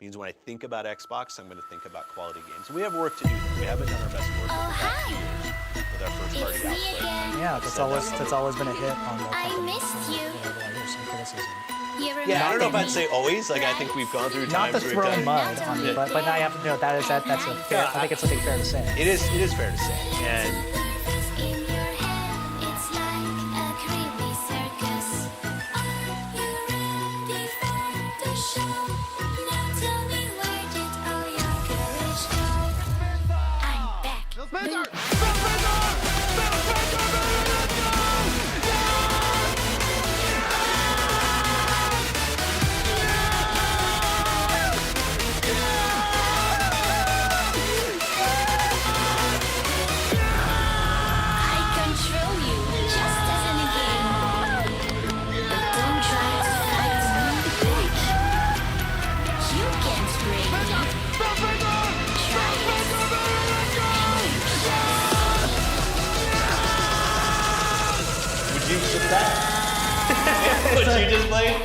means when I think about Xbox, I'm going to think about quality games. We have work to do. We haven't done our best work in the past few years with our first party output. Yeah, that's always been a hit on the company. I missed you. Here's some criticism. Yeah, I don't know if I'd say always. Like, I think we've gone through times. Not to throw mud on you, but now you have to know that's a fair. I think it's something fair to say. It is fair to say. And what you just played?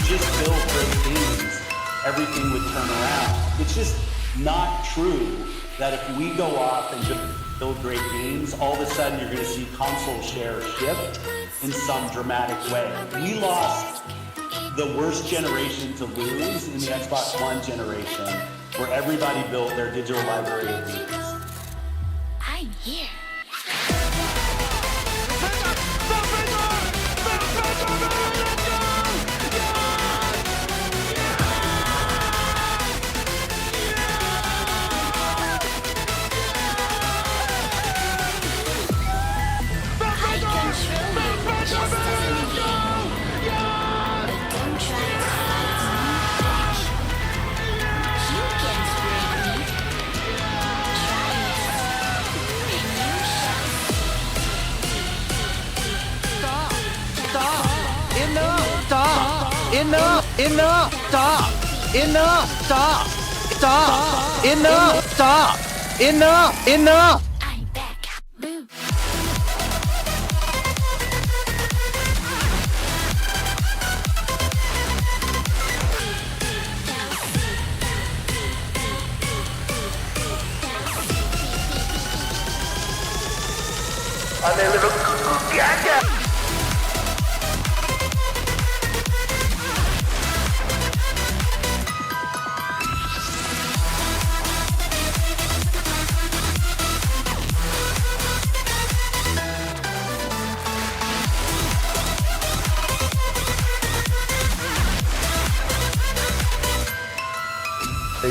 Just build great games, everything would turn around. It's just not true that if we go off and just build great games, all of a sudden you're going to see console share shift in some dramatic way. We lost the worst generation to lose in the Xbox One generation, where everybody built their digital library of games. I'm here. Enough! I'm back. Boo. I'm a little gaga.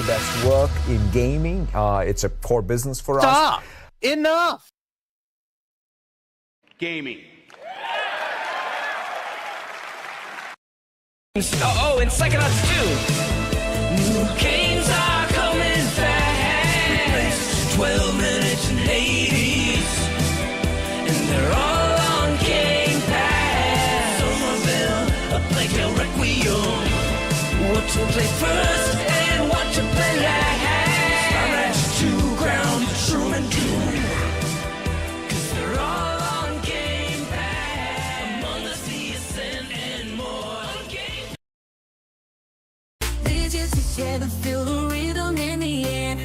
That's work in gaming. It's a core business for us. Stop! Enough! Gaming. Oh, and Psychonauts 2. New games are coming fast. 12 minutes and 80s. And they're all on Game Pass. Somerville, a Plague Tale Requiem. What to play first and what to play last. Star Ratchet 2, Ground, Truman Doom. Cause they're all on Game Pass. Among Us, The Ascent, and more. They just together feel the rhythm in the air.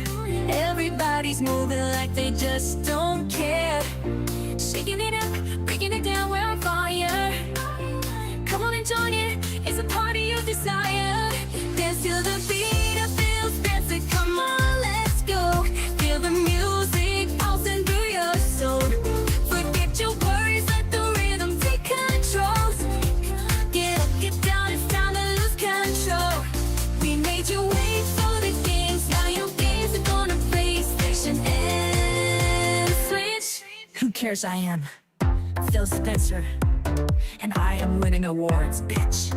Everybody's moving like they just don't care. Shaking it up, breaking it down, we're on fire. Come on and join it, it's a party of desire. Dance to the beat of Phil's dancing, come on, let's go. Feel the music pulsing through your soul. Forget your worries, let the rhythm take control. Get up, get down, it's time to lose control. We made you wait for the games, now your games are gonna PlayStation and Switch. Who cares, I am Phil Spencer, and I am winning awards, bitch.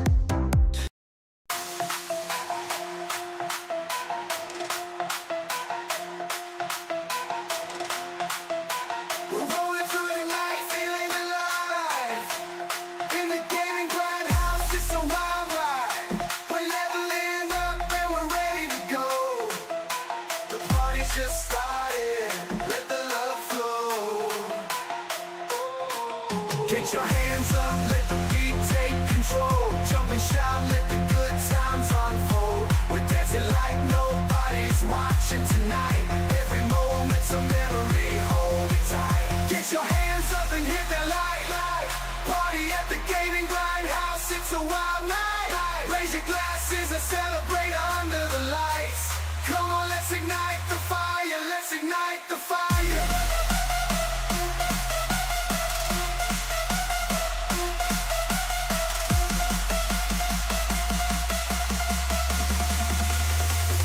just started. Let the love flow. Get your hands up, let the beat take control. Jump and shout, let the good times unfold. We're dancing like nobody's watching tonight. Every moment's a memory, hold it tight. Get your hands up and hit that light. Party at the gaming grindhouse, it's a wild night. Raise your glasses and celebrate under the lights. Come on, let's ignite the fire, let's ignite the fire.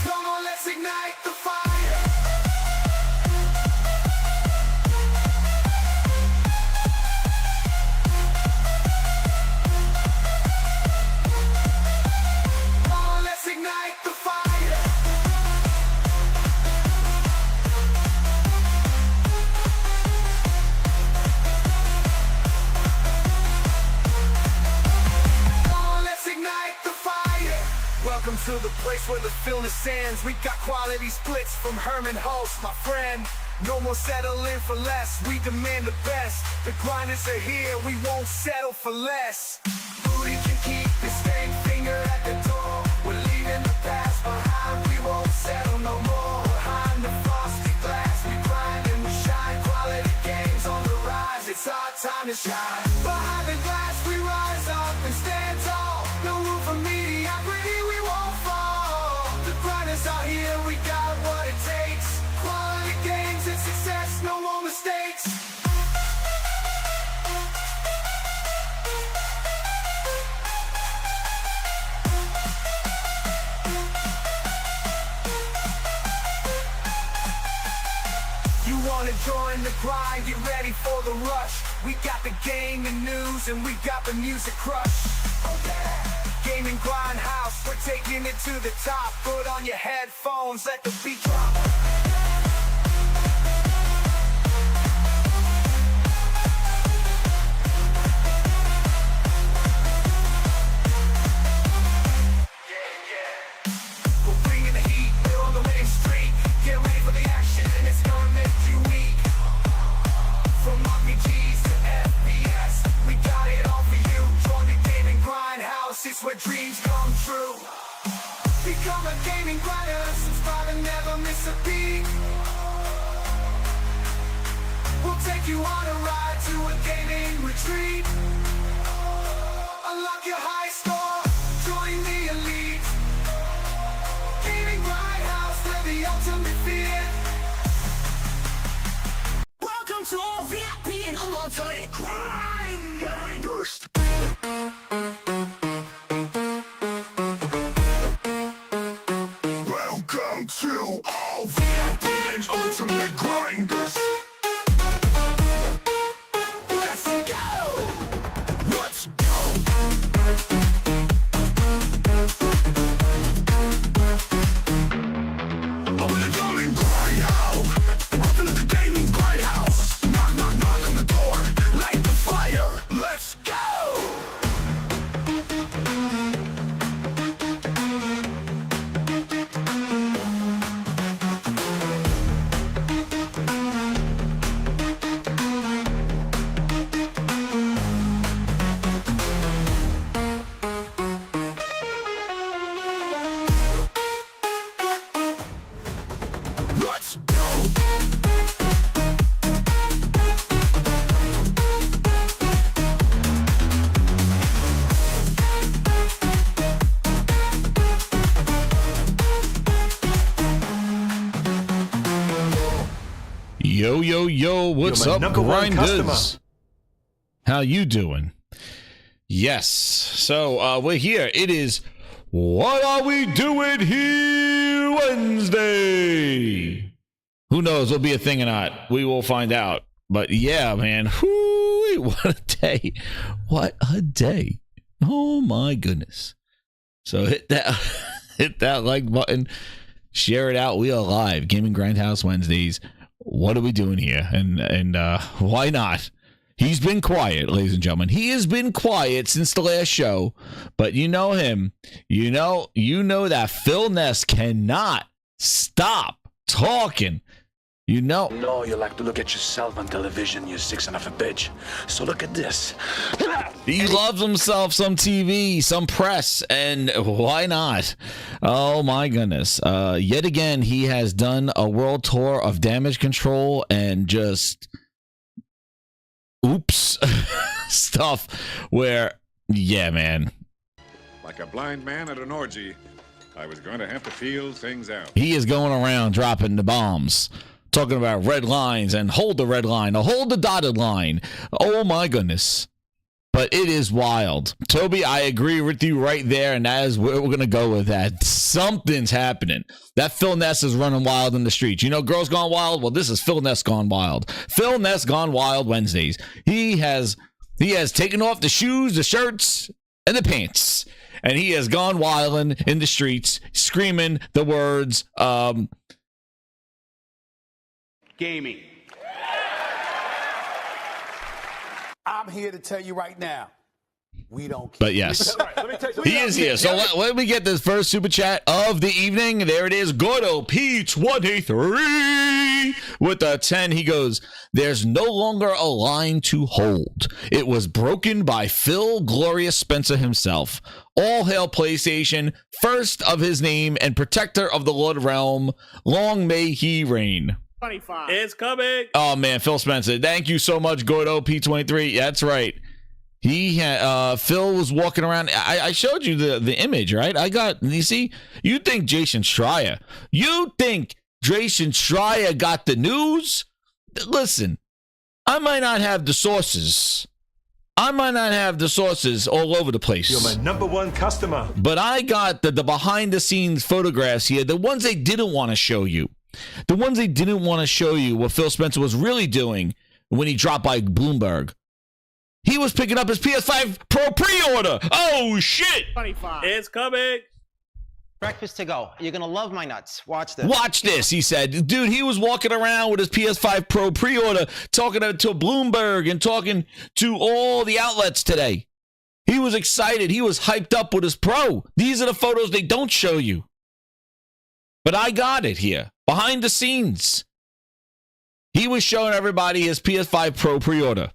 Come on, let's ignite the fire. Come on, let's ignite the fire. Come on, let's ignite the fire. Welcome to the place where the film is sands. We got quality splits from Herman Hulse, my friend. No more settling for less, we demand the best. The grinders are here, we won't settle for less. Booty can keep his same finger at the door. We're leaving the past behind, we won't settle no more. Behind the frosty glass, we grind and we shine. Quality games on the rise, it's our time to shine. Behind the glass, we rise up and stand tall. No room for mediocrity, we won't fall. The grinders are here, we got what it takes. Quality games and success, no more mistakes. You wanna join the grind, get ready for the rush. We got the game, the news, and we got the music crush. Gaming grindhouse, we're taking it to the top. Put on your headphones, let the beat drop. We're bringing the heat, we're on the winning streak. Get ready for the action, and it's gonna make you weak. From RPGs to FPS, we got it all for you. Join the gaming grindhouse, it's where dreams come true. Become a gaming grinder, subscribe and never miss a beat. We'll take you on a ride to a gaming retreat. Unlock your high score, join the elite. Gaming grindhouse, where the ultimate fear. Welcome to all VIP and ultimate grinders. Welcome to all VIP and ultimate grinders. Let's go! Let's go! Open the gaming grindhouse. Open the gaming grindhouse. Knock, knock, knock on the door. Light the fire. Let's go! Let's go! Yo, yo, yo, what's You're up, my number one grinders? customer. How you doing? Yes, so we're here. It is What Are We Doing Here Wednesday? Who knows, it'll be a thing or not. We will find out. But yeah, man, whoo, what a day. What a day. Oh my goodness. So hit that like button, share it out. We are live. Gaming Grindhouse Wednesdays. What are we doing here? And why not? He's been quiet, ladies and gentlemen. He has been quiet since the last show, but you know him. You know that Phil Ness cannot stop talking. You know. No, you like to look at yourself on television, you six and a half bitch. So look at this. He loves himself some TV, some press, and why not? Oh my goodness. Yet again, he has done a world tour of Damage Control and just oops stuff where, yeah, man. Like a blind man at an orgy, I was going to have to feel things out. He is going around dropping the bombs. Talking about red lines and hold the red line or hold the dotted line. Oh my goodness. But it is wild. Toby, I agree with you right there, and that is where we're going to go with that. Something's happening. That Phil Ness is running wild in the streets. You know, Girls Gone Wild? Well, this is Phil Ness Gone Wild. Phil Ness Gone Wild Wednesdays. He has taken off the shoes, the shirts, and the pants. And he has gone wilding in the streets, screaming the words, gaming. I'm here to tell you right now, we don't care. But yes, he is here. So let me get this first super chat of the evening. There it is. Gordo P23 with a 10. He goes, there's no longer a line to hold. It was broken by Phil Glorious Spencer himself. All hail PlayStation, first of his name and protector of the Lord Realm. Long may he reign. 25. It's coming. Oh man, Phil Spencer. Thank you so much, Gordo P23. That's right. He had Phil was walking around. I showed you the image, right? You see, you think Jason Schreier got the news? Listen, I might not have the sources. all over the place. You're my number one customer. But I got the behind the scenes photographs here, the ones they didn't want to show you. The ones they didn't want to show you what Phil Spencer was really doing when he dropped by Bloomberg. He was picking up his PS5 Pro pre-order. Oh, shit. 25. It's coming. Breakfast to go. You're going to love my nuts. Watch this. Watch this, he said. Dude, he was walking around with his PS5 Pro pre-order, talking to Bloomberg and talking to all the outlets today. He was excited. He was hyped up with his Pro. These are the photos they don't show you. But I got it here. Behind the scenes. He was showing everybody his PS5 Pro pre-order.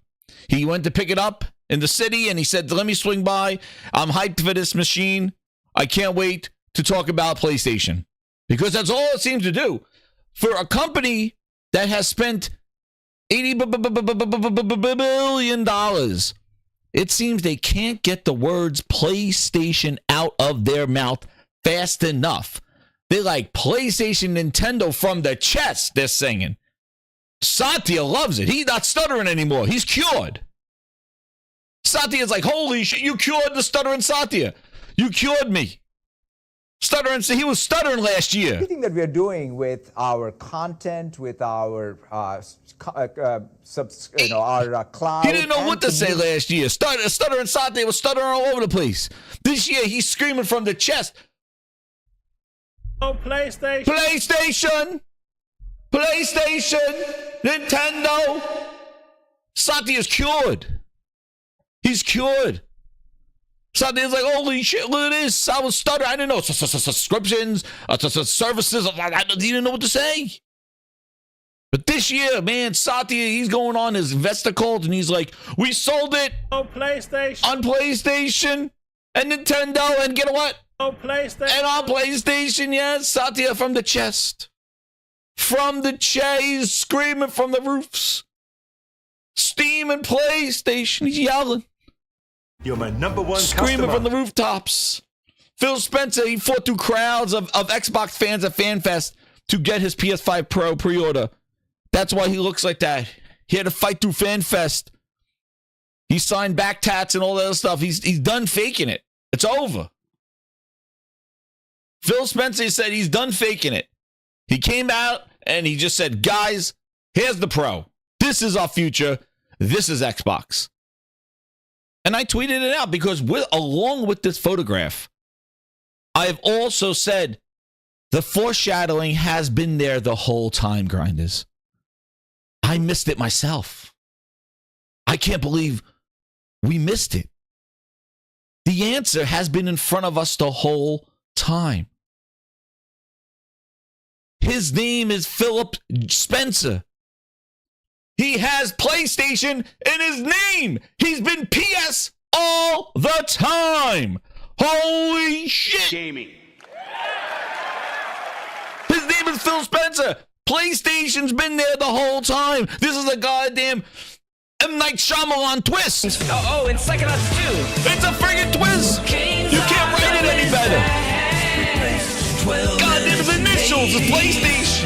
He went to pick it up in the city and he said, let me swing by. I'm hyped for this machine. I can't wait to talk about PlayStation. Because that's all it seems to do. For a company that has spent $80 billion, it seems they can't get the words PlayStation out of their mouth fast enough. They're like PlayStation, Nintendo from the chest, they're singing. Satya loves it. He's not stuttering anymore. He's cured. Satya's like, holy shit, you cured the stuttering Satya. You cured me. Stuttering, he was stuttering last year. Everything that we're doing with our content, with our our cloud. He didn't know what to say last year. Stuttering Satya was stuttering all over the place. This year, he's screaming from the chest. Oh, PlayStation. Nintendo. Satya's cured. He's cured. Satya's like, holy shit, look at this. I was stuttering. I didn't know. Subscriptions, services. I didn't know what to say. But this year, man, Satya, he's going on his investor calls and he's like, we sold it. Oh, PlayStation. On PlayStation and Nintendo and get what? Oh, PlayStation. And on PlayStation, yes. Satya from the chest. From the chase, screaming from the roofs. Steam and PlayStation, he's yelling. You're my number one screaming customer. from the rooftops. Phil Spencer, he fought through crowds of Xbox fans at FanFest to get his PS5 Pro pre-order. That's why he looks like that. He had to fight through FanFest. He signed back tats and all that other stuff. He's done faking it. It's over. Phil Spencer said he's done faking it. He came out and he just said, guys, here's the Pro. This is our future. This is Xbox. And I tweeted it out because along with this photograph, I have also said the foreshadowing has been there the whole time, grinders. I missed it myself. I can't believe we missed it. The answer has been in front of us the whole time. His name is Philip Spencer. He has PlayStation in his name. He's been PS all the time. Holy shit. Gaming. His name is Phil Spencer. PlayStation's been there the whole time. This is a goddamn M. Night Shyamalan twist. Oh, and Psychonauts 2. It's a friggin' twist. You can't write it any better. Goddamn, his initials is PlayStation.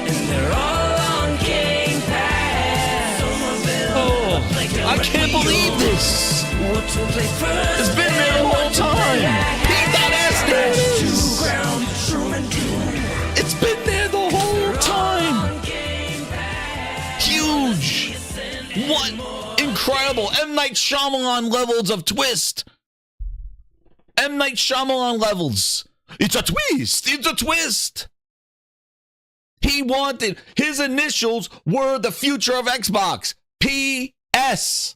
And they're all on Game Pass. Oh, I can't believe this. It's been there the whole time. Beat that ass there. It's been there the whole time. Huge. What incredible M. Night Shyamalan levels of twist. M. Night Shyamalan levels. It's a twist. It's a twist. He wanted, his initials were the future of Xbox. PS.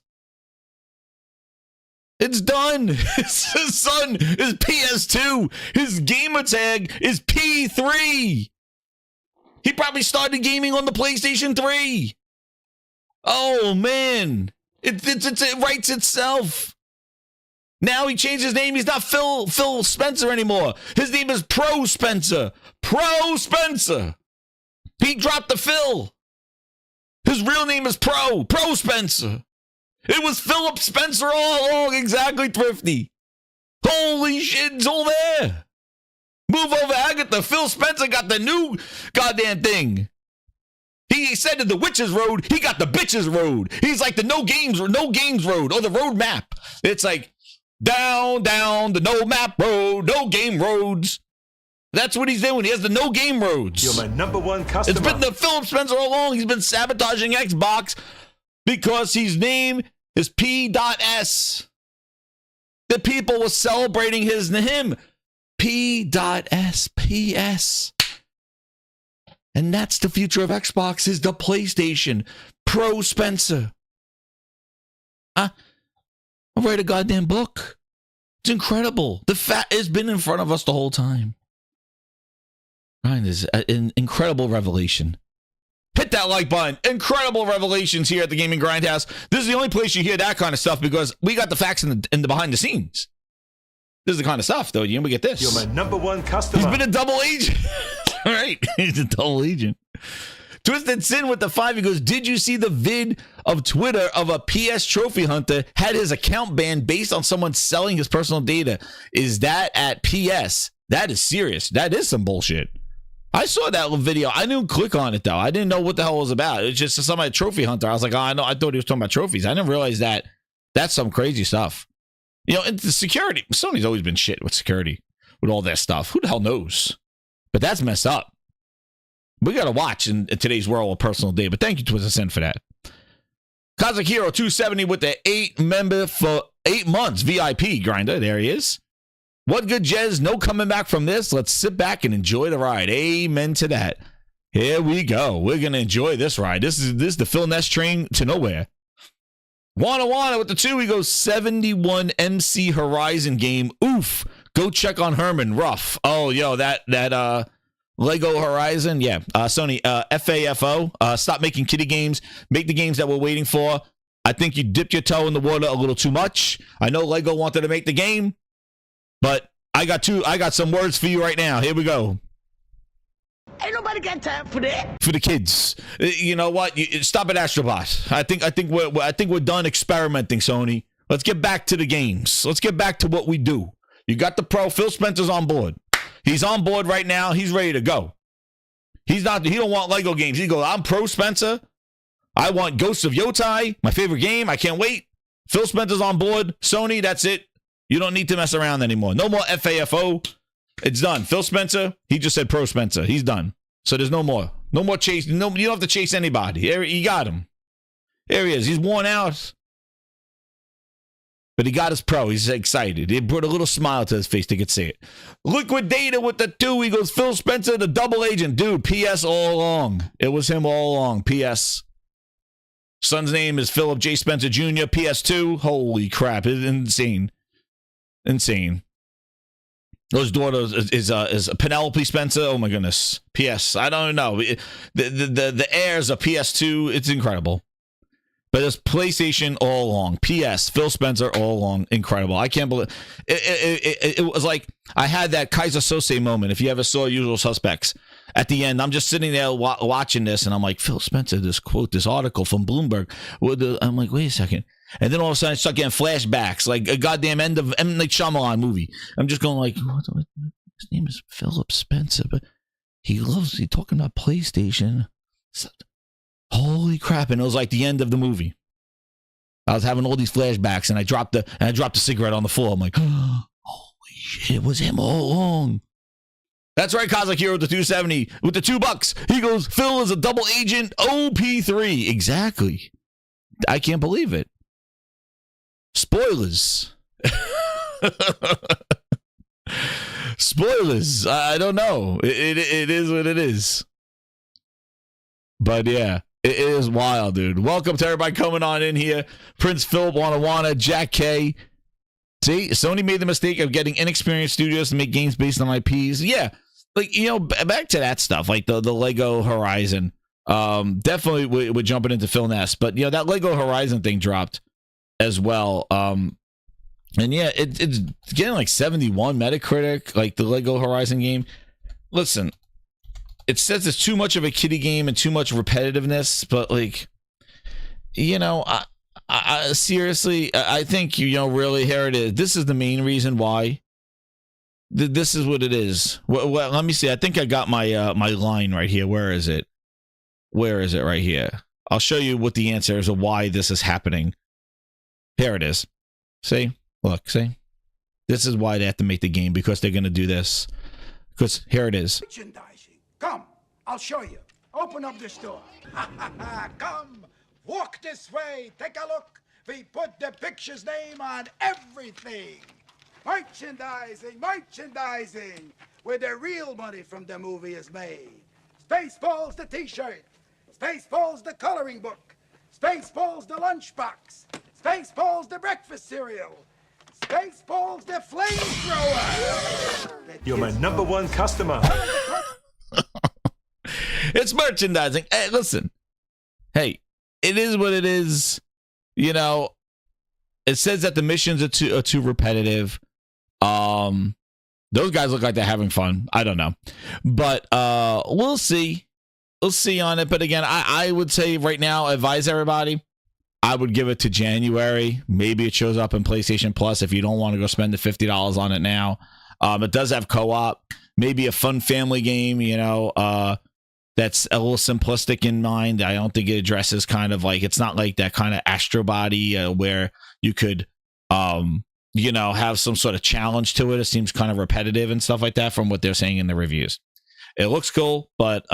It's done. His son is PS2. His gamer tag is P3. He probably started gaming on the PlayStation 3. Oh, man. It writes itself. Now he changed his name. He's not Phil Spencer anymore. His name is Pro Spencer. Pro Spencer. He dropped the Phil. His real name is Pro Spencer. It was Philip Spencer all along. Exactly, Thrifty. Holy shit, it's all there. Move over, Agatha. Phil Spencer got the new goddamn thing. He said to the witches road, he got the bitches road. He's like the no games road, or the road map. It's like down the no map road, no game roads. That's what he's doing. He has the no game roads. You're my #1 customer. It's been the Philip Spencer all along. He's been sabotaging Xbox because his name is P.S. The people were celebrating him. P.S. PS. And that's the future of Xbox, is the PlayStation. Pro Spencer. I'll write a goddamn book. It's incredible. The fact has been in front of us the whole time. Ryan, this is an incredible revelation. Hit that like button. Incredible revelations here at the Gaming Grindhouse. This is the only place you hear that kind of stuff because we got the facts in the behind the scenes. This is the kind of stuff, though. You get this. You're my #1 customer. He's been a double agent. All right. He's a double agent. Twisted Sin with the 5. He goes, did you see the vid of Twitter of a PS trophy hunter had his account banned based on someone selling his personal data? Is that at PS? That is serious. That is some bullshit. I saw that video. I didn't click on it, though. I didn't know what the hell it was about. It's just somebody trophy hunter. I was like, oh, I know. I thought he was talking about trophies. I didn't realize that that's some crazy stuff. You know, and the security. Sony's always been shit with security, with all that stuff. Who the hell knows? But that's messed up. We got to watch in today's world of personal data. But thank you, Twisted Sin, for that. Cosmic Hero 270 with the 8-member for 8 months VIP grinder. There he is. What good, Jez? No coming back from this. Let's sit back and enjoy the ride. Amen to that. Here we go. We're going to enjoy this ride. This is the Phil Ness train to nowhere. Wana with the 2. He goes 71 MC Horizon game. Oof. Go check on Herman. Rough. Oh, yo, that Lego Horizon. Yeah. Sony, FAFO. Stop making kiddie games. Make the games that we're waiting for. I think you dipped your toe in the water a little too much. I know Lego wanted to make the game, but I got some words for you right now. Here we go. Ain't nobody got time for that. For the kids. You know what? Stop at Astrobot. I think we're done experimenting, Sony. Let's get back to the games. Let's get back to what we do. You got the Pro. Phil Spencer's on board. He's on board right now. He's ready to go. He don't want Lego games. He goes, I'm Pro Spencer. I want Ghosts of Yotai, my favorite game. I can't wait. Phil Spencer's on board. Sony, that's it. You don't need to mess around anymore. No more FAFO. It's done. Phil Spencer, he just said Pro Spencer. He's done. So there's no more. No more chase. No, you don't have to chase anybody. You got him. There he is. He's worn out. But he got his Pro. He's excited. It brought a little smile to his face. They could see it. Liquid Data with the 2. He goes, Phil Spencer, the double agent. Dude, PS all along. It was him all along. PS. Son's name is Philip J. Spencer Jr. PS2. Holy crap. It's insane. Insane. Those daughters is Penelope Spencer. Oh my goodness. PS. I don't know. The heirs of PS2. It's incredible. But it's PlayStation all along. PS. Phil Spencer all along. Incredible. I can't believe it was like I had that Kaiser Sose moment. If you ever saw Usual Suspects, at the end, I'm just sitting there watching this, and I'm like, Phil Spencer, this article from Bloomberg. I'm like, wait a second. And then all of a sudden, I start getting flashbacks, like a goddamn end of M. Night Shyamalan movie. I'm just going like, his name is Philip Spencer, but he's talking about PlayStation. Holy crap. And it was like the end of the movie. I was having all these flashbacks, and I dropped the cigarette on the floor. I'm like, holy shit, it was him all along. That's right, Cosmic Hero with the 270 with the $2. He goes, Phil is a double agent OP3. Exactly. I can't believe it. Spoilers. Spoilers. I don't know. It is what it is. But yeah, it is wild, dude. Welcome to everybody coming on in here. Prince Philip, Wanna, Jack K. See, Sony made the mistake of getting inexperienced studios to make games based on IPs. Yeah, like, you know, back to that stuff, like the Lego Horizon. Definitely we're jumping into Phil Ness, but you know, that Lego Horizon thing dropped as well. And yeah, it's getting like 71 Metacritic, like the Lego Horizon game. Listen, it says it's too much of a kiddie game and too much repetitiveness, but like, you know, I seriously, I think, you know, really, here it is. This is the main reason why. This is what it is. Well, let me see. I think I got my my line right here. Where is it? Where is it? Right here. I'll show you what the answer is of why this is happening. Here it is. See? Look, see? This is why they have to make the game, because they're going to do this. Because here it is. Merchandising. Come, I'll show you. Open up this door. Come, walk this way. Take a look. We put the picture's name on everything. Merchandising, where the real money from the movie is made. Spaceballs the t-shirt. Spaceballs the coloring book. Spaceballs the lunchbox. Spaceballs the breakfast cereal. Spaceballs the flamethrower. You're my number one customer. It's merchandising. Hey, listen. Hey, it is what it is. You know, it says that the missions are too repetitive. Those guys look like they're having fun. I don't know, but we'll see. We'll see on it. But again, I would say right now, advise everybody. I would give it to January. Maybe it shows up in PlayStation Plus if you don't want to go spend the $50 on it now. It does have co-op. Maybe a fun family game, you know, that's a little simplistic in mind. I don't think it addresses kind of like, it's not like that kind of Astro Body where you could, you know, have some sort of challenge to it. It seems kind of repetitive and stuff like that from what they're saying in the reviews. It looks cool, but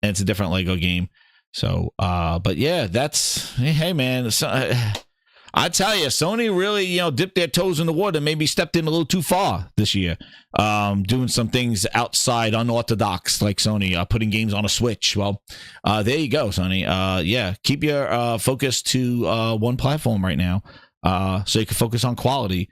it's a different Lego game. So, but yeah, that's, hey man, so, I tell you, Sony really, you know, dipped their toes in the water, maybe stepped in a little too far this year, doing some things outside unorthodox, like Sony, putting games on a Switch. Well, there you go, Sony. Yeah, keep your focus to one platform right now, so you can focus on quality.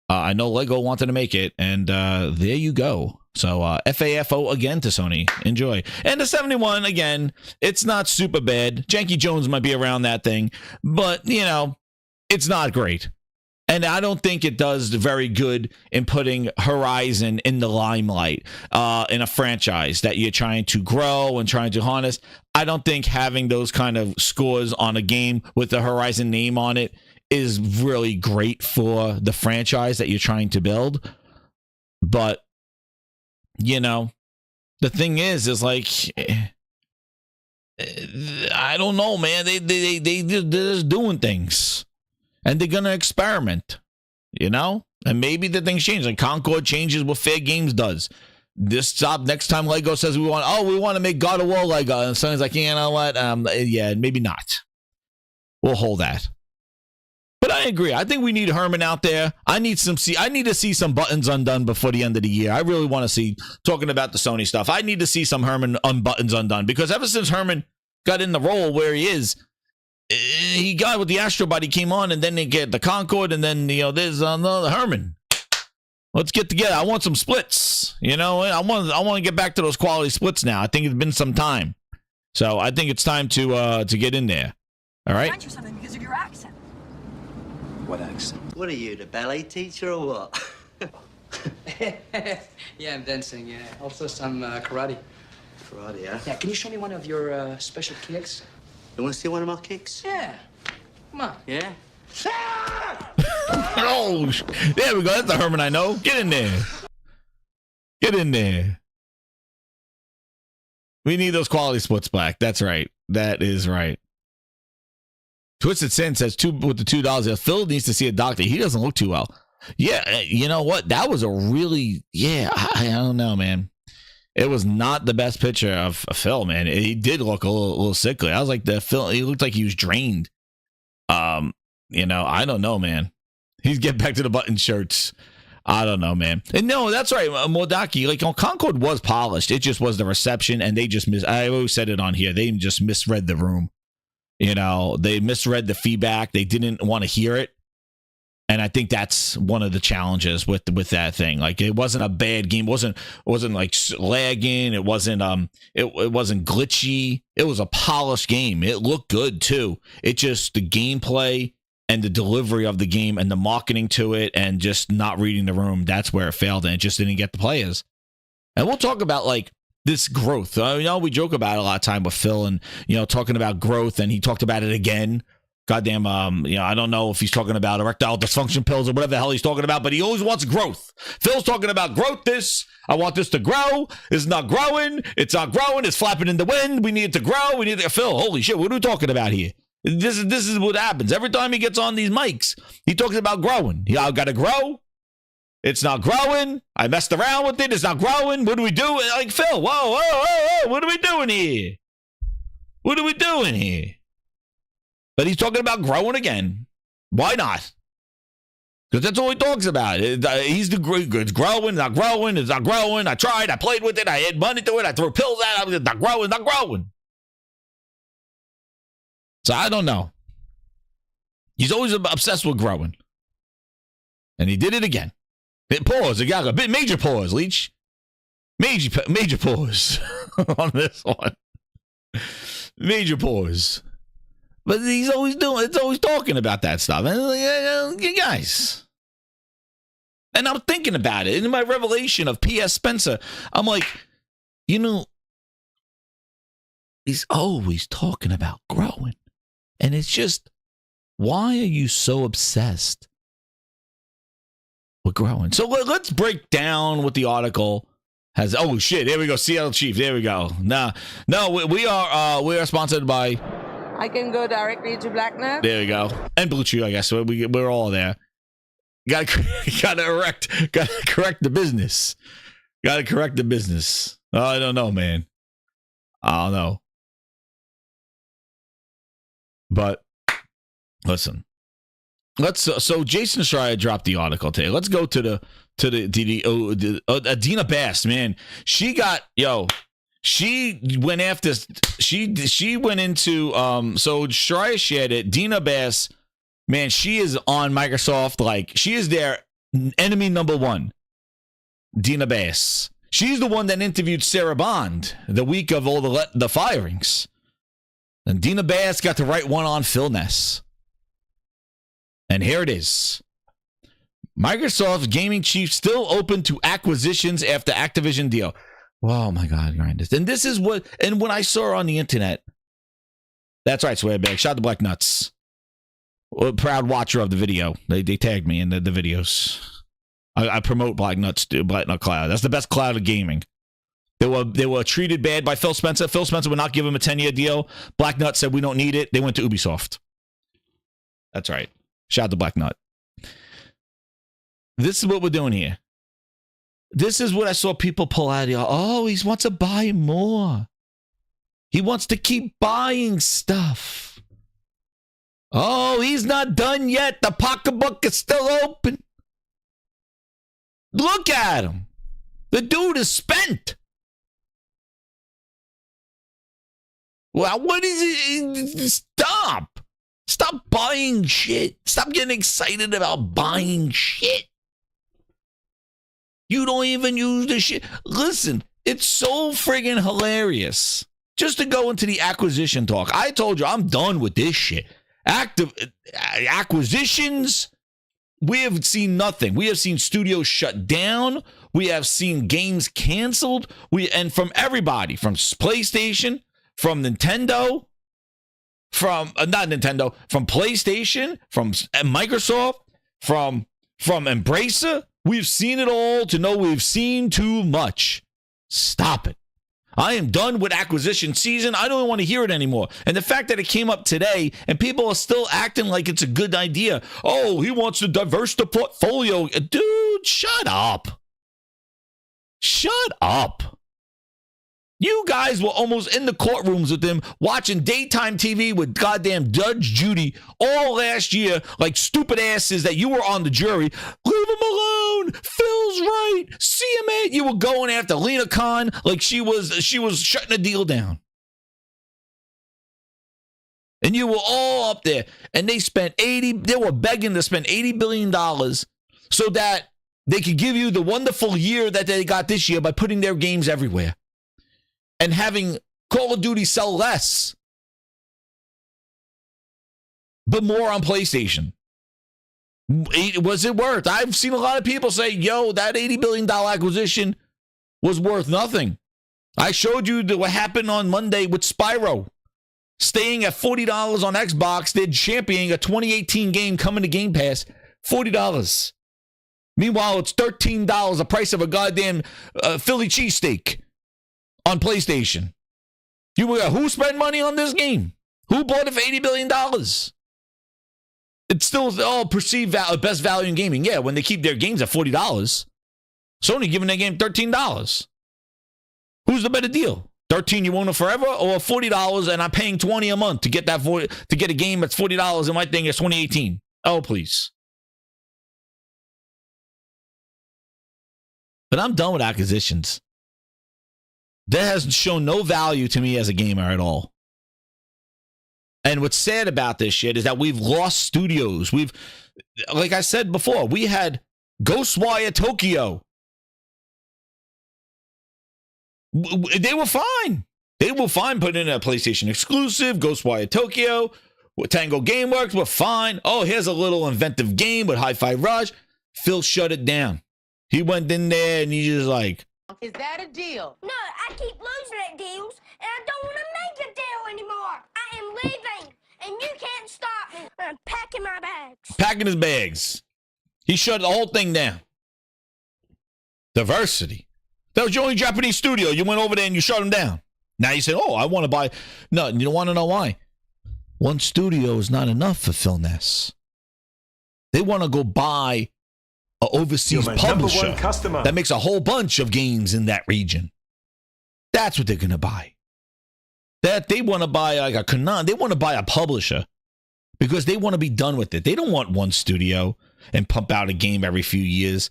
I know Lego wanted to make it, and there you go. So FAFO again to Sony. Enjoy. And the 71, again, it's not super bad. Janky Jones might be around that thing, but, you know, it's not great. And I don't think it does very good in putting Horizon in the limelight in a franchise that you're trying to grow and trying to harness. I don't think having those kind of scores on a game with the Horizon name on it is really great for the franchise that you're trying to build. But, you know, the thing is like, I don't know, man. They're just doing things. And they're going to experiment, you know? And maybe the things change. Like Concord changes what Fair Games does. This stop next time Lego says we want to make God of War Lego. And someone's like, you know what? Yeah, maybe not. We'll hold that. But I agree. I think we need Herman out there. I need to see some buttons undone before the end of the year. I really want to see, talking about the Sony stuff, I need to see some Herman buttons undone, because ever since Herman got in the role where he is, he got with the Astro Body came on, and then they get the Concorde, and then, you know, there's another Herman. Let's get together. I want some splits. You know, I want to get back to those quality splits now. I think it's been some time. So I think it's time to get in there. All right? I find you something because of your accent. What accent? What are you, the ballet teacher or what? Yeah, I'm dancing, yeah. Also some karate. Karate, yeah? Yeah, can you show me one of your special kicks? You want to see one of my kicks? Yeah. Come on. Yeah? Oh, there we go. That's the Herman I know. Get in there. Get in there. We need those quality splits back. That's right. That is right. Twisted Sin says with the $2. Phil needs to see a doctor. He doesn't look too well. Yeah, you know what? That was a really, I don't know, man. It was not the best picture of Phil, man. He did look a little sickly. I was like, he looked like he was drained. You know, I don't know, man. He's getting back to the button shirts. I don't know, man. And no, that's right, Modaki. Like, Concord was polished. It just was the reception, and they just I always said it on here. They just misread the room. You know, they misread the feedback. They didn't want to hear it. And I think that's one of the challenges with that thing. Like, it wasn't a bad game. It wasn't like lagging. It wasn't it wasn't glitchy. It was a polished game. It looked good too. It just, the gameplay and the delivery of the game and the marketing to it and just not reading the room, that's where it failed, and it just didn't get the players. And we'll talk about like this growth. You know, we joke about it a lot of time with Phil, and you know, talking about growth, and he talked about it again. Goddamn, you know, I don't know if he's talking about erectile dysfunction pills or whatever the hell he's talking about, but he always wants growth. Phil's talking about growth. I want this to grow. It's not growing. It's not growing. It's flapping in the wind. We need it to grow. We need it. Phil, holy shit, what are we talking about here? This is what happens. Every time he gets on these mics, he talks about growing. I got to grow. It's not growing. I messed around with it. It's not growing. What do we do? Like, Phil, whoa. What are we doing here? What are we doing here? But he's talking about growing again. Why not? Because that's all he talks about. He's it's growing, not growing, it's not growing. I tried, I played with it, I had money to it, I threw pills at it, it's not growing. So I don't know. He's always obsessed with growing. And he did it again. Pause. It got a bit major pause, Leech. Major pause on this one. Major pause. But he's always talking about that stuff. And like, you guys. And I'm thinking about it. In my revelation of P.S. Spencer, I'm like, you know, he's always talking about growing. And it's just, why are you so obsessed with growing? So let's break down what the article has. Oh, shit. Here we go. Seattle Chief. There we go. No, we are sponsored by... I can go directly to Blacknet. There we go. And Blue Chew, I guess. We're all there. Gotta correct the business. Gotta correct the business. Oh, I don't know, man. I don't know. But listen. So Jason Schreier dropped the article today. Let's go to Adina Bass, man. She went after she went into so Schreier shared it. Dina Bass, man, she is on Microsoft, like she is their enemy number one. Dina Bass. She's the one that interviewed Sarah Bond the week of all the firings. And Dina Bass got the right one on Phil Ness. And here it is. Microsoft's gaming chief still open to acquisitions after Activision deal. Oh my God, Grinders. And this is what, and when I saw her on the internet, that's right, Swearbag. Shout out to Black Nuts. Proud watcher of the video. They tagged me in the videos. I promote Black Nuts, Black Nut Cloud. That's the best cloud of gaming. They were treated bad by Phil Spencer. Phil Spencer would not give him a 10-year deal. Black Nut said, we don't need it. They went to Ubisoft. That's right. Shout out to Black Nut. This is what we're doing here. This is what I saw people pull out of here. Oh, he wants to buy more. He wants to keep buying stuff. Oh, he's not done yet. The pocketbook is still open. Look at him. The dude is spent. Well, what is it? Stop. Stop buying shit. Stop getting excited about buying shit. You don't even use the shit. Listen, it's so friggin' hilarious. Just to go into the acquisition talk. I told you, I'm done with this shit. Acquisitions, we have seen nothing. We have seen studios shut down. We have seen games canceled. And from everybody, from PlayStation, from Nintendo, from PlayStation, from Microsoft, from Embracer. We've seen it all to know we've seen too much. Stop it. I am done with acquisition season. I don't want to hear it anymore. And the fact that it came up today and people are still acting like it's a good idea. Oh, he wants to diverse the portfolio. Dude, shut up. Shut up. You guys were almost in the courtrooms with him watching daytime TV with goddamn Judge Judy all last year like stupid asses that you were on the jury. Leave him alone. Phil's right. CMA. You were going after Lena Khan like she was shutting the deal down. And you were all up there and they were begging to spend $80 billion so that they could give you the wonderful year that they got this year by putting their games everywhere. And having Call of Duty sell less, but more on PlayStation. Was it worth? I've seen a lot of people say, yo, that $80 billion acquisition was worth nothing. I showed you what happened on Monday with Spyro. Staying at $40 on Xbox, they're championing a 2018 game coming to Game Pass, $40. Meanwhile, it's $13, the price of a goddamn Philly cheesesteak. On PlayStation. Who spent money on this game? Who bought it for $80 billion? It's still perceived best value in gaming. Yeah, when they keep their games at $40. Sony giving their game $13. Who's the better deal? 13 you own it forever, or $40 and I'm paying $20 a month to get a game that's $40 and my thing is 2018. Oh, please. But I'm done with acquisitions. That has shown no value to me as a gamer at all. And what's sad about this shit is that we've lost studios. Like I said before, we had Ghostwire Tokyo. They were fine. They were fine putting in a PlayStation exclusive. Ghostwire Tokyo, Tango Gameworks were fine. Oh, here's a little inventive game with Hi-Fi Rush. Phil shut it down. He went in there and he's just like, is that a deal? No, I keep losing at deals, and I don't want to make a deal anymore. I am leaving, and you can't stop me. I'm packing my bags. Packing his bags. He shut the whole thing down. Diversity. That was your only Japanese studio. You went over there and you shut them down. Now you say, oh, I want to buy. No, you don't want to know why. One studio is not enough for Phil Ness. They want to go buy an overseas publisher that makes a whole bunch of games in that region. That's what they're going to buy. That they want to buy like a Konami. They want to buy a publisher because they want to be done with it. They don't want one studio and pump out a game every few years.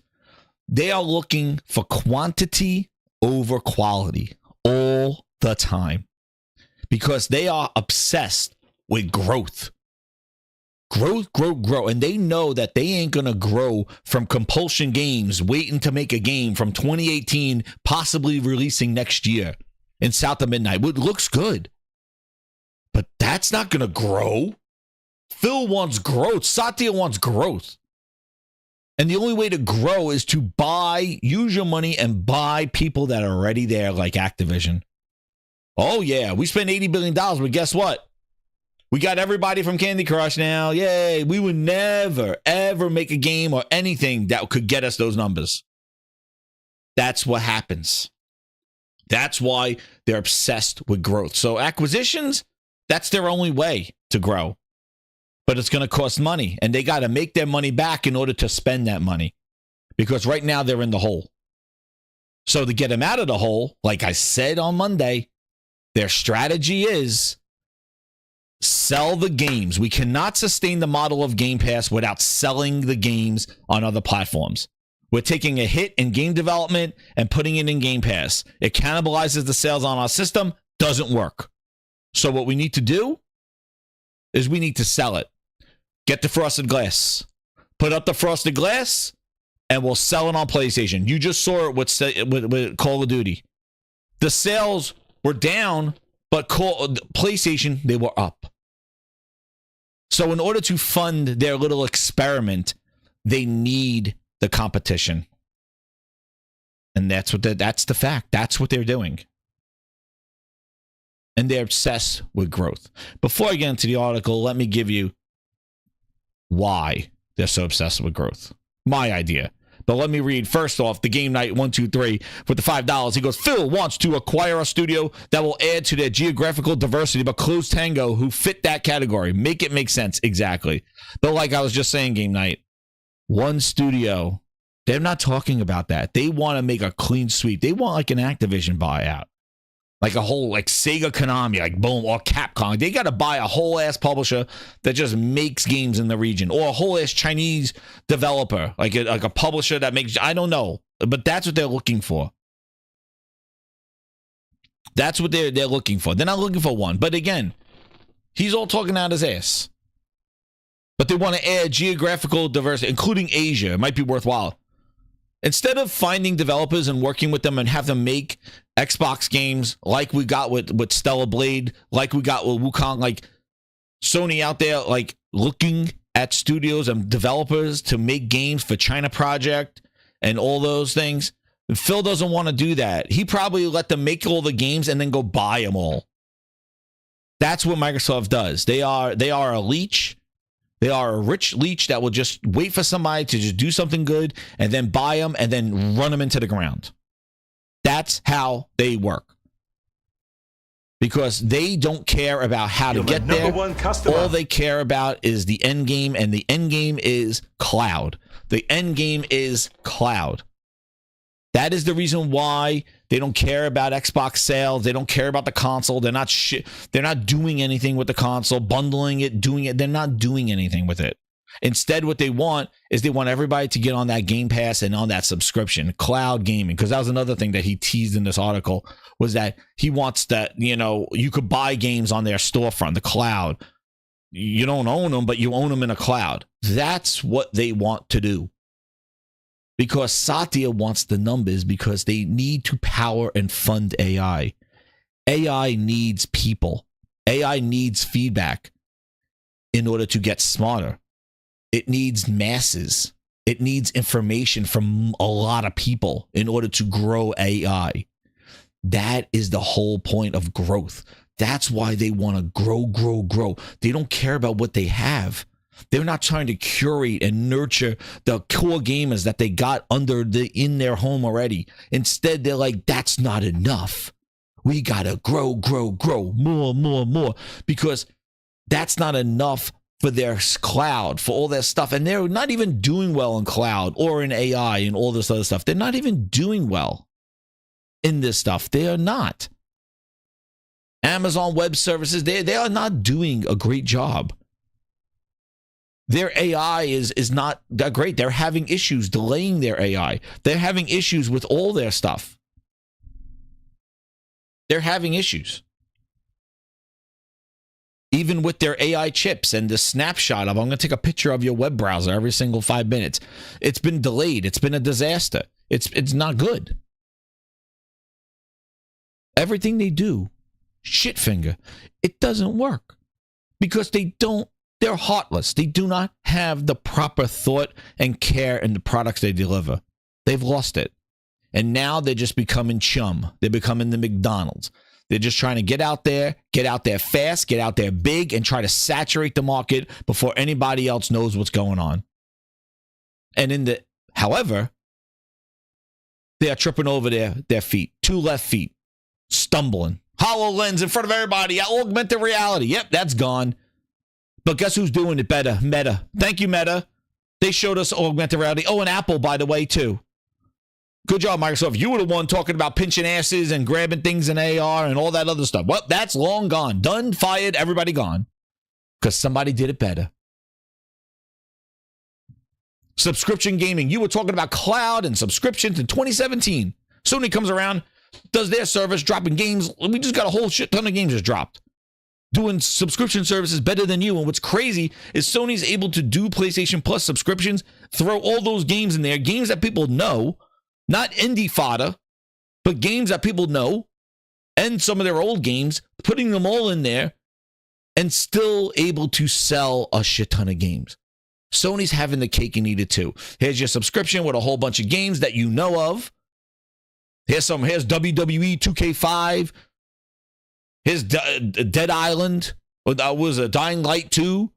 They are looking for quantity over quality all the time because they are obsessed with growth. Grow. And they know that they ain't going to grow from Compulsion Games waiting to make a game from 2018, possibly releasing next year in South of Midnight. It looks good. But that's not going to grow. Phil wants growth. Satya wants growth. And the only way to grow is to use your money and buy people that are already there, like Activision. Oh, yeah, we spent $80 billion, but guess what? We got everybody from Candy Crush now. Yay. We would never, ever make a game or anything that could get us those numbers. That's what happens. That's why they're obsessed with growth. So acquisitions, that's their only way to grow. But it's going to cost money. And they got to make their money back in order to spend that money. Because right now they're in the hole. So to get them out of the hole, like I said on Monday, their strategy is sell the games. We cannot sustain the model of Game Pass without selling the games on other platforms. We're taking a hit in game development and putting it in Game Pass. It cannibalizes the sales on our system. Doesn't work. So what we need to do is we need to sell it. Get the frosted glass. Put up the frosted glass. and we'll sell it on PlayStation. You just saw it with Call of Duty. The sales were down, but PlayStation, they were up. So in order to fund their little experiment, they need the competition. And that's the fact. That's what they're doing. And they're obsessed with growth. Before I get into the article, let me give you why they're so obsessed with growth. My idea. But let me read first off the Game Night 123 with the $5. He goes, Phil wants to acquire a studio that will add to their geographical diversity, but close Tango who fit that category. Make it make sense. Exactly. But like I was just saying, Game Night, one studio, they're not talking about that. They want to make a clean sweep. They want like an Activision buyout. Like a whole, like Sega, Konami, like boom, or Capcom. They got to buy a whole ass publisher that just makes games in the region, or a whole ass Chinese developer, like a publisher that makes, I don't know, but that's what they're looking for. That's what they're looking for. They're not looking for one. But again, he's all talking out his ass. But they want to add geographical diversity, including Asia. It might be worthwhile. Instead of finding developers and working with them and have them make Xbox games like we got with Stellar Blade, like we got with Wukong, like Sony out there, like looking at studios and developers to make games for China Project and all those things. Phil doesn't want to do that. He probably let them make all the games and then go buy them all. That's what Microsoft does. They are a leech. They are a rich leech that will just wait for somebody to just do something good and then buy them and then run them into the ground. That's how they work. Because they don't care about how to get there. All they care about is the end game, and the end game is cloud. The end game is cloud. That is the reason why they don't care about Xbox sales. They don't care about the console. They're not doing anything with the console, bundling it, doing it. They're not doing anything with it. Instead, what they want is they want everybody to get on that Game Pass and on that subscription, cloud gaming. Because that was another thing that he teased in this article, was that he wants that, you could buy games on their storefront, the cloud. You don't own them, but you own them in a cloud. That's what they want to do. Because Satya wants the numbers, because they need to power and fund AI. AI needs people. AI needs feedback in order to get smarter. It needs masses. It needs information from a lot of people in order to grow AI. That is the whole point of growth. That's why they want to grow. They don't care about what they have. They're not trying to curate and nurture the core gamers that they got in their home already. Instead, they're like, that's not enough. We got to grow, more, because that's not enough for their cloud, for all their stuff. And they're not even doing well in cloud or in AI and all this other stuff. They're not even doing well in this stuff. They are not. Amazon Web Services, they are not doing a great job. Their AI is not that great. They're having issues delaying their AI. They're having issues with all their stuff. They're having issues. Even with their AI chips and the snapshot of, I'm going to take a picture of your web browser every single 5 minutes. It's been delayed. It's been a disaster. It's not good. Everything they do, shitfinger, it doesn't work. Because they're heartless. They do not have the proper thought and care in the products they deliver. They've lost it. And now they're just becoming chum. They're becoming the McDonald's. They're just trying to get out there fast, get out there big, and try to saturate the market before anybody else knows what's going on. And however, they are tripping over their feet. 2 left feet. Stumbling. HoloLens in front of everybody. Augmented reality. Yep, that's gone. But guess who's doing it better? Meta. Thank you, Meta. They showed us augmented reality. Oh, and Apple, by the way, too. Good job, Microsoft. You were the one talking about pinching asses and grabbing things in AR and all that other stuff. Well, that's long gone. Done, fired, everybody gone. Because somebody did it better. Subscription gaming. You were talking about cloud and subscriptions in 2017. Sony comes around, does their service, dropping games. We just got a whole shit ton of games just dropped. doing subscription services better than you. And what's crazy is Sony's able to do PlayStation Plus subscriptions, throw all those games in there, games that people know, not indie fodder, but games that people know, and some of their old games, putting them all in there, and still able to sell a shit ton of games. Sony's having the cake and eat it too. Here's your subscription with a whole bunch of games that you know of. Here's WWE 2K5. Here's Dead Island. Was a Dying Light 2.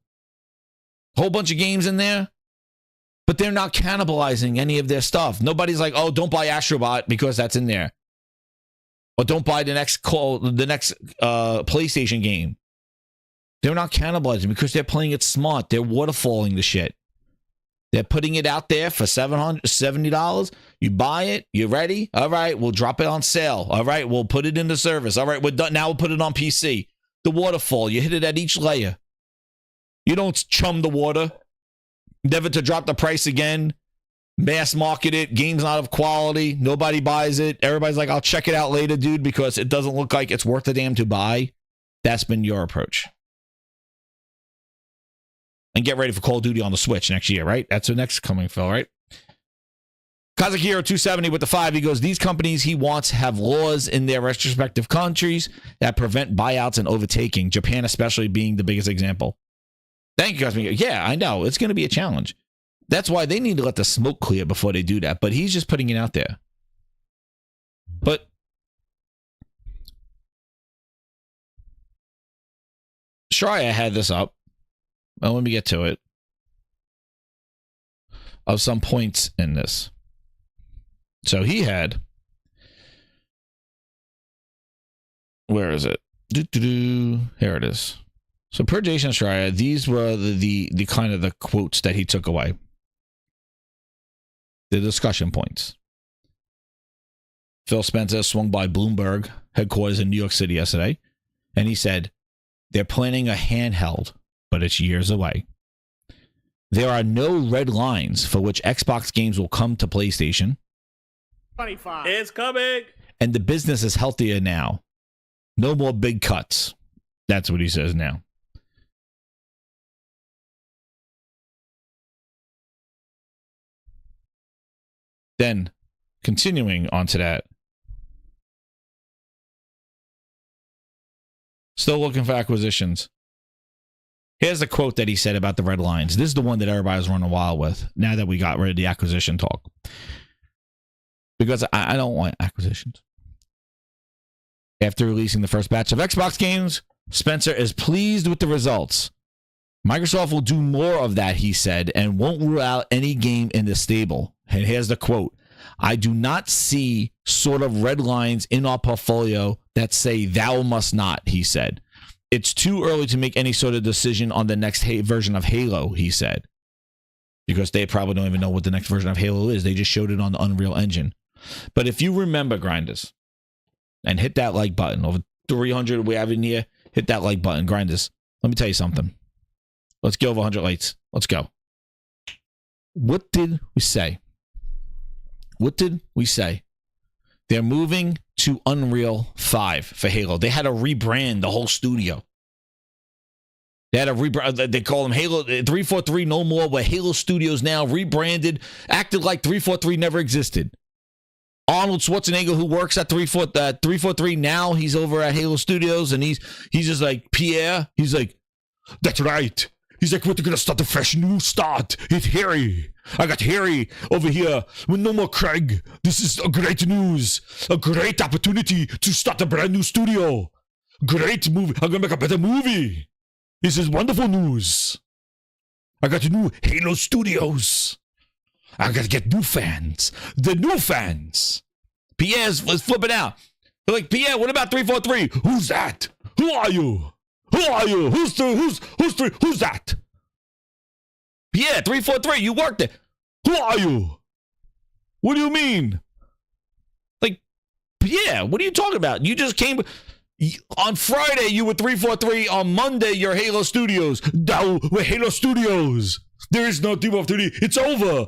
Whole bunch of games in there. But they're not cannibalizing any of their stuff. Nobody's like, oh, don't buy Astrobot because that's in there. Or don't buy the next PlayStation game. They're not cannibalizing because they're playing it smart. They're waterfalling the shit. They're putting it out there for $70. You buy it. You ready? All right, we'll drop it on sale. All right, we'll put it into service. All right, we're done. Now we'll put it on PC. The waterfall. You hit it at each layer. You don't chum the water. Never to drop the price again. Mass market it. Game's not of quality. Nobody buys it. Everybody's like, I'll check it out later, dude, because it doesn't look like it's worth a damn to buy. That's been your approach. And get ready for Call of Duty on the Switch next year, right? That's the next coming, Phil, right? Kazakiro 270 with the 5. He goes, these companies he wants have laws in their respective countries that prevent buyouts and overtaking. Japan especially being the biggest example. Thank you, Cosmic. Yeah, I know. It's going to be a challenge. That's why they need to let the smoke clear before they do that. But he's just putting it out there. But Shreya had this up. Well, let me get to it. Of some points in this. So he had. Where is it? Here it is. So per Jason Shreya, these were the kind of the quotes that he took away. The discussion points. Phil Spencer swung by Bloomberg headquarters in New York City yesterday, and he said, they're planning a handheld, but it's years away. There are no red lines for which Xbox games will come to PlayStation. 25. It's coming. And the business is healthier now. No more big cuts. That's what he says now. Then, continuing on to that. Still looking for acquisitions. Here's the quote that he said about the red lines. This is the one that everybody's running wild with now that we got rid of the acquisition talk. Because I don't want acquisitions. After releasing the first batch of Xbox games, Spencer is pleased with the results. Microsoft will do more of that, he said, and won't rule out any game in the stable. And here's the quote. I do not see sort of red lines in our portfolio that say thou must not, he said. It's too early to make any sort of decision on the next version of Halo, he said. Because they probably don't even know what the next version of Halo is. They just showed it on the Unreal Engine. But if you remember, Grinders, and hit that like button, over 300 we have in here, hit that like button, Grinders. Let me tell you something. Let's get over 100 likes. Let's go. What did we say? What did we say? They're moving to Unreal 5 for Halo. They had to rebrand the whole studio. They had to rebrand. They call them Halo 343 no more. Where Halo Studios now rebranded, acted like 343 never existed. Arnold Schwarzenegger, who works at 343 now, he's over at Halo Studios, and he's just like Pierre. He's like, that's right. He's like, we're gonna start a fresh new start. It's Harry. I got Harry over here with no more Craig. This is a great news. A great opportunity to start a brand new studio. Great movie. I'm gonna make a better movie. This is wonderful news. I got new Halo Studios. I gotta get new fans. The new fans. Pierre's was flipping out. They're like, Pierre, what about 343? Who's that? Who are you? Who are you? Who's that? Pierre, 343, you worked there. Who are you? What do you mean? Like, Pierre, what are you talking about? You just came on Friday, you were 343. On Monday, you're Halo Studios. Now we're Halo Studios. There is no 343. It's over.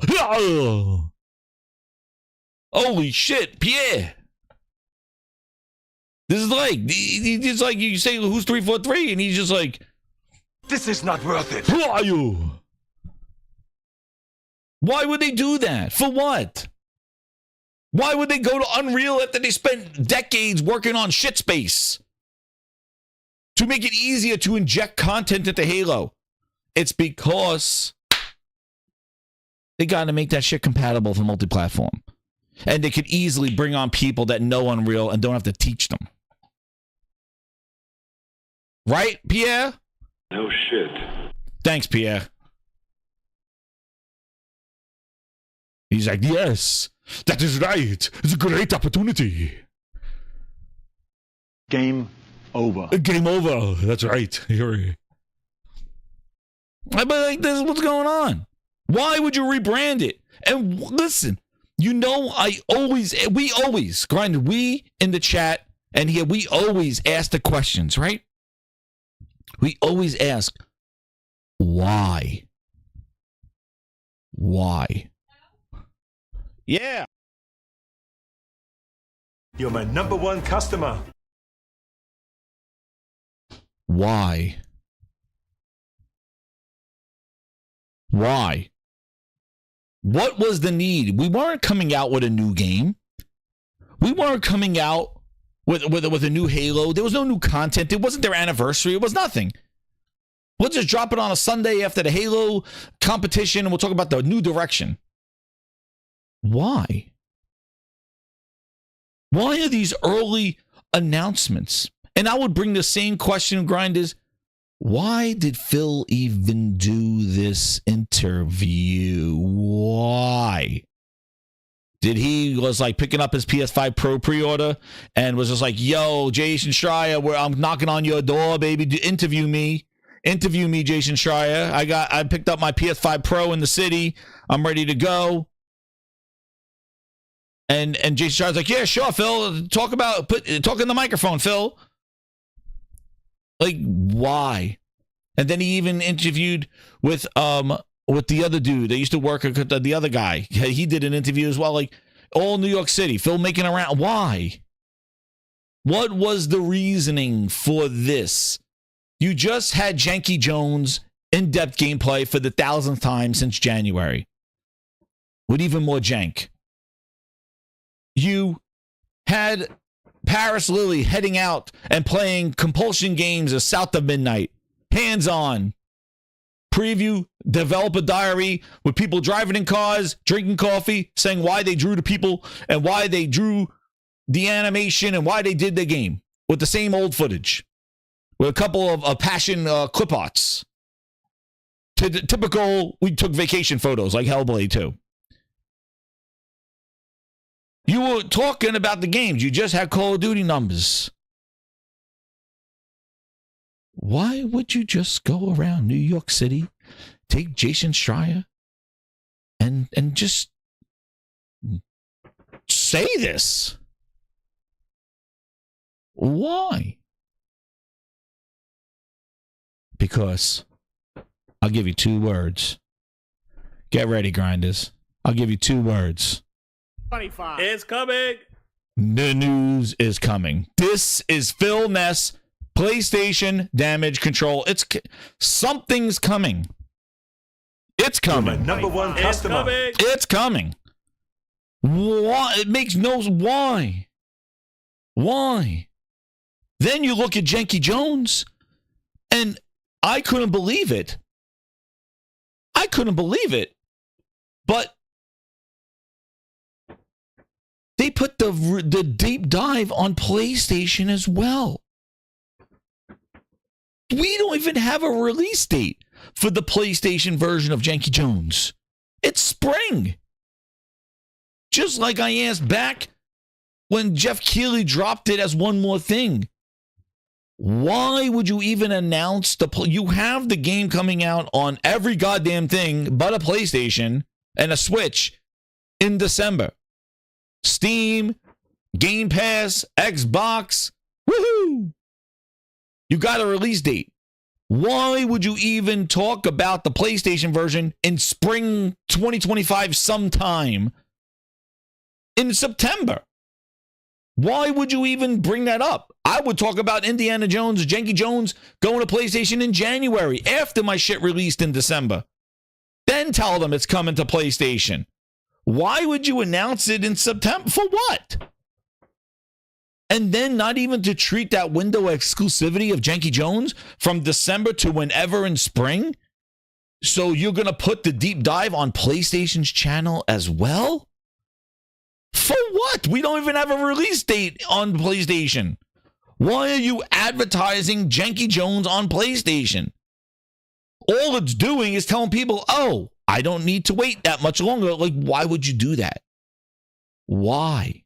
Holy shit, Pierre. This is like, it's like you say, who's 343? And he's just like, This is not worth it. who are you? Why would they do that? For what? Why would they go to Unreal after they spent decades working on shit space? To make it easier to inject content into Halo. It's because they got to make that shit compatible for multi-platform. And they could easily bring on people that know Unreal and don't have to teach them. Right, Pierre? No shit. Thanks, Pierre. He's like, yes, that is right. It's a great opportunity. Game over. Game over. That's right. But like, this is what's going on. Why would you rebrand it? And listen, you know, we always, Grind, we in the chat and here, we always ask the questions, right? We always ask, why? Why? Yeah. You're my number one customer. Why? Why? What was the need? We weren't coming out with a new game. We weren't coming out with a new Halo. There was no new content. It wasn't their anniversary. It was nothing. We'll just drop it on a Sunday after the Halo competition and we'll talk about the new direction. Why? Why are these early announcements? And I would bring the same question, Grind, is why did Phil even do this interview? Why? Did he was like picking up his PS5 Pro pre-order and was just like, yo, Jason Schreier, I'm knocking on your door, baby. Interview me. Interview me, Jason Schreier. I picked up my PS5 Pro in the city. I'm ready to go. And Jason Schreier's like, yeah, sure, Phil. Talk in the microphone, Phil. Like, why? And then he even interviewed with the other dude that used to work at the other guy. He did an interview as well, like all New York City. Phil making around. Why? What was the reasoning for this? You just had Janky Jones in-depth gameplay for the 1,000th time since January. With even more jank. You had Paris Lily heading out and playing compulsion games of South of Midnight. Hands-on. Preview, develop a diary with people driving in cars, drinking coffee, saying why they drew the people and why they drew the animation and why they did the game with the same old footage. With a couple of passion clip arts. Typical, we took vacation photos like Hellblade 2. You were talking about the games. You just had Call of Duty numbers. Why would you just go around New York City, take Jason Schreier, and just say this? Why? Because I'll give you 2 words. Get ready, grinders. I'll give you 2 words. 25. It's coming. The news is coming. This is Phil Ness, PlayStation Damage Control. Something's coming. It's coming. You're my number one customer. It's coming. Why? It makes no... Why? Why? Then you look at Janky Jones, and I couldn't believe it. I couldn't believe it. But they put the deep dive on PlayStation as well. We don't even have a release date for the PlayStation version of Janky Jones. It's spring. Just like I asked back when Jeff Keighley dropped it as one more thing. Why would you even announce you have the game coming out on every goddamn thing but a PlayStation and a Switch in December? Steam, Game Pass, Xbox, woohoo! You got a release date. Why would you even talk about the PlayStation version in spring 2025 sometime in September? Why would you even bring that up? I would talk about Indiana Jones, Janky Jones going to PlayStation in January after my shit released in December. Then tell them it's coming to PlayStation. Why would you announce it in September? For what? And then not even to treat that window exclusivity of Janky Jones from December to whenever in spring? So you're going to put the deep dive on PlayStation's channel as well? For what? We don't even have a release date on PlayStation. Why are you advertising Janky Jones on PlayStation? All it's doing is telling people, oh, I don't need to wait that much longer. Like, why would you do that? Why?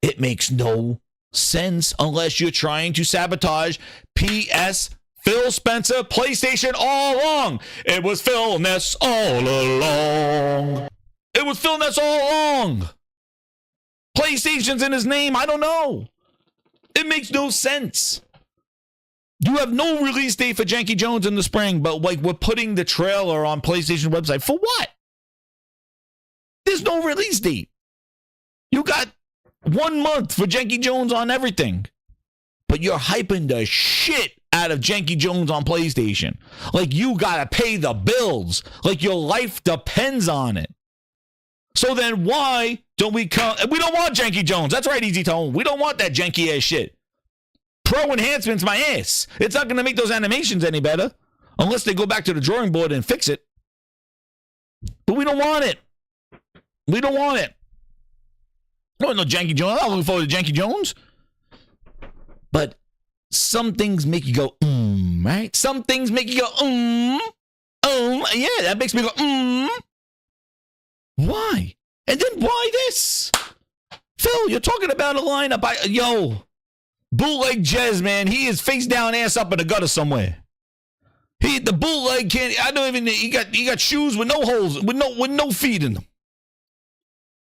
It makes no sense unless you're trying to sabotage PS Phil Spencer PlayStation all along. It was Phil Ness all along. It was Phil Ness all along. PlayStation's in his name. I don't know. It makes no sense. You have no release date for Janky Jones in the spring, but like we're putting the trailer on PlayStation website. For what? There's no release date. You got 1 month for Janky Jones on everything. But you're hyping the shit out of Janky Jones on PlayStation. Like you gotta pay the bills. Like your life depends on it. So then why don't we come? We don't want Janky Jones. That's right, Easy Tone. We don't want that janky ass shit. Pro enhancements, my ass. It's not going to make those animations any better unless they go back to the drawing board and fix it. But we don't want it. We don't want it. No, no Janky Jones. I'm not looking forward to Janky Jones. But some things make you go, right? Some things make you go, yeah, that makes me go, Why? And then why this? Phil, you're talking about a lineup. Bootleg Jez, man, he is face down, ass up in the gutter somewhere. The bootleg can't. I don't even. He got shoes with no holes, with no feet in them.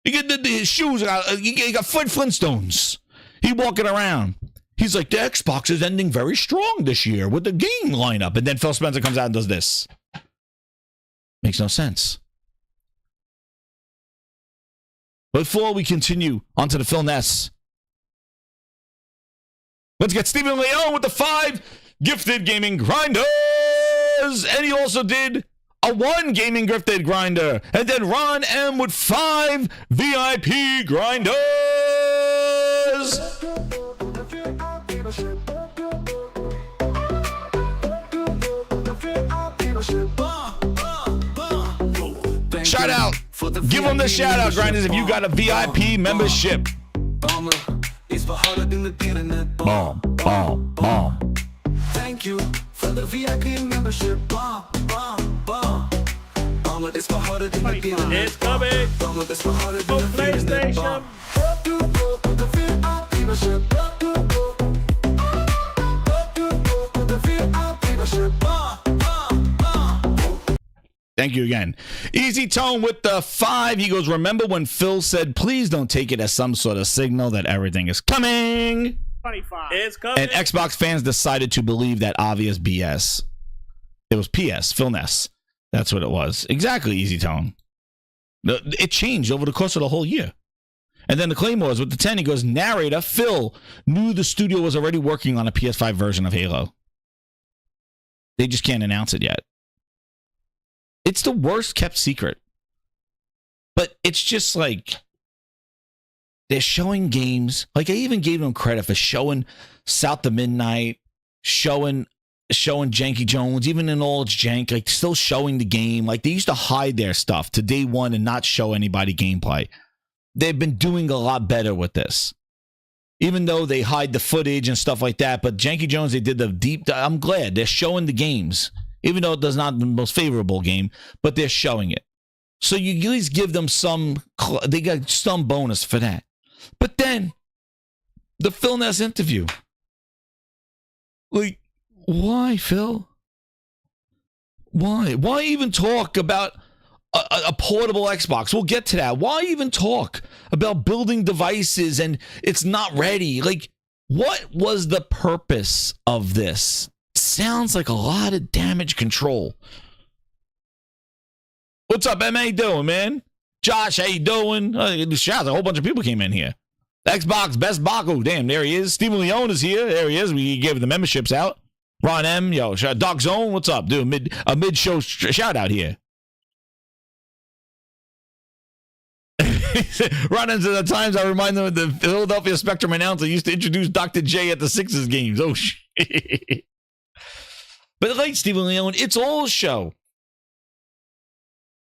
He got his shoes. He got Fred Flintstones. He walking around. He's like, the Xbox is ending very strong this year with the game lineup, and then Phil Spencer comes out and does this. Makes no sense. Before we continue onto the Phil Ness, let's get Stephen Leone with the 5 gifted gaming grinders. And he also did a 1 gaming gifted grinder. And then Ron M with 5 VIP grinders. Shout out. Give them the shout out, grinders, if you got a VIP membership. Bomb, bomb, bomb. Thank you for the VIP membership. Bomb, bomb, bomb. It's for harder than the feeling. It's coming. It's for harder than the feeling. Bomb. The VIP membership. The VIP membership. Bomb, bomb, bomb. Thank you again. Easy Tone with the 5. He goes, remember when Phil said, please don't take it as some sort of signal that everything is coming? 25. It's coming. And Xbox fans decided to believe that obvious BS. It was PS, Phil Ness. That's what it was. Exactly, Easy Tone. It changed over the course of the whole year. And then the Claymores with the 10, he goes, narrator Phil knew the studio was already working on a PS5 version of Halo. They just can't announce it yet. It's the worst kept secret. But it's just like, they're showing games. Like, I even gave them credit for showing South to Midnight, showing Janky Jones, even in all its jank, like still showing the game. Like, they used to hide their stuff to day one and not show anybody gameplay. They've been doing a lot better with this. Even though they hide the footage and stuff like that. But Janky Jones, they did the deep dive. I'm glad they're showing the games. Even though it's not the most favorable game, but they're showing it. So you at least give them they got some bonus for that. But then, the Phil Ness interview. Like, why, Phil? Why? Why even talk about a portable Xbox? We'll get to that. Why even talk about building devices and it's not ready? Like, what was the purpose of this? Sounds like a lot of damage control. What's up, M? How you doing, man? Josh, how you doing? Shout, a whole bunch of people came in here. Xbox Best Baco. Damn, there he is. Steven Leone is here. There he is. We gave the memberships out. Ron M. Yo, Doc Zone, what's up? Dude, a mid-show shout out here. Ron M. At times I remind them of the Philadelphia Spectrum announcer used to introduce Dr. J at the Sixers games. Oh, shit. But like Steven Leone, it's all show.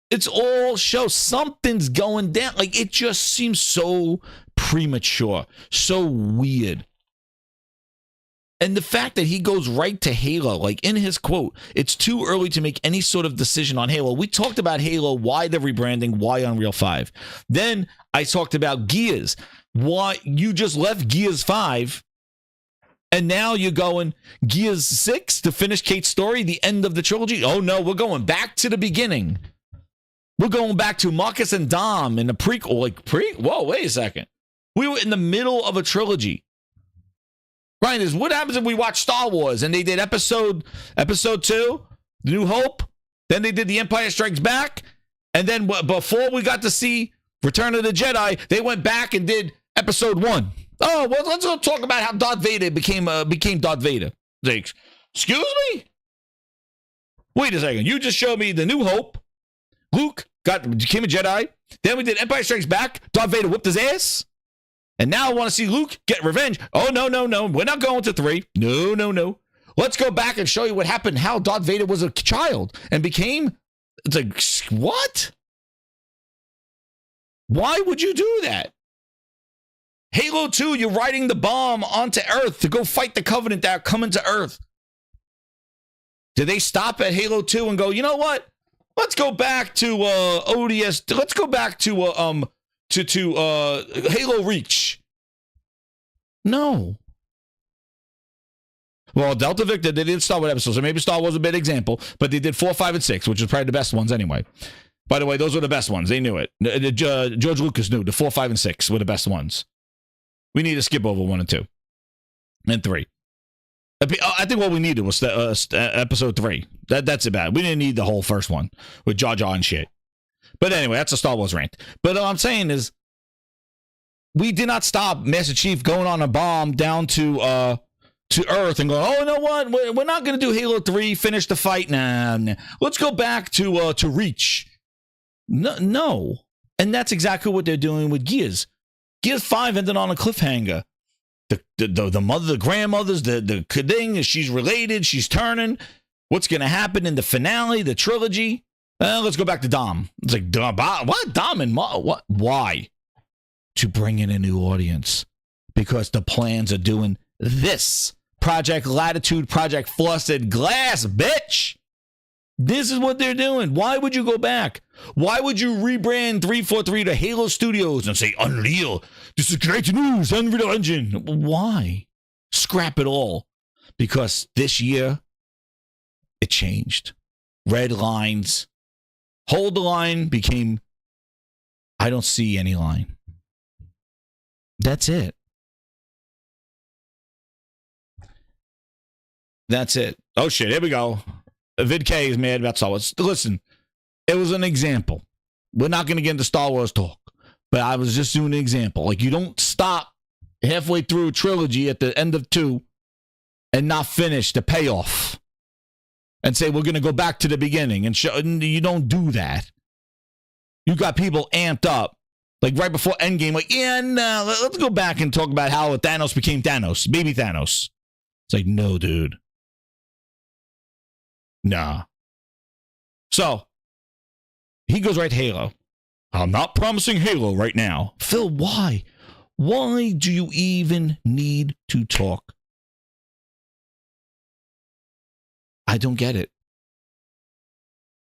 It's all show. Something's going down. Like, it just seems so premature, so weird. And the fact that he goes right to Halo, like in his quote, it's too early to make any sort of decision on Halo. We talked about Halo, why the rebranding, why Unreal 5. Then I talked about Gears, why you just left Gears 5, and now you're going Gears 6 to finish Kate's story, the end of the trilogy. Oh no, we're going back to the beginning. We're going back to Marcus and Dom in the prequel. Whoa, wait a second. We were in the middle of a trilogy. Ryan, is what happens if we watch Star Wars and they did episode 2, The New Hope, then they did The Empire Strikes Back, and then before we got to see Return of the Jedi, they went back and did episode 1. Oh, well, let's go talk about how Darth Vader became Darth Vader. Like, excuse me? Wait a second. You just showed me The New Hope. Luke became a Jedi. Then we did Empire Strikes Back. Darth Vader whipped his ass. And now I want to see Luke get revenge. Oh, no. We're not going to 3. No. Let's go back and show you what happened, how Darth Vader was a child and became... It's like, what? Why would you do that? Halo 2, you're riding the bomb onto Earth to go fight the Covenant that are coming to Earth. Did they stop at Halo 2 and go, you know what? Let's go back to ODS. Let's go back to Halo Reach. No. Well, Delta Victor, they did start with episodes, so maybe Star Wars was a bad example, but they did 4, 5, and 6, which is probably the best ones anyway. By the way, those were the best ones. They knew it. George Lucas knew the 4, 5, and 6 were the best ones. We need to skip over 1 and 2 and 3. I think what we needed was episode 3. That's about it. We didn't need the whole first one with Jar Jar and shit. But anyway, that's a Star Wars rant. But all I'm saying is, we did not stop Master Chief going on a bomb down to Earth and going, oh, you know what? We're not going to do Halo 3, finish the fight. Nah. Let's go back to Reach. No. And that's exactly what they're doing with Gears. Gears 5 ended on a cliffhanger. The mother, the grandmothers, the thing, she's related, she's turning. What's going to happen in the finale, the trilogy? Let's go back to Dom. It's like, what? Dom and what? Why? To bring in a new audience. Because the plans are doing this. Project Latitude, Project Frosted Glass, bitch. This is what they're doing. Why would you go back? Why would you rebrand 343 to Halo Studios and say, Unreal, this is great news, Unreal Engine? Why? Scrap it all. Because this year, it changed. Red lines. Hold the line became, I don't see any line. That's it. That's it. Oh, shit. Here we go. VidK is mad about Star Wars. Listen, it was an example. We're not going to get into Star Wars talk, but I was just doing an example. Like, you don't stop halfway through a trilogy at the end of 2 and not finish the payoff and say, we're going to go back to the beginning and show. You don't do that. You got people amped up. Like right before Endgame, like, yeah, no, let's go back and talk about how Thanos became Thanos, baby Thanos. It's like, no, dude. Nah. So, he goes right to Halo. I'm not promising Halo right now. Phil, why? Why do you even need to talk? I don't get it.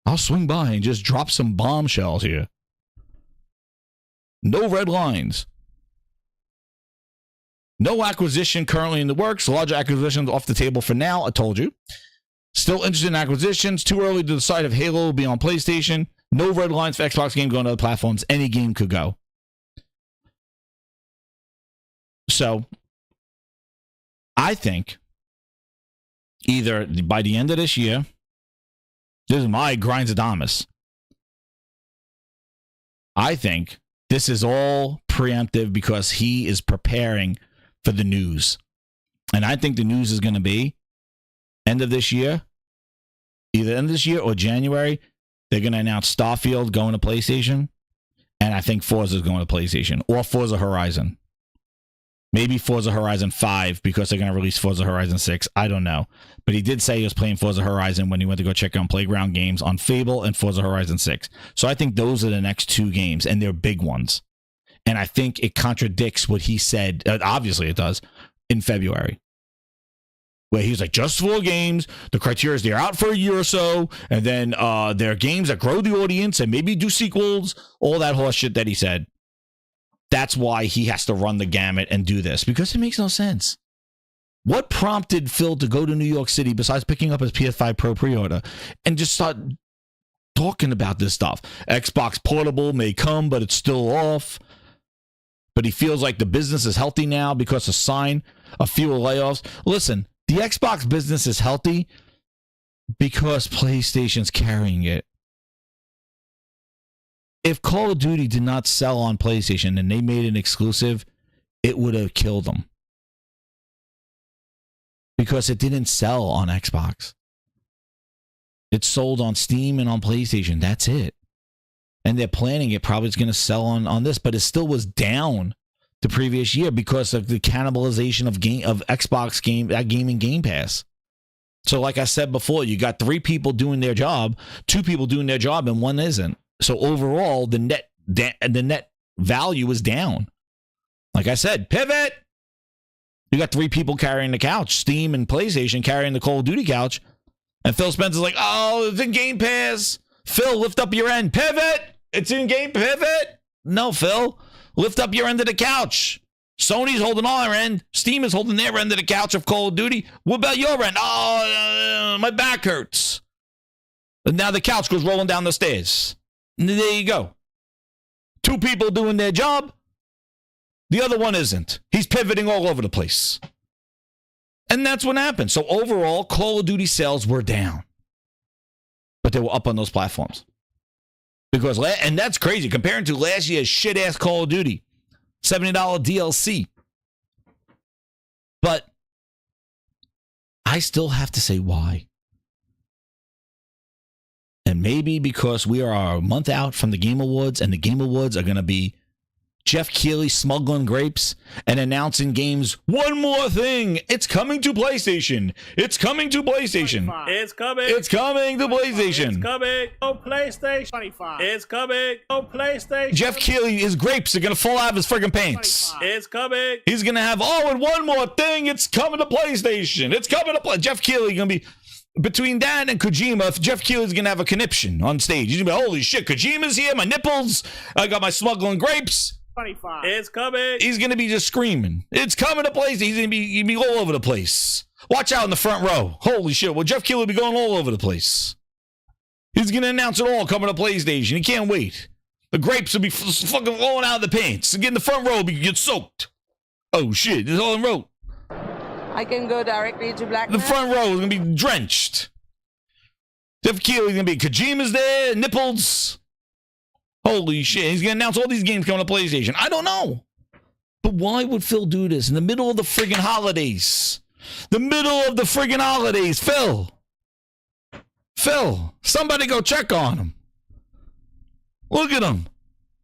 I'll swing by and just drop some bombshells here. No red lines. No acquisition currently in the works. Larger acquisitions off the table for now, I told you. Still interested in acquisitions. Too early to decide if Halo will be on PlayStation. No red lines for Xbox game going to other platforms. Any game could go. So, I think either by the end of this year, this is my Grindsodamus. I think This is all preemptive because he is preparing for the news. And I think the news is going to be end of this year, either end of this year or January, they're going to announce Starfield going to PlayStation. And I think Forza is going to PlayStation or Forza Horizon. Maybe Forza Horizon 5 because they're going to release Forza Horizon 6. I don't know. But he did say he was playing Forza Horizon when he went to go check out Playground Games on Fable and Forza Horizon 6. So I think those are the next two games, and they're big ones. And I think it contradicts what he said. Obviously it does in February. Where he was like, just 4 games. The criteria is they're out for a year or so. And then there are games that grow the audience and maybe do sequels. All that horse shit that he said. That's why he has to run the gamut and do this. Because it makes no sense. What prompted Phil to go to New York City besides picking up his PS5 Pro pre-order and just start talking about this stuff? Xbox Portable may come, but it's still off. But he feels like the business is healthy now because of fewer layoffs. Listen, the Xbox business is healthy because PlayStation's carrying it. If Call of Duty did not sell on PlayStation and they made it exclusive, it would have killed them. Because it didn't sell on Xbox. It sold on Steam and on PlayStation. That's it. And they're planning it probably is going to sell on this, but it still was down the previous year because of the cannibalization of Xbox gaming Game Pass. So like I said before, you got 3 people doing their job, 2 people doing their job, and 1 isn't. So overall, the net value is down. Like I said, pivot. You got 3 people carrying the couch, Steam and PlayStation carrying the Call of Duty couch, and Phil Spencer's like, oh, it's in Game Pass. Phil, lift up your end. Pivot. It's in Game Pivot. No, Phil, lift up your end of the couch. Sony's holding our end. Steam is holding their end of the couch of Call of Duty. What about your end? Oh, my back hurts. And now the couch goes rolling down the stairs. And there you go. 2 people doing their job. The other one isn't. He's pivoting all over the place. And that's what happened. So overall, Call of Duty sales were down. But they were up on those platforms. Because, and that's crazy. Comparing to last year's shit-ass Call of Duty. $70 DLC. But I still have to say why. And maybe because we are a month out from the Game Awards, and the Game Awards are going to be Jeff Keighley smuggling grapes and announcing games. One more thing. It's coming to PlayStation. It's coming to PlayStation. It's coming. It's coming to PlayStation. It's coming. Oh, PlayStation 25. It's coming. Oh, PlayStation. Jeff Keighley, his grapes are going to fall out of his friggin' pants. 25. It's coming. He's going to have, and one more thing. It's coming to PlayStation. It's coming to Jeff Keighley going to be, between that and Kojima, Jeff Keighley's going to have a conniption on stage. He's going to be, holy shit, Kojima's here, my nipples. I got my smuggling grapes. 25. It's coming. He's going to be just screaming. It's coming to PlayStation. He's going to be all over the place. Watch out in the front row. Holy shit. Well, Jeff Keighley will be going all over the place. He's going to announce it all coming to PlayStation. He can't wait. The grapes will be fucking rolling out of the pants. Again, the front row will get soaked. Oh, shit. It's all in row. I can go directly to Black. The front row is going to be drenched. Jeff Keighley's going to be Kojima's there, nipples. Holy shit. He's going to announce all these games coming to PlayStation. I don't know. But why would Phil do this in the middle of the friggin' holidays? The middle of the friggin' holidays. Phil, somebody go check on him. Look at him.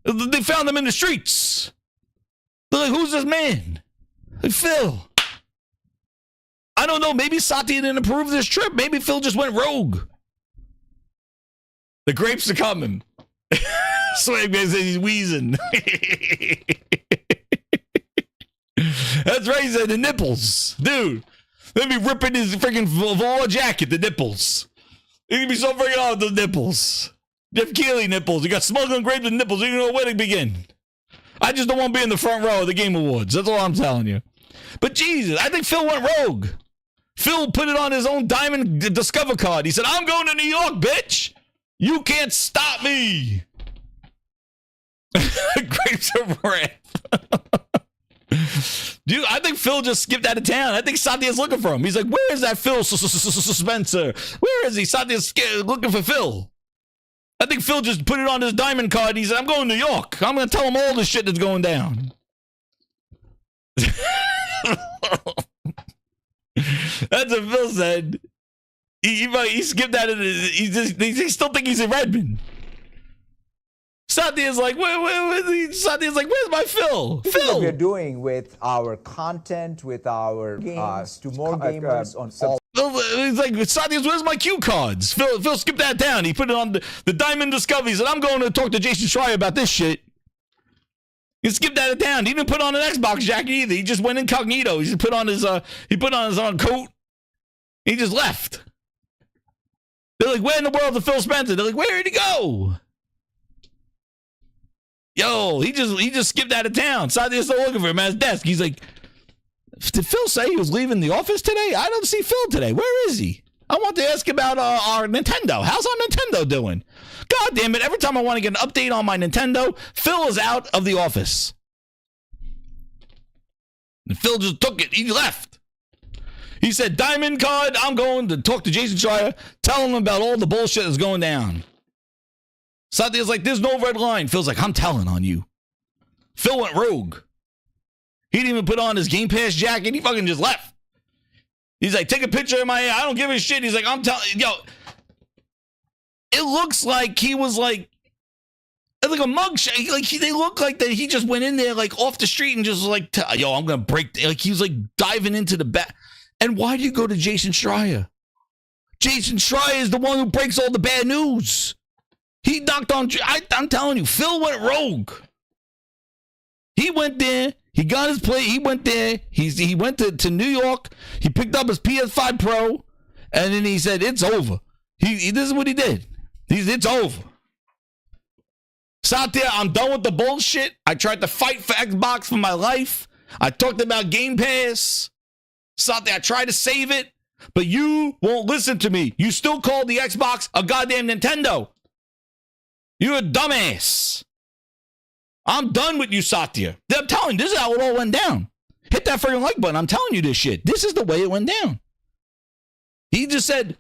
They found him in the streets. They're like, who's this man? Hey, Phil. I don't know. Maybe Satya didn't approve this trip. Maybe Phil just went rogue. The grapes are coming. Swagman says he's wheezing. That's right, he said the nipples. Dude, let me ripping his freaking velour jacket, the nipples. He's gonna be so freaking out with the nipples. Jeff Keighley nipples. You got smuggling grapes with nipples. You don't know where to begin. I just don't want to be in the front row of the Game Awards. That's all I'm telling you. But Jesus, I think Phil went rogue. Phil put it on his own diamond Discover card. He said, I'm going to New York, bitch. You can't stop me. Grapes of wrath. Dude, I think Phil just skipped out of town. I think Satya's looking for him. He's like, where is that Phil Spencer? Where is he? Satya's looking for Phil. I think Phil just put it on his diamond card. He said, I'm going to New York. I'm going to tell him all the shit that's going down. That's what Phil said. He skipped that. They still think he's in Redmond. Satya's like, Satya's like, where's my Phil? This is what we're doing with our content, with our games, to more gamers on all. He's like, Satya's, where's my cue cards? Phil skipped that down. He put it on the Diamond Discovery. He said, I'm going to talk to Jason Schreier about this shit. He skipped that down. He didn't put on an Xbox jacket either. He just went incognito. He just put on his coat. He just left. They're like, where in the world is Phil Spencer? They're like, where did he go? Yo, he just skipped out of town. Satya's still looking for him at his desk. He's like, did Phil say he was leaving the office today? I don't see Phil today. Where is he? I want to ask about our Nintendo. How's our Nintendo doing? God damn it. Every time I want to get an update on my Nintendo, Phil is out of the office. And Phil just took it. He left. He said, Diamond card, I'm going to talk to Jason Schreier, tell him about all the bullshit that's going down. Satya's like, there's no red line. Phil's like, I'm telling on you. Phil went rogue. He didn't even put on his Game Pass jacket. He fucking just left. He's like, take a picture of my hair. I don't give a shit. He's like, I'm telling, yo. It looks like he was like a mugshot. Like they look like that he just went in there like off the street and just was like, yo, I'm gonna break. Like he was like diving into the back. And why do you go to Jason Schreier? Jason Schreier is the one who breaks all the bad news. He knocked on. I'm telling you, Phil went rogue. He went there. He got his play. He went there. He went to New York. He picked up his PS5 Pro, and then he said, "It's over." This is what he did. It's over. Satya, I'm done with the bullshit. I tried to fight for Xbox for my life. I talked about Game Pass. Satya, I tried to save it, but you won't listen to me. You still call the Xbox a goddamn Nintendo. You're a dumbass. I'm done with you, Satya. I'm telling you, this is how it all went down. Hit that freaking like button. I'm telling you this shit. This is the way it went down. He just said,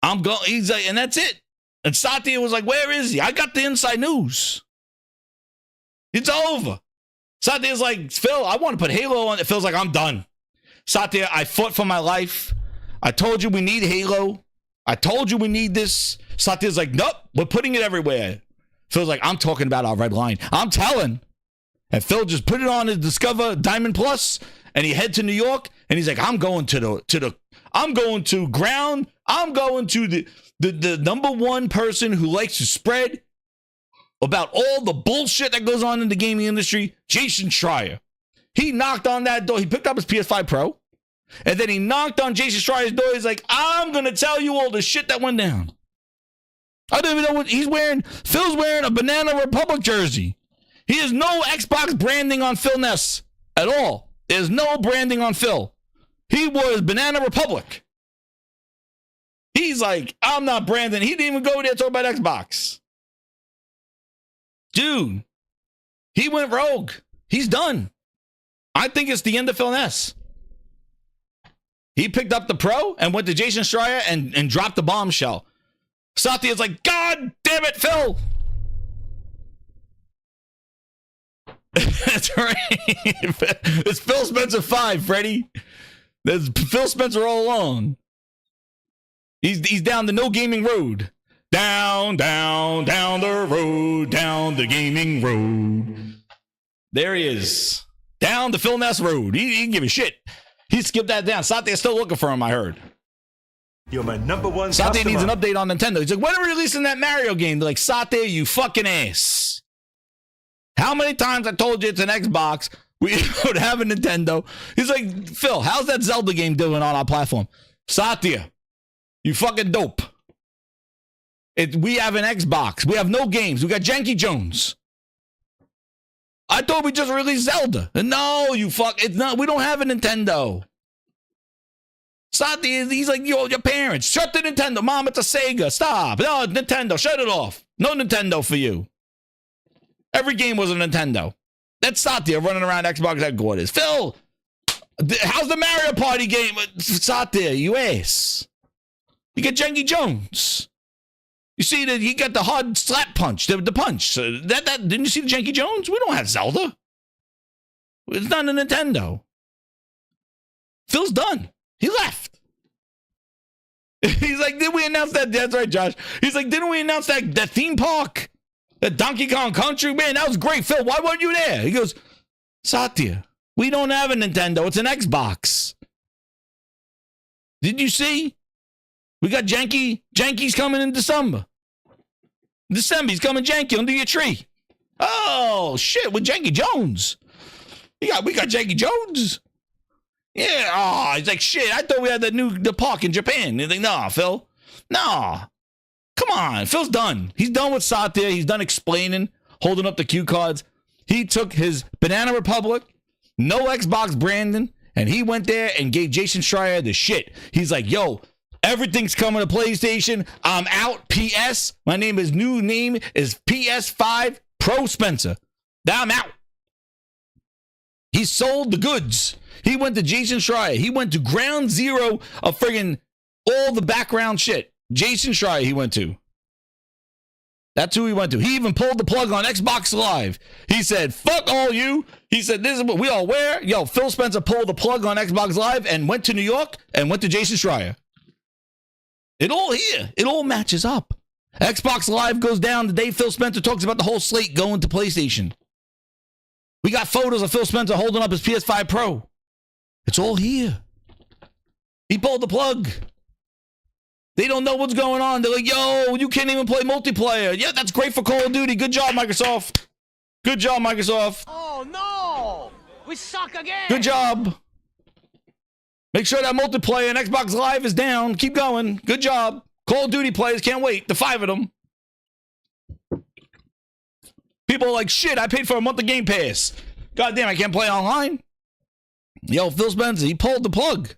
I'm going. He's like, and that's it. And Satya was like, where is he? I got the inside news. It's over. Satya's like, Phil, I want to put Halo on it. Phil's like, I'm done. Satya, I fought for my life. I told you we need Halo. I told you we need this. Satya's like, nope, we're putting it everywhere. Phil's like, I'm talking about our red line. I'm telling. And Phil just put it on his Discover Diamond Plus, and he head to New York, and he's like, I'm going to I'm going to ground. I'm going to the number one person who likes to spread about all the bullshit that goes on in the gaming industry, Jason Schreier. He knocked on that door. He picked up his PS5 Pro, and then he knocked on Jason Schreier's door. He's like, I'm going to tell you all the shit that went down. I don't even know what he's wearing. Phil's wearing a Banana Republic jersey. He has no Xbox branding on Phil Ness at all. There's no branding on Phil. He was Banana Republic. He's like, I'm not branding. He didn't even go there to talk about Xbox. Dude, he went rogue. He's done. I think it's the end of Phil Ness. He picked up the Pro and went to Jason Schreier and dropped the bombshell. Satya's like, God damn it, Phil. That's right. It's Phil Spencer 5, Freddie. There's Phil Spencer all along. He's down the no gaming road. Down the road, down the gaming road. There he is. Down the Phil Ness road. He didn't give a shit. He skipped that down. Satya's still looking for him, I heard. You're my number one Satya customer. needs an update on Nintendo. He's like, when are we releasing that Mario game? They're like, Satya, you fucking ass. How many times I told you it's an Xbox? We would have a Nintendo. He's like, Phil, how's that Zelda game doing on our platform? Satya, you fucking dope. We have an Xbox. We have no games. We got Janky Jones. I thought we just released Zelda. No, you fuck. It's not. We don't have a Nintendo. Satya, he's like, your parents. Shut the Nintendo. Mom, it's a Sega. Stop. No, Nintendo. Shut it off. No Nintendo for you. Every game was a Nintendo. That's Satya running around Xbox headquarters. Phil, how's the Mario Party game? Satya, you ass. You get Janky Jones. You see that he got the hard slap punch, the punch. So that didn't you see the Janky Jones? We don't have Zelda. It's not a Nintendo. Phil's done. He left. He's like, did we announce that? That's right, Josh. He's like, didn't we announce that theme park? That Donkey Kong Country? Man, that was great. Phil, why weren't you there? He goes, Satya, we don't have a Nintendo. It's an Xbox. Did you see? We got Janky. Janky's coming in December. December, he's coming Janky under your tree. Oh, shit, with Janky Jones. We got Janky Jones. Yeah, oh, he's like, shit, I thought we had the park in Japan. He's like, nah, Phil. Nah. Come on, Phil's done. He's done with Satya. He's done explaining, holding up the cue cards. He took his Banana Republic, no Xbox branding, and he went there and gave Jason Schreier the shit. He's like, yo, everything's coming to PlayStation. I'm out. PS. My new name is PS5 Pro Spencer. Now I'm out. He sold the goods. He went to Jason Schreier. He went to ground zero of friggin' all the background shit. Jason Schreier he went to. That's who he went to. He even pulled the plug on Xbox Live. He said, fuck all you. He said, this is what we all wear. Yo, Phil Spencer pulled the plug on Xbox Live and went to New York and went to Jason Schreier. It all matches up. Xbox Live goes down the day Phil Spencer talks about the whole slate going to PlayStation. We got photos of Phil Spencer holding up his PS5 Pro. It's all here. He pulled the plug. They don't know what's going on. They're like, yo, you can't even play multiplayer. Yeah, that's great for Call of Duty. Good job, Microsoft. Good job, Microsoft. Oh, no! We suck again! Good job. Make sure that multiplayer and Xbox Live is down. Keep going. Good job. Call of Duty players can't wait. The 5 of them. People are like, shit, I paid for a month of Game Pass. God damn, I can't play online. Yo, Phil Spencer, he pulled the plug.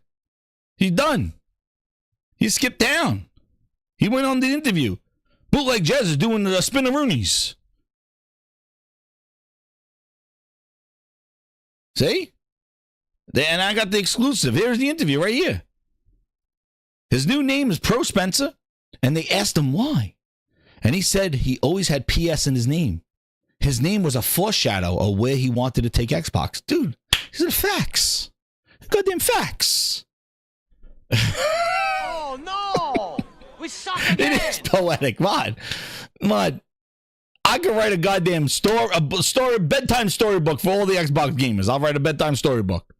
He's done. He skipped down. He went on the interview. Bootleg Jez is doing the spinneroonies. See? And I got the exclusive. Here's the interview right here. His new name is Pro Spencer, and they asked him why. And he said he always had PS in his name. His name was a foreshadow of where he wanted to take Xbox. Dude, these are the facts. Goddamn facts. Oh, no! We suck again! It is poetic. Come on. I could write a goddamn bedtime storybook for all the Xbox gamers. I'll write a bedtime storybook.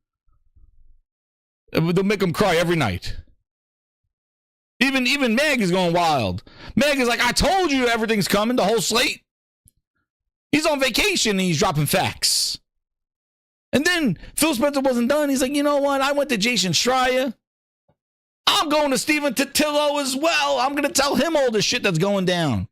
They'll make them cry every night. Even Meg is going wild. Meg is like, I told you everything's coming, the whole slate. He's on vacation and he's dropping facts. And then Phil Spencer wasn't done. He's like, you know what? I went to Jason Schreier. I'm going to Steven Totillo as well. I'm going to tell him all the shit that's going down.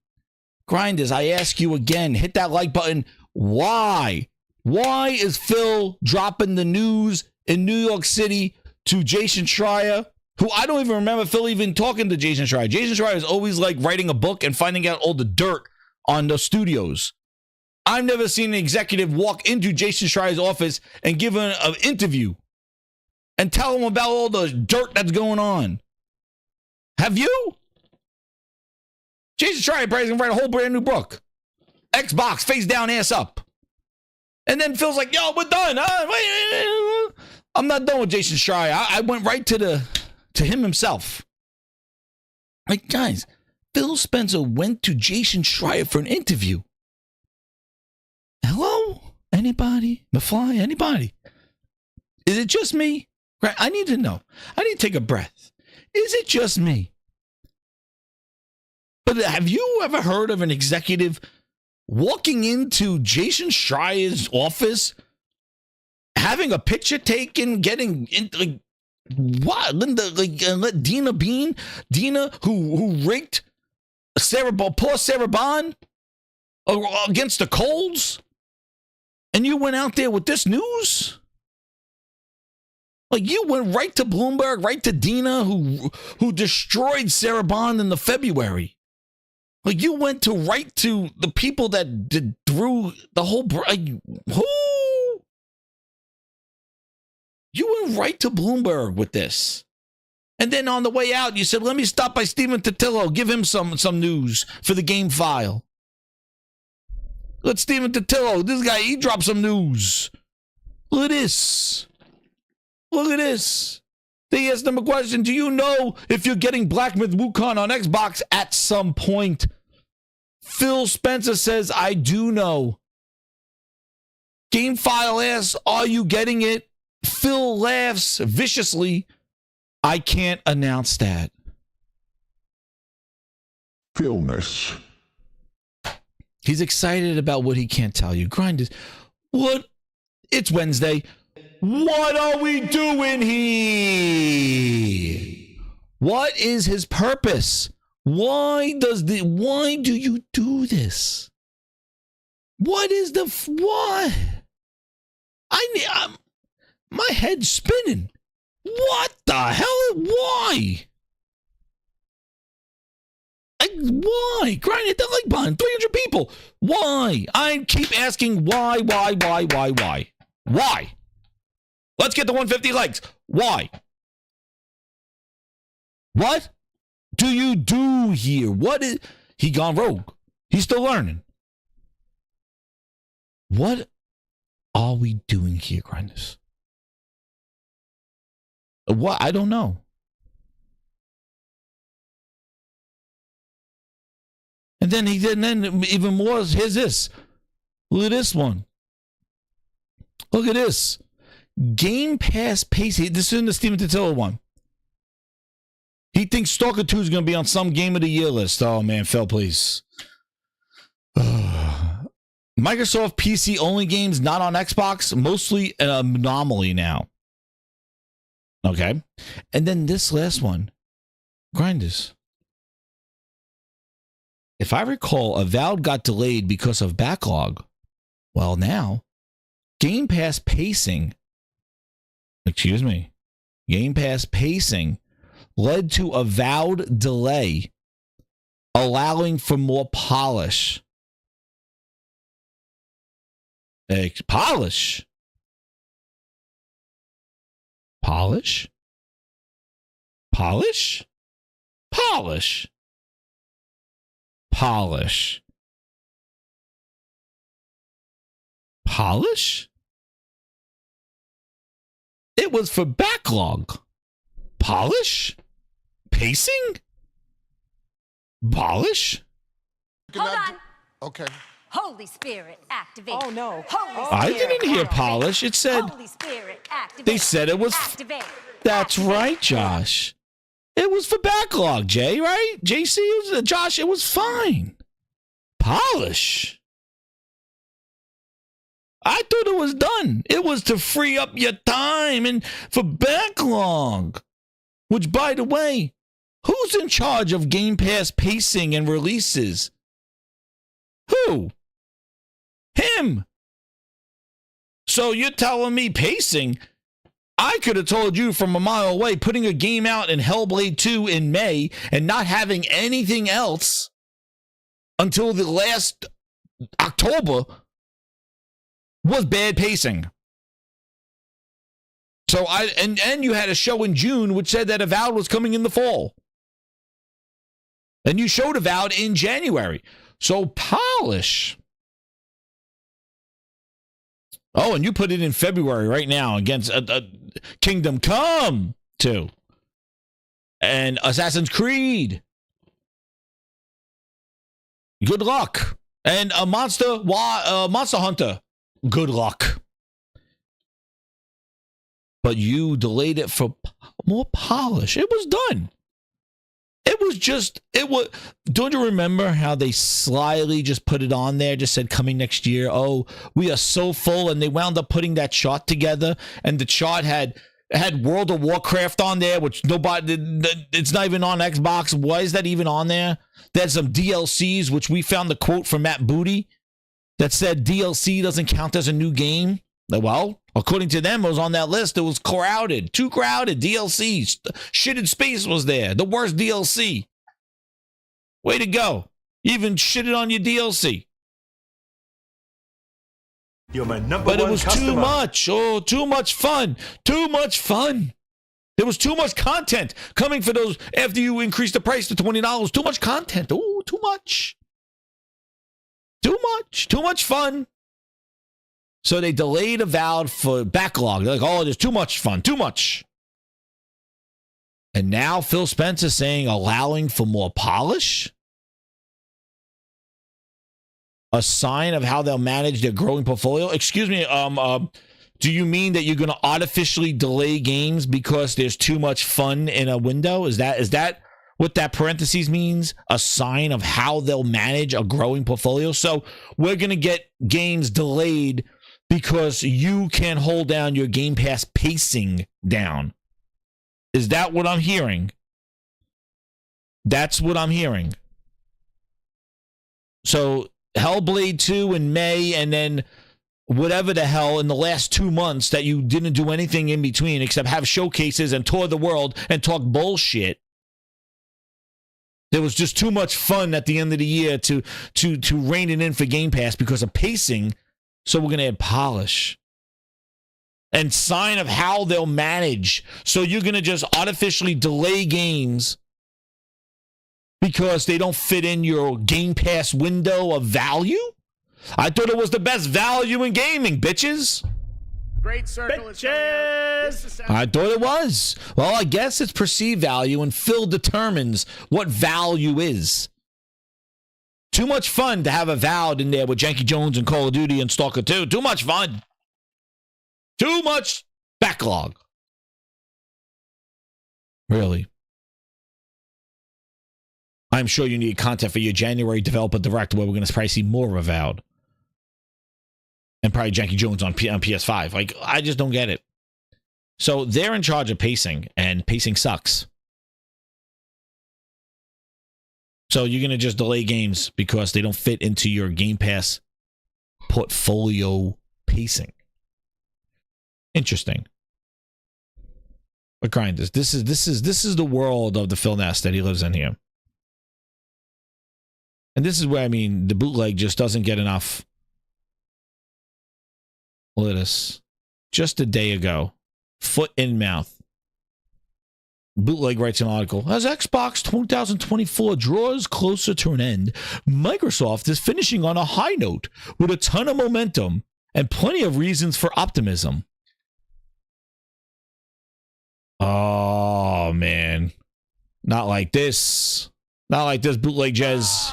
Grinders, I ask you again, hit that like button. Why? Why is Phil dropping the news in New York City to Jason Schreier, who I don't even remember Phil even talking to Jason Schreier. Jason Schreier is always like writing a book and finding out all the dirt on the studios. I've never seen an executive walk into Jason Schreier's office and give an interview and tell him about all the dirt that's going on. Have you? Jason Schreier probably going to write a whole brand new book. Xbox, face down, ass up. And then Phil's like, yo, we're done. I'm not done with Jason Schreier. I went right to him himself. Like, guys, Phil Spencer went to Jason Schreier for an interview. Hello? Anybody? McFly? Anybody? Is it just me? Right? I need to know. I need to take a breath. Is it just me? But have you ever heard of an executive walking into Jason Schreier's office, having a picture taken, getting in, like, what? Linda, let Dina Bean, who rigged poor Sarah Bond against the Colts, and you went out there with this news? Like, you went right to Bloomberg, right to Dina, who destroyed Sarah Bond in the February. Like, you went right to the people that threw the whole... who? You went right to Bloomberg with this. And then on the way out, you said, let me stop by Steven Totillo. Give him some news for the game file. Let Steven Totillo, this guy, he dropped some news. Look at this. Look at this. They asked him a question. Do you know if you're getting Black Myth Wukong on Xbox at some point? Phil Spencer says, I do know. Game File asks, are you getting it? Phil laughs viciously. I can't announce that. Philness. He's excited about what he can't tell you. Grind is what? It's Wednesday. What are we doing here? What is his purpose? Why do you do this? What is the what? My head's spinning. What the hell? Why? Why? Grind it, like bond, 300 people. Why? I keep asking why? Why? Let's get to 150 likes. Why? What do you do here? What is he gone rogue? He's still learning. What are we doing here, Grinders? What? I don't know. And then even more, here's this. Look at this one. Look at this. Game Pass Pacing. This is in the Steven Totillo one. He thinks Stalker 2 is going to be on some Game of the Year list. Oh, man, Phil, please. Microsoft PC only games not on Xbox. Mostly an anomaly now. Okay. And then this last one. Grinders. If I recall, Avowed got delayed because of backlog. Well, now, Game Pass Pacing, Game Pass Pacing led to Avowed delay, allowing for more polish. Polish? Polish? Polish? Polish? Polish. Polish? It was for backlog. Polish? Pacing? Polish? Hold on. Okay. Holy Spirit, activate. Oh, no. I didn't hear polish. It said, Holy Spirit, activate. they said it was, Activate. that's right, Josh. It was for backlog, Jay, right? JC, Josh, it was fine. Polish. I thought it was done. It was to free up your time and for backlog. Which, by the way, who's in charge of Game Pass pacing and releases? Who? Him. So you're telling me pacing? I could have told you from a mile away, putting a game out in Hellblade 2 in May and not having anything else until the last October was bad pacing. So and you had a show in June which said that Avowed was coming in the fall. And you showed Avowed in January. So polish. Oh, and you put it in February right now against Kingdom Come 2 and Assassin's Creed. Good luck. And a Monster Hunter. Good luck. But you delayed it for more polish. It was done. Don't you remember how they slyly just put it on there, just said coming next year? Oh, we are so full, and they wound up putting that chart together, and the chart had World of Warcraft on there, which it's not even on Xbox. Why is that even on there? There's some DLCs, which we found the quote from Matt Booty that said DLC doesn't count as a new game. Well, according to them, it was on that list. It was crowded, too crowded. DLCs, Shit in Space was there. The worst DLC. Way to go. You even shitted on your DLC. You're my number but one it was customer. too much. Oh, too much fun. Too much fun. There was too much content coming for those after you increased the price to $20. Too much content. Ooh, too much. Too much. Too much fun. So they delayed Avowed for backlog. They're like, oh, there's too much fun. Too much. And now Phil Spencer saying allowing for more polish? A sign of how they'll manage their growing portfolio? Excuse me, do you mean that you're going to artificially delay games because there's too much fun in a window? Is that what that parentheses means? A sign of how they'll manage a growing portfolio? So we're going to get games delayed because you can't hold down your Game Pass pacing down. Is that what I'm hearing? That's what I'm hearing. So Hellblade 2 in May, and then whatever the hell in the last 2 months that you didn't do anything in between except have showcases and tour the world and talk bullshit. There was just too much fun at the end of the year to rein it in for Game Pass because of pacing. So we're going to add polish. And sign of how they'll manage. So you're going to just artificially delay games because they don't fit in your Game Pass window of value? I thought it was the best value in gaming, bitches. Great Circle is coming out. I thought it was. Well, I guess it's perceived value, and Phil determines what value is. Too much fun to have Avowed in there with Janky Jones and Call of Duty and Stalker 2. Too much fun. Too much backlog. Really. I'm sure you need content for your January Developer Direct where we're going to probably see more Avowed. And probably Janky Jones on PS5. Like, I just don't get it. So they're in charge of pacing, and pacing sucks. So you're going to just delay games because they don't fit into your Game Pass portfolio pacing. Interesting. But grinders, this is the world of the Phil Ness that he lives in here. And this is where, I mean, the bootleg just doesn't get enough. Look at this. Just a day ago, foot in mouth. Bootleg writes an article. As Xbox 2024 draws closer to an end, Microsoft is finishing on a high note with a ton of momentum and plenty of reasons for optimism. Oh, man. Not like this. Not like this, bootleg Jez.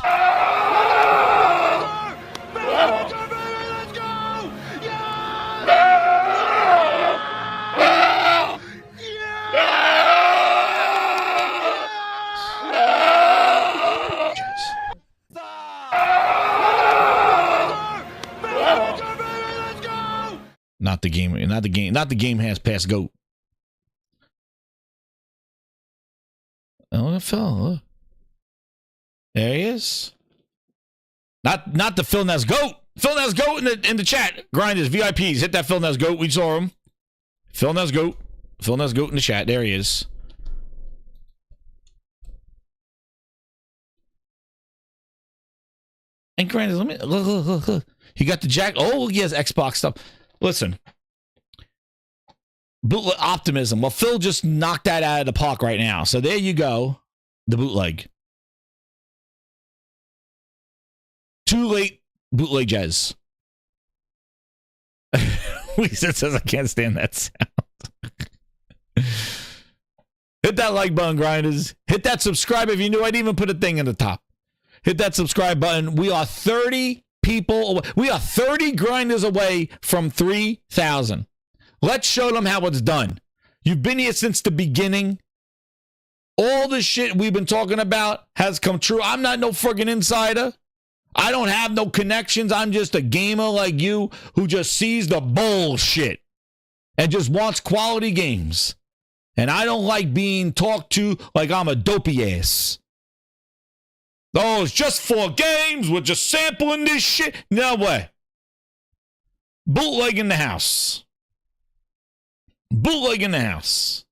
Not the game has passed GOAT. Oh, it fell. There he is. Not the Phil Ness GOAT. Phil Ness GOAT in the chat. Grinders, VIPs, hit that Phil Ness GOAT. We saw him. Phil Ness GOAT. Phil Ness GOAT in the chat. There he is. And Grinders, let me look. He got the jack. Oh, he has Xbox stuff. Listen. Bootleg optimism. Well, Phil just knocked that out of the park right now. So there you go. The bootleg. Too late, bootleg Jez. Lisa says I can't stand that sound. Hit that like button, grinders. Hit that subscribe if you knew I'd even put a thing in the top. Hit that subscribe button. We are 30 people away. We are 30 grinders away from 3,000. Let's show them how it's done. You've been here since the beginning. All the shit we've been talking about has come true. I'm not no friggin' insider. I don't have no connections. I'm just a gamer like you who just sees the bullshit and just wants quality games. And I don't like being talked to like I'm a dopey ass. Oh, it's just 4 games. We're just sampling this shit. No way. Bootleg in the house. Bootleg in the house.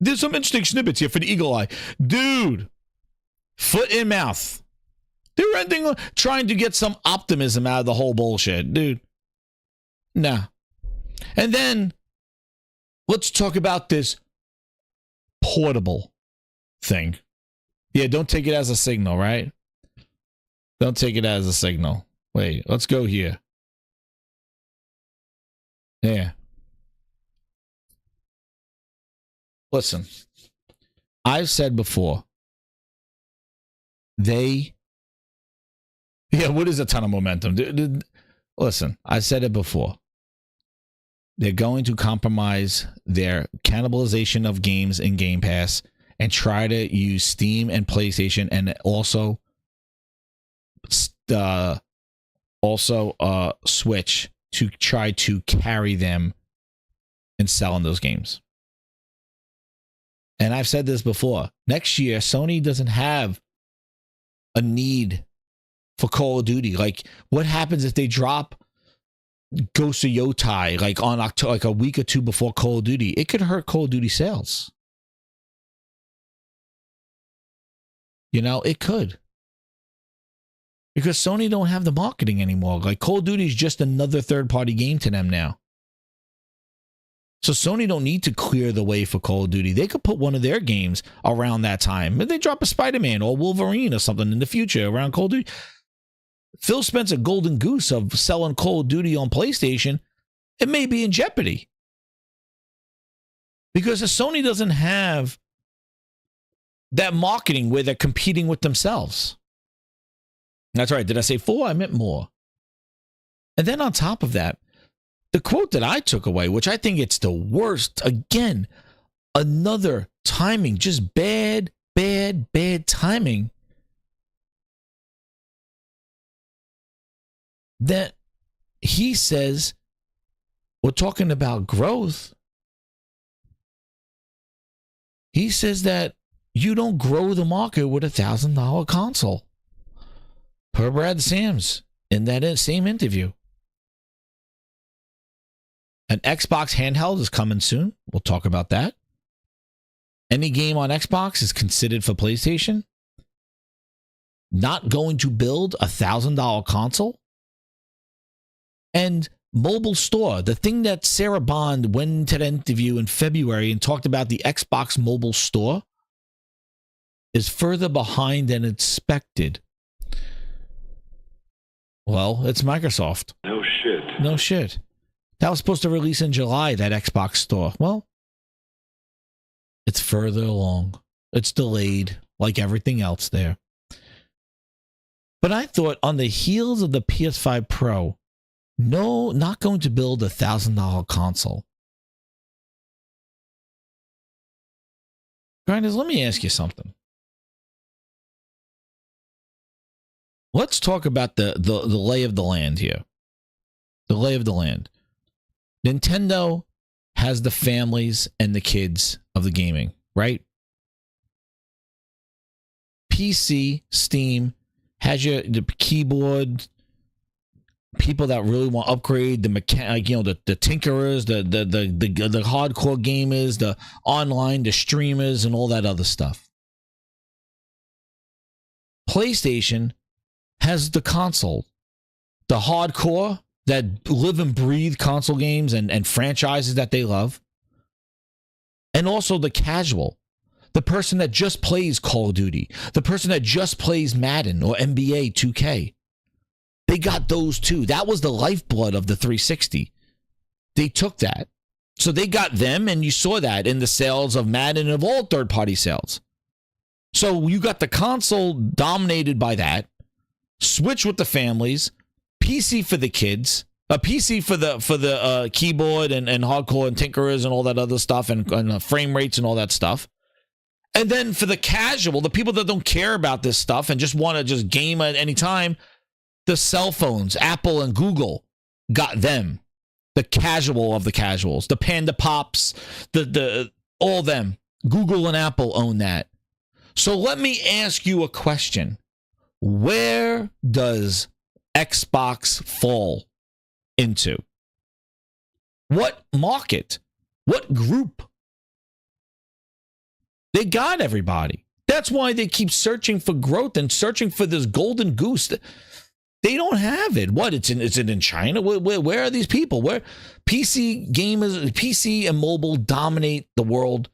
There's some interesting snippets here for the eagle eye. Dude, foot in mouth. They're trying to get some optimism out of the whole bullshit. Dude, Nah. And then let's talk about this portable thing. Yeah, don't take it as a signal, right? Don't take it as a signal. Wait, let's go here. Yeah. Listen, I've said before, what is a ton of momentum? Listen, I said it before. They're going to compromise their cannibalization of games in Game Pass and try to use Steam and PlayStation and also Switch to try to carry them and selling those games. And I've said this before. Next year, Sony doesn't have a need for Call of Duty. Like, what happens if they drop Ghost of Yotai like on October, like a week or two before Call of Duty? It could hurt Call of Duty sales. You know, it could. Because Sony don't have the marketing anymore. Like, Call of Duty is just another third-party game to them now. So Sony don't need to clear the way for Call of Duty. They could put one of their games around that time. If they drop a Spider-Man or Wolverine or something in the future around Call of Duty, Phil Spencer golden goose of selling Call of Duty on PlayStation, it may be in jeopardy. Because Sony doesn't have that marketing where they're competing with themselves. That's right. Did I say 4? I meant more. And then on top of that, the quote that I took away, which I think it's the worst, again, another timing, just bad timing. That he says, we're talking about growth. He says that you don't grow the market with $1,000 console. Per Brad Sams in that same interview. An Xbox handheld is coming soon. We'll talk about that. Any game on Xbox is considered for PlayStation. Not going to build $1,000 console. And mobile store, the thing that Sarah Bond went into the interview in February and talked about the Xbox mobile store, is further behind than expected. Well, it's Microsoft. No shit. No shit. That was supposed to release in July, that Xbox store. Well, it's further along. It's delayed, like everything else there. But I thought on the heels of the PS5 Pro, no, not going to build $1,000 console. Grinders, let me ask you something. Let's talk about the lay of the land here. The lay of the land. Nintendo has the families and the kids of the gaming, right? PC, Steam, has the keyboard, people that really want to upgrade, the mechanic, the tinkerers, the hardcore gamers, the online, the streamers, and all that other stuff. PlayStation has the console, the hardcore that live and breathe console games and franchises that they love. And also the casual, the person that just plays Call of Duty, the person that just plays Madden or NBA 2K. They got those too. That was the lifeblood of the 360. They took that. So they got them, and you saw that in the sales of Madden and of all third-party sales. So you got the console dominated by that. Switch with the families, PC for the kids, a PC for the keyboard and hardcore and tinkerers and all that other stuff and frame rates and all that stuff. And then for the casual, the people that don't care about this stuff and just want to just game at any time, the cell phones, Apple and Google got them. The casual of the casuals, the Panda Pops, the all them. Google and Apple own that. So let me ask you a question. Where does Xbox fall into? What market? What group? They got everybody. That's why they keep searching for growth and searching for this golden goose. They don't have it. What? It's in China? Where are these people? Where PC gamers, PC and mobile dominate the world.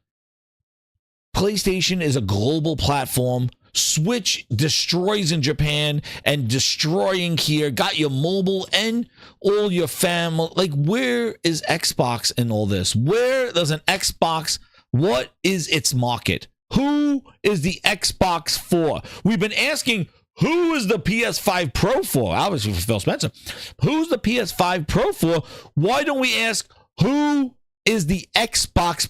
PlayStation is a global platform. Switch destroys in Japan and destroying here. Got your mobile and all your family. Like, where is Xbox in all this? Where does an Xbox, what is its market? Who is the Xbox for? We've been asking, who is the PS5 Pro for? Obviously for Phil Spencer. Who's the PS5 Pro for? Why don't we ask, who is the Xbox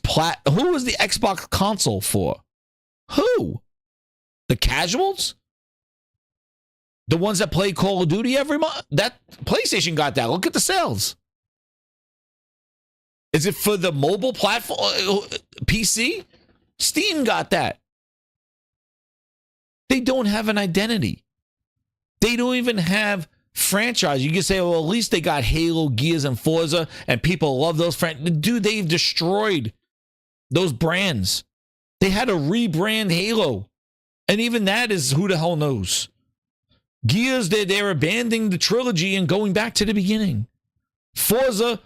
who is the Xbox console for? Who? The casuals? The ones that play Call of Duty every month? That PlayStation got that. Look at the sales. Is it for the mobile platform? PC? Steam got that. They don't have an identity. They don't even have franchise. You can say, well, at least they got Halo, Gears, and Forza, and people love those franchises. Dude, they've destroyed those brands. They had to rebrand Halo. And even that is who the hell knows. Gears, they're abandoning the trilogy and going back to the beginning. Forza,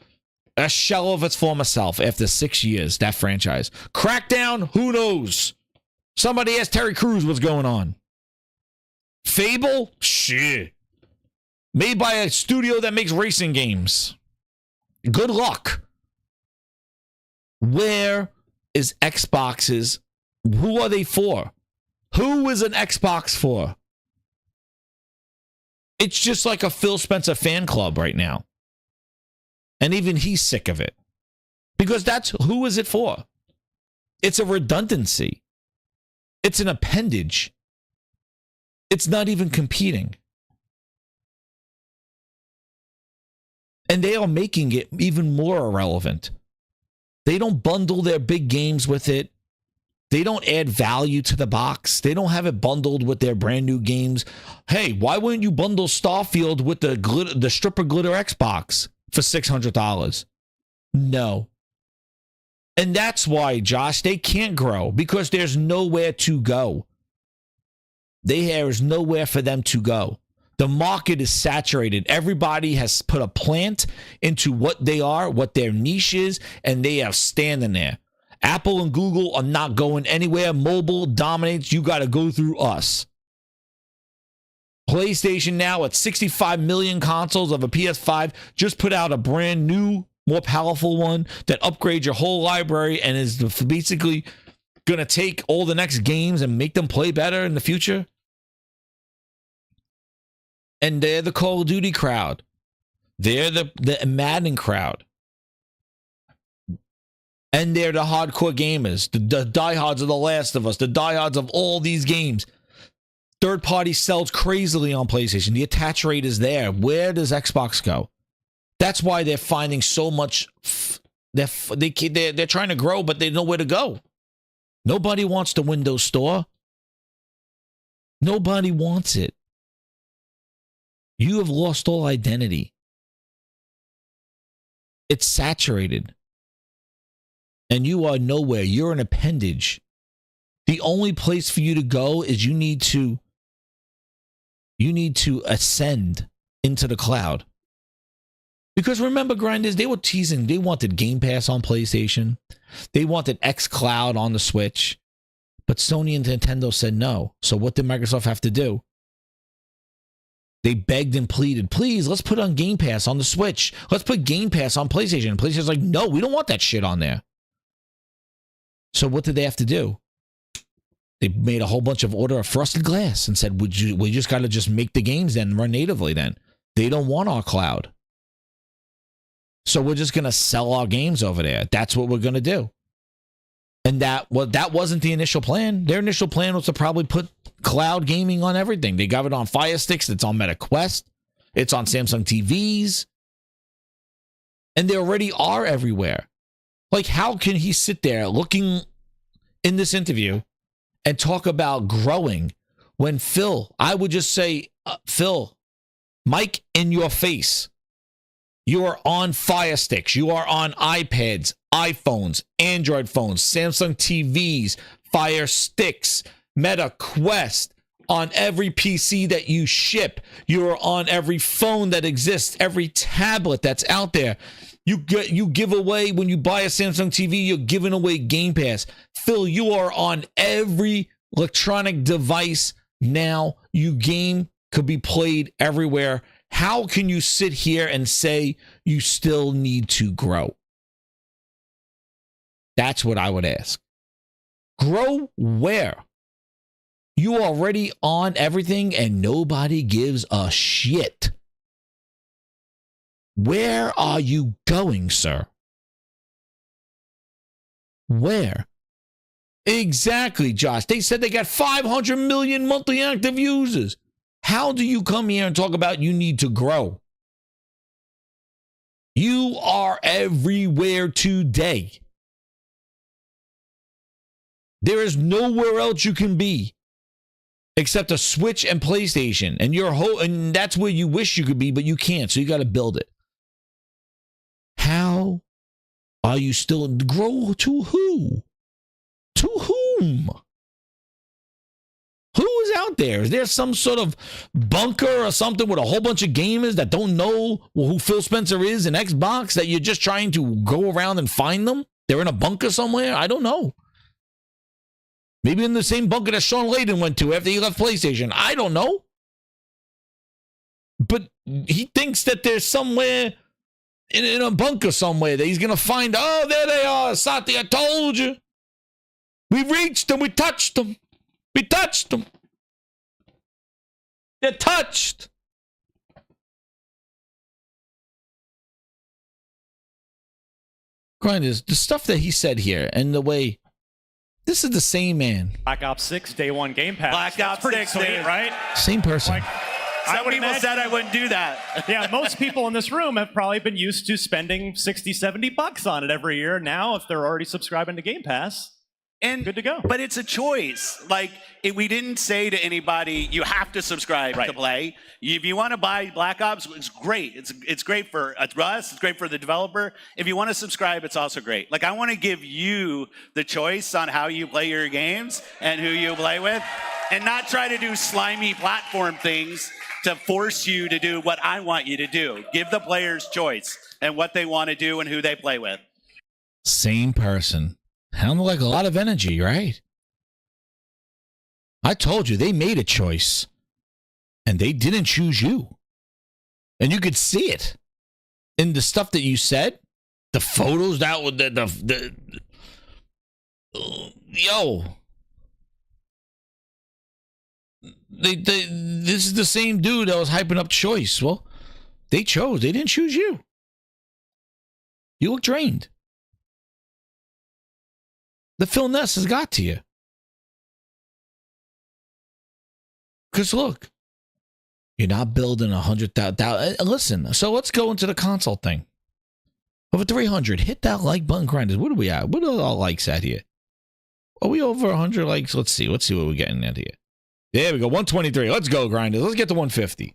a shell of its former self after 6 years, that franchise. Crackdown, who knows? Somebody asked Terry Crews what's going on. Fable, shit. Made by a studio that makes racing games. Good luck. Where is Xbox's? Who are they for? Who is an Xbox for? It's just like a Phil Spencer fan club right now. And even he's sick of it. Because that's who is it for? It's a redundancy. It's an appendage. It's not even competing. And they are making it even more irrelevant. They don't bundle their big games with it. They don't add value to the box. They don't have it bundled with their brand new games. Hey, why wouldn't you bundle Starfield with the stripper glitter Xbox for $600? No. And that's why, Josh, they can't grow, because there's nowhere to go. There is nowhere for them to go. The market is saturated. Everybody has put a plant into what they are, what their niche is, and they are standing there. Apple and Google are not going anywhere. Mobile dominates. You got to go through us. PlayStation now at 65 million consoles of a PS5 just put out a brand new, more powerful one that upgrades your whole library and is basically going to take all the next games and make them play better in the future. And they're the Call of Duty crowd. They're the Madden crowd. And they're the hardcore gamers, the diehards of The Last of Us, the diehards of all these games. Third party sells crazily on PlayStation. The attach rate is there. Where does Xbox go? That's why they're finding so much. They're trying to grow, but they know where to go. Nobody wants the Windows Store. Nobody wants it. You have lost all identity. It's saturated. And you are nowhere. You're an appendage. The only place for you to go is you need to ascend into the cloud. Because remember, grinders, they were teasing. They wanted Game Pass on PlayStation. They wanted xCloud on the Switch. But Sony and Nintendo said no. So what did Microsoft have to do? They begged and pleaded, please, let's put on Game Pass on the Switch. Let's put Game Pass on PlayStation. And PlayStation's like, no, we don't want that shit on there. So what did they have to do? They made a whole bunch of order of frosted glass and said, we just got to just make the games then run natively then. They don't want our cloud. So we're just going to sell our games over there. That's what we're going to do. And that wasn't the initial plan. Their initial plan was to probably put cloud gaming on everything. They got it on Fire Sticks. It's on Meta Quest. It's on Samsung TVs. And they already are everywhere. Like, how can he sit there looking in this interview and talk about growing when Phil, I would just say, Phil, Mike in your face. You are on Fire Sticks. You are on iPads, iPhones, Android phones, Samsung TVs, Fire Sticks, Meta Quest, on every PC that you ship. You're on every phone that exists, every tablet that's out there. You give away, when you buy a Samsung TV, you're giving away Game Pass. Phil, you are on every electronic device now. Your game could be played everywhere. How can you sit here and say you still need to grow? That's what I would ask. Grow where? You already on everything and nobody gives a shit. Where are you going, sir? Where? Exactly, Josh. They said they got 500 million monthly active users. How do you come here and talk about you need to grow? You are everywhere today. There is nowhere else you can be except a Switch and PlayStation, and and that's where you wish you could be, but you can't. So you got to build it. How are you still grow to who? To whom? Who is out there? Is there some sort of bunker or something with a whole bunch of gamers that don't know who Phil Spencer is in Xbox, that you're just trying to go around and find them? They're in a bunker somewhere? I don't know. Maybe in the same bunker that Sean Layden went to after he left PlayStation. I don't know. But he thinks that there's somewhere in a bunker somewhere that he's going to find. Oh, there they are. Sati, I told you. We reached them. We touched them. We touched them. They're touched. Grinders, the stuff that he said here and the way, this is the same man. Black Ops 6 day one Game Pass. Black Ops 6, sweet, right? Same person. Like, some people said I wouldn't do that. Yeah, most people in this room have probably been used to spending 60, 70 bucks on it every year. Now, if they're already subscribing to Game Pass, and good to go. But it's a choice. Like, we didn't say to anybody, you have to subscribe to play. If you want to buy Black Ops, it's great. It's great for us. It's great for the developer. If you want to subscribe, it's also great. Like, I want to give you the choice on how you play your games and who you play with, and not try to do slimy platform things to force you to do what I want you to do. Give the players choice and what they want to do and who they play with. Same person. Sounded like a lot of energy, right? I told you, they made a choice. And they didn't choose you. And you could see it in the stuff that you said. The photos that were yo. This is the same dude that was hyping up choice. Well, they chose. They didn't choose you. You look drained. The Phil Ness has got to you. Because look, you're not building 100,000. Listen, so let's go into the console thing. Over 300. Hit that like button, grinders. What are we at? What are our likes at here? Are we over 100 likes? Let's see. Let's see what we're getting at here. There we go. 123. Let's go, grinders. Let's get to 150.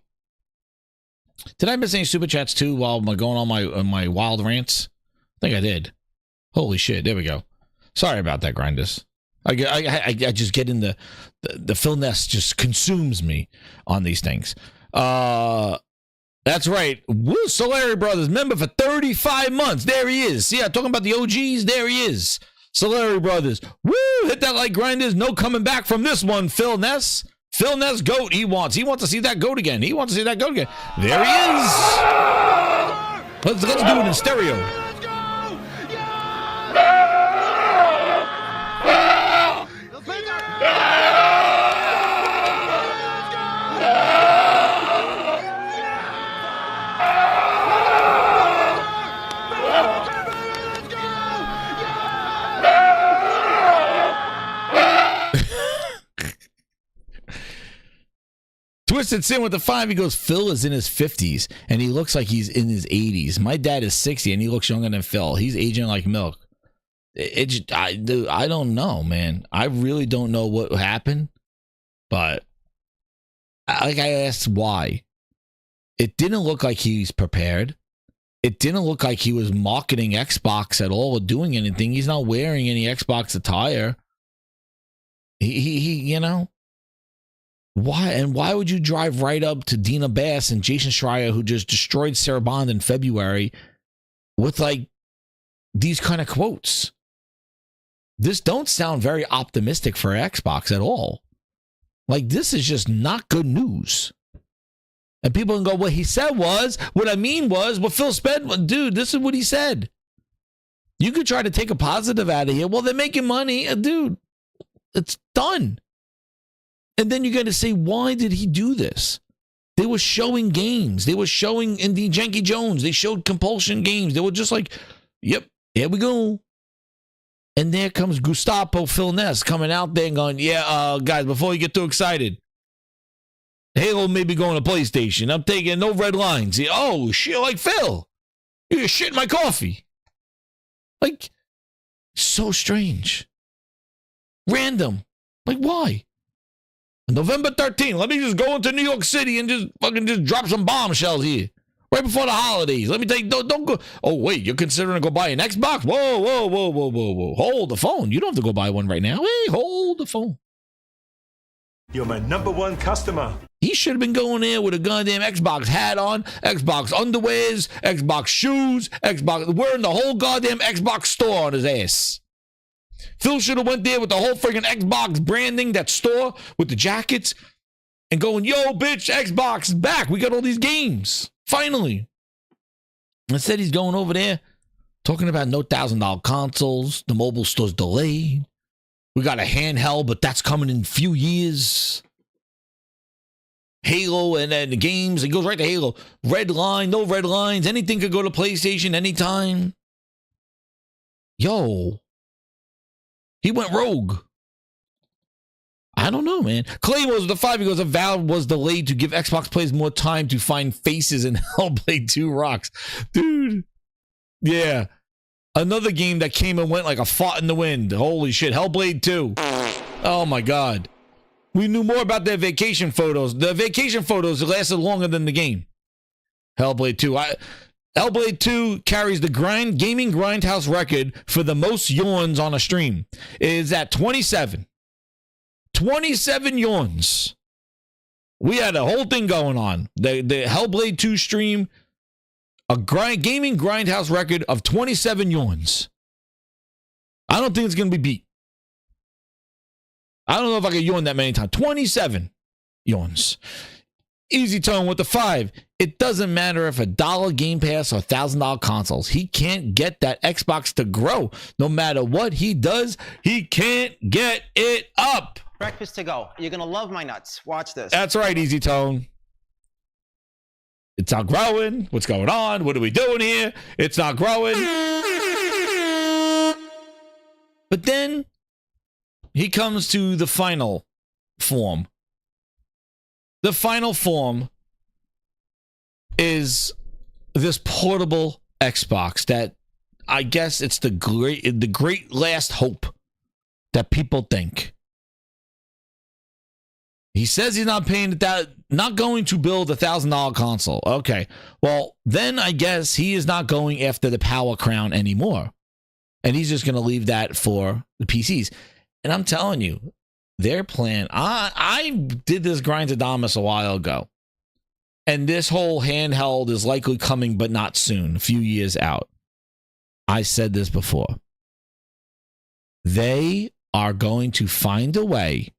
Did I miss any super chats too while I'm going on my wild rants? I think I did. Holy shit. There we go. Sorry about that, grinders. I just get in the Phil Ness just consumes me on these things. That's right. Woo, Solari Brothers, member for 35 months. There he is. See, I'm talking about the OGs. There he is. Solari Brothers. Woo! Hit that like, grinders. No coming back from this one, Phil Ness. Phil Ness goat. He wants to see that goat again. He wants to see that goat again. There he is. Let's do it in stereo. Twisted Sin with the 5, he goes, Phil is in his 50s, and he looks like he's in his 80s. My dad is 60, and he looks younger than Phil. He's aging like milk. I don't know, man. I really don't know what happened, but like I asked why. It didn't look like he's prepared. It didn't look like he was marketing Xbox at all or doing anything. He's not wearing any Xbox attire. He you know. Why would you drive right up to Dina Bass and Jason Schreier, who just destroyed Sarah Bond in February, with like these kind of quotes? This don't sound very optimistic for Xbox at all. Like, this is just not good news. And people can go, what he said was, what I mean was, what Phil spent, dude, this is what he said. You could try to take a positive out of here. Well, they're making money. Dude, it's done. And then you're going to say, why did he do this? They were showing games. They were showing Indy Janky Jones. They showed Compulsion games. They were just like, yep, here we go. And there comes Gustavo Phil Ness coming out there and going, yeah, guys, before you get too excited, Halo may be going to PlayStation. I'm taking no red lines. Oh, shit, like Phil. You're shitting my coffee. Like, so strange. Random. Like, why? November 13th, let me just go into New York City and just drop some bombshells here. Right before the holidays. Let me take, don't go. Oh, wait, you're considering to go buy an Xbox? Whoa. Hold the phone. You don't have to go buy one right now. Hey, hold the phone. You're my #1 customer. He should have been going there with a goddamn Xbox hat on, Xbox underwears, Xbox shoes, Xbox, wearing the whole goddamn Xbox store on his ass. Phil should have went there with the whole friggin' Xbox branding, that store with the jackets, and going, yo, bitch, Xbox is back. We got all these games. Finally. Instead, he's going over there talking about no $1,000 consoles. The mobile store's delayed. We got a handheld, but that's coming in a few years. Halo and then the games. It goes right to Halo. Red line, no red lines. Anything could go to PlayStation anytime. Yo. He went rogue. I don't know, man. Clay was the 5. He goes, a Valve was delayed to give Xbox players more time to find faces in Hellblade 2 rocks. Dude. Yeah. Another game that came and went like a fart in the wind. Holy shit. Hellblade 2. Oh my God. We knew more about their vacation photos. The vacation photos lasted longer than the game. Hellblade 2. Hellblade 2 carries the gaming grindhouse record for the most yawns on a stream. It is at 27. 27 yawns. We had a whole thing going on. The Hellblade 2 stream, a gaming grindhouse record of 27 yawns. I don't think it's going to be beat. I don't know if I can yawn that many times. 27 yawns. Easy Tone with the 5. It doesn't matter if $1 Game Pass or $1,000 consoles. He can't get that Xbox to grow. No matter what he does, he can't get it up. Breakfast to go. You're going to love my nuts. Watch this. That's right, Easy Tone. It's not growing. What's going on? What are we doing here? It's not growing. But then he comes to the final form. The final form is this portable Xbox that I guess it's the great last hope that people think. He says he's not paying not going to build a $1,000 console. Okay. Well, then I guess he is not going after the Power Crown anymore. And he's just going to leave that for the PCs. And I'm telling you, their plan, I did this Grindadamus a while ago. And this whole handheld is likely coming, but not soon, a few years out. I said this before. They are going to find a way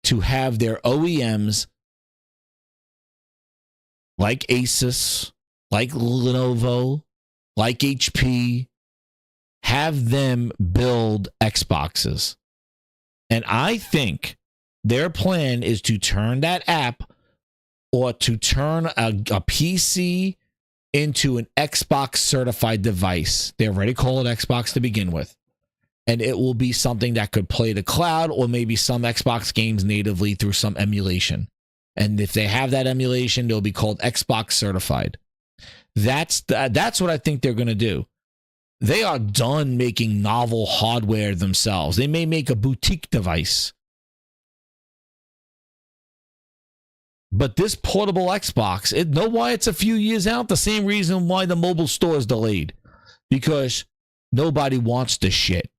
to have their OEMs like Asus, like Lenovo, like HP, have them build Xboxes. And I think their plan is to turn that app or to turn a PC into an Xbox certified device. They already call it Xbox to begin with. And it will be something that could play the cloud or maybe some Xbox games natively through some emulation. And if they have that emulation, they'll be called Xbox certified. That's what I think they're going to do. They are done making novel hardware themselves. They may make a boutique device. But this portable Xbox, know why it's a few years out? The same reason why the mobile store is delayed. Because nobody wants this shit.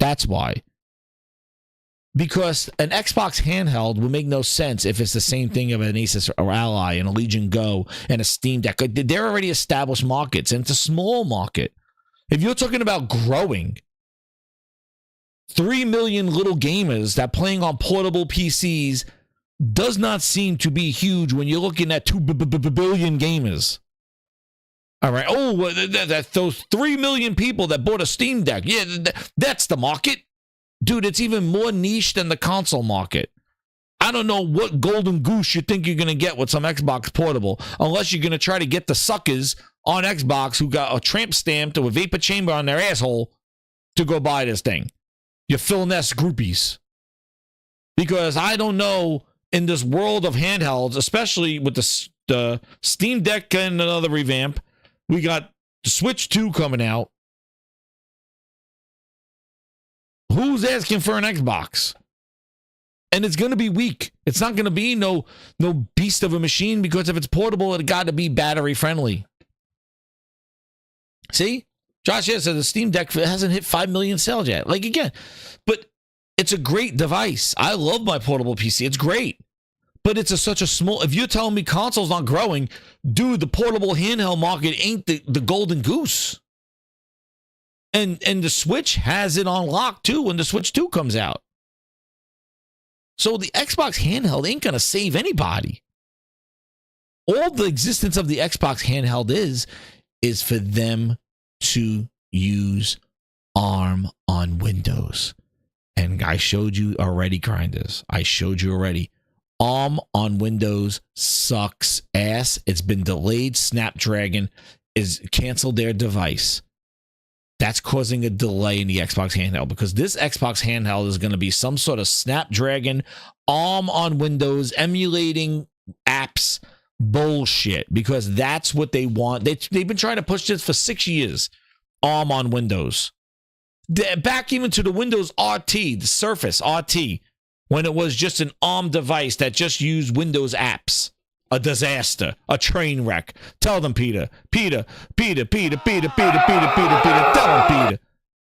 That's why. Because an Xbox handheld will make no sense if it's the same thing of an Asus or Ally and a Legion Go and a Steam Deck. They're already established markets, and it's a small market. If you're talking about growing 3 million little gamers that playing on portable PCs does not seem to be huge when you're looking at 2 billion gamers. All right. Oh, those 3 million people that bought a Steam Deck. Yeah, that's the market. Dude, it's even more niche than the console market. I don't know what golden goose you think you're going to get with some Xbox portable, unless you're going to try to get the suckers on Xbox who got a tramp stamp to a vapor chamber on their asshole to go buy this thing. Your Phil Ness groupies. Because I don't know, in this world of handhelds, especially with the Steam Deck and another revamp, we got the Switch 2 coming out. Who's asking for an Xbox? And it's going to be weak. It's not going to be no beast of a machine, because if it's portable, it got to be battery friendly. See? Josh here says the Steam Deck hasn't hit 5 million sales yet. Like, again, but it's a great device. I love my portable PC. It's great. But it's such a small... If you're telling me console's not growing, dude, the portable handheld market ain't the golden goose. And the Switch has it on lock, too, when the Switch 2 comes out. So the Xbox handheld ain't going to save anybody. All the existence of the Xbox handheld is for them to use ARM on Windows. And I showed you already, grinders. I showed you already. ARM on Windows sucks ass. It's been delayed. Snapdragon is canceled their device. That's causing a delay in the Xbox handheld, because this Xbox handheld is going to be some sort of Snapdragon ARM on Windows emulating apps bullshit, because that's what they want. They've been trying to push this for 6 years. ARM on Windows. Back even to the Windows RT, the Surface RT, when it was just an ARM device that just used Windows apps. A disaster, a train wreck. Tell them, Peter. Peter. Tell them, Peter.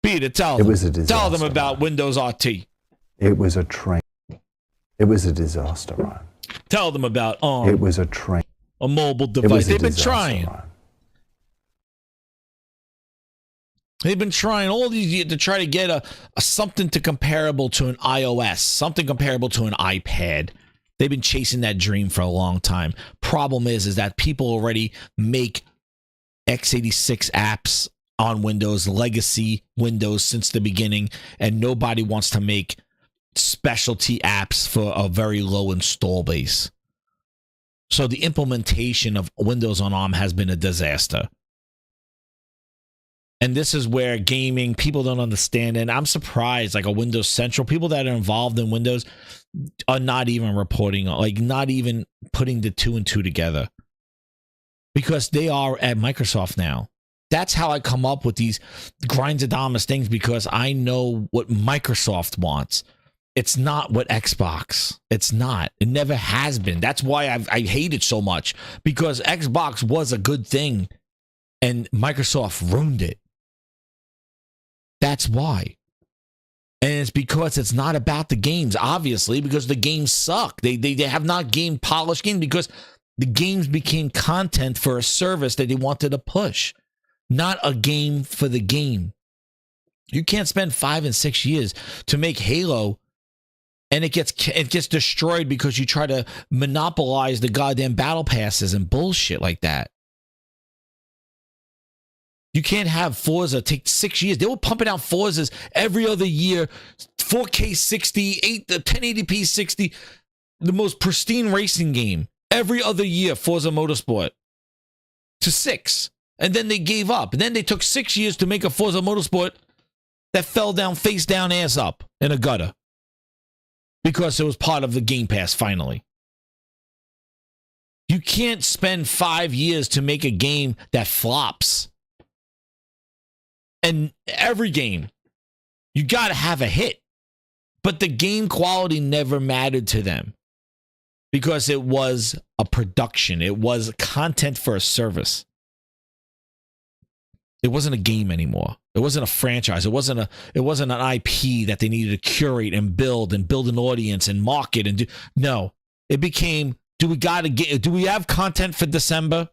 Peter, tell them. It was a disaster. Tell them about Windows RT. It was a train. It was a disaster, Ron. Tell them about ARM. It was a train. A mobile device. They've been trying. Ron. They've been trying all these years to try to get a something to comparable to an iOS, something comparable to an iPad. They've been chasing that dream for a long time. Problem is that people already make x86 apps on Windows, legacy Windows since the beginning, and nobody wants to make specialty apps for a very low install base. So the implementation of Windows on ARM has been a disaster. And this is where gaming, people don't understand. And I'm surprised, like a Windows Central, people that are involved in Windows are not even reporting, like not even putting the 2 and 2 together. Because they are at Microsoft now. That's how I come up with these grindadamas things, because I know what Microsoft wants. It's not what Xbox. It's not. It never has been. That's why I hate it so much. Because Xbox was a good thing and Microsoft ruined it. That's why. And it's because it's not about the games, obviously, because the games suck. They have not gained polished games, because the games became content for a service that they wanted to push, not a game for the game. You can't spend 5 and 6 years to make Halo, and it gets destroyed because you try to monopolize the goddamn battle passes and bullshit like that. You can't have Forza take 6 years. They were pumping out Forzas every other year. 4K 60, 1080p 60, the most pristine racing game. Every other year, Forza Motorsport. To 6. And then they gave up. And then they took 6 years to make a Forza Motorsport that fell down, face down, ass up in a gutter. Because it was part of the Game Pass, finally. You can't spend 5 years to make a game that flops. And every game, you got to have a hit. But the game quality never mattered to them, because it was a production. It was content for a service. It wasn't a game anymore. It wasn't a franchise. It wasn't an IP that they needed to curate and build an audience and market and do. No, it became, do we have content for December?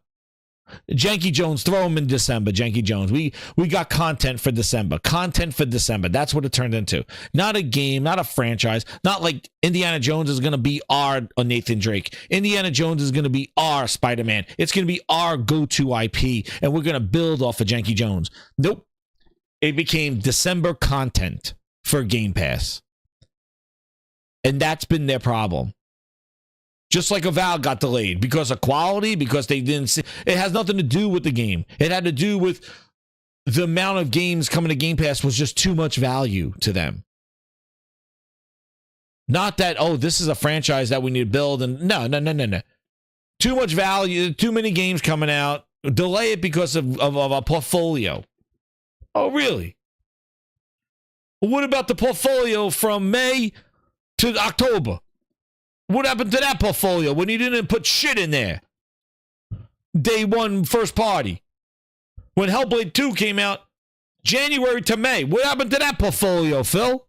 Janky Jones, throw him in December. Janky Jones, we got content for December. Content for December. That's what it turned into. Not a game, not a franchise. Not like Indiana Jones is going to be our Nathan Drake. Indiana Jones is going to be our Spider-Man. It's going to be our go-to IP, and we're going to build off of Janky Jones. Nope. It became December content for Game Pass. And that's been their problem. Just like Avowed got delayed because of quality, because they didn't see. It has nothing to do with the game. It had to do with the amount of games coming to Game Pass was just too much value to them. Not that, oh, this is a franchise that we need to build. And no. Too much value, too many games coming out. Delay it because of a portfolio. Oh, really? What about the portfolio from May to October? What happened to that portfolio when you didn't put shit in there? Day one, first party. When Hellblade 2 came out, January to May. What happened to that portfolio, Phil?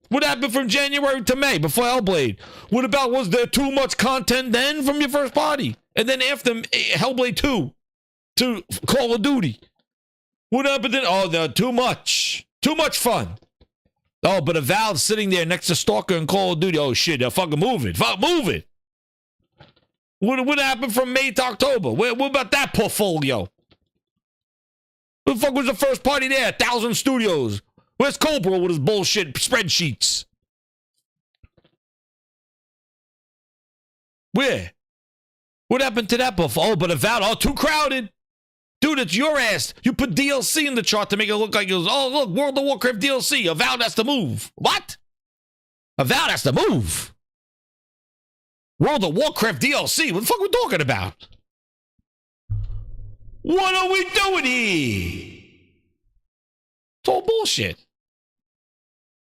What happened from January to May before Hellblade? What about, was there too much content then from your first party? And then after Hellblade 2 to Call of Duty? What happened then? Oh, too much. Too much fun. Oh, but Avowed sitting there next to Stalker and Call of Duty. Oh, shit, fucking move it. Move it. What happened from May to October? What about that portfolio? Who the fuck was the first party there? 1,000 Studios. Where's Cobra with his bullshit spreadsheets? Where? What happened to that portfolio? Oh, but Avowed, too crowded. Dude, it's your ass. You put DLC in the chart to make it look like it was, oh, look, World of Warcraft DLC. Avowed has to move. What? Avowed has to move. World of Warcraft DLC? What the fuck are we talking about? What are we doing here? It's all bullshit.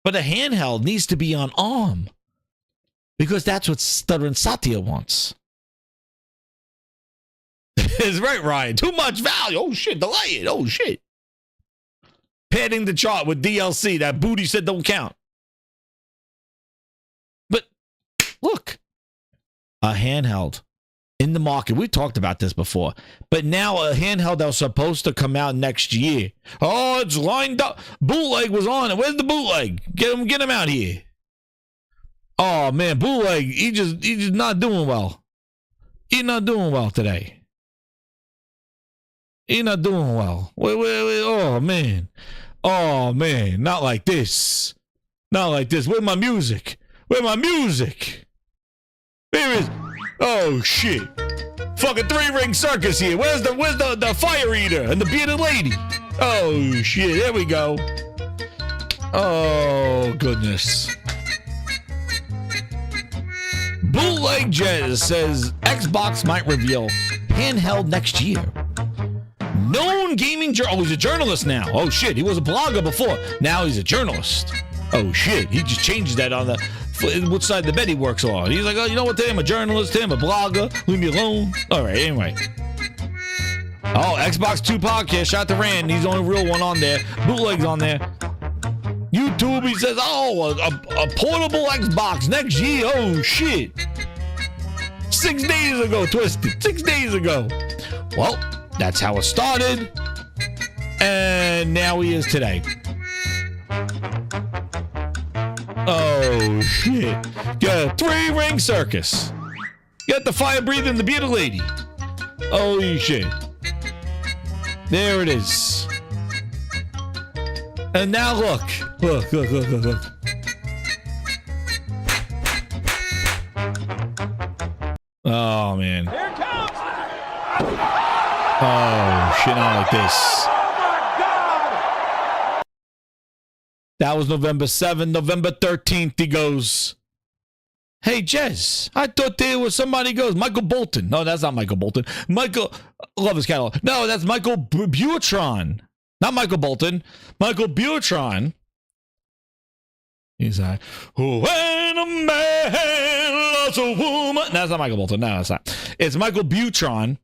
But a handheld needs to be on ARM. Because that's what Stuttering Satya wants. Is right, Ryan. Too much value. Oh, shit. Delay it. Oh, shit. Padding the chart with DLC. That booty said don't count. But, look. A handheld in the market. We talked about this before. But now a handheld that was supposed to come out next year. Oh, it's lined up. Bootleg was on it. Where's the bootleg? Get him out here. Oh, man. Bootleg, he's just not doing well. He's not doing well today. He's not doing well. Wait. Oh, man. Oh, man. Not like this. Not like this. Where's my music? Where's my music? Where is... Oh, shit. Fucking three-ring circus here. Where's the fire eater and the bearded lady? Oh, shit. There we go. Oh, goodness. Bootleg Jez says Xbox might reveal handheld next year. Known gaming oh, he's a journalist now. Oh, shit. He was a blogger before. Now he's a journalist. Oh, shit. He just changed that on which side of the bed he works on. He's like, oh, you know what? Today I'm a journalist. Today I'm a blogger. Leave me alone. All right, anyway. Oh, Xbox 2 podcast. Shout out to Rand. He's the only real one on there. Bootleg's on there. YouTube, he says, oh, a portable Xbox next year. Oh, shit. 6 days ago, Twisted. 6 days ago. Well, that's how it started. And now he is today. Oh, shit. Got a three-ring circus. Got the fire-breathing, the bearded lady. Holy shit. There it is. And now look. Look. Oh, man. Here it comes! Oh, shit, not like this. That was November 7th. November 13th, he goes, hey, Jez, I thought there was somebody goes, Michael Bolton. No, that's not Michael Bolton. Michael, love his catalog. No, that's Michael Butron. Not Michael Bolton. Michael Butron. He's like, when a man loves a woman. No, that's not Michael Bolton. No, that's not. It's Michael Butron.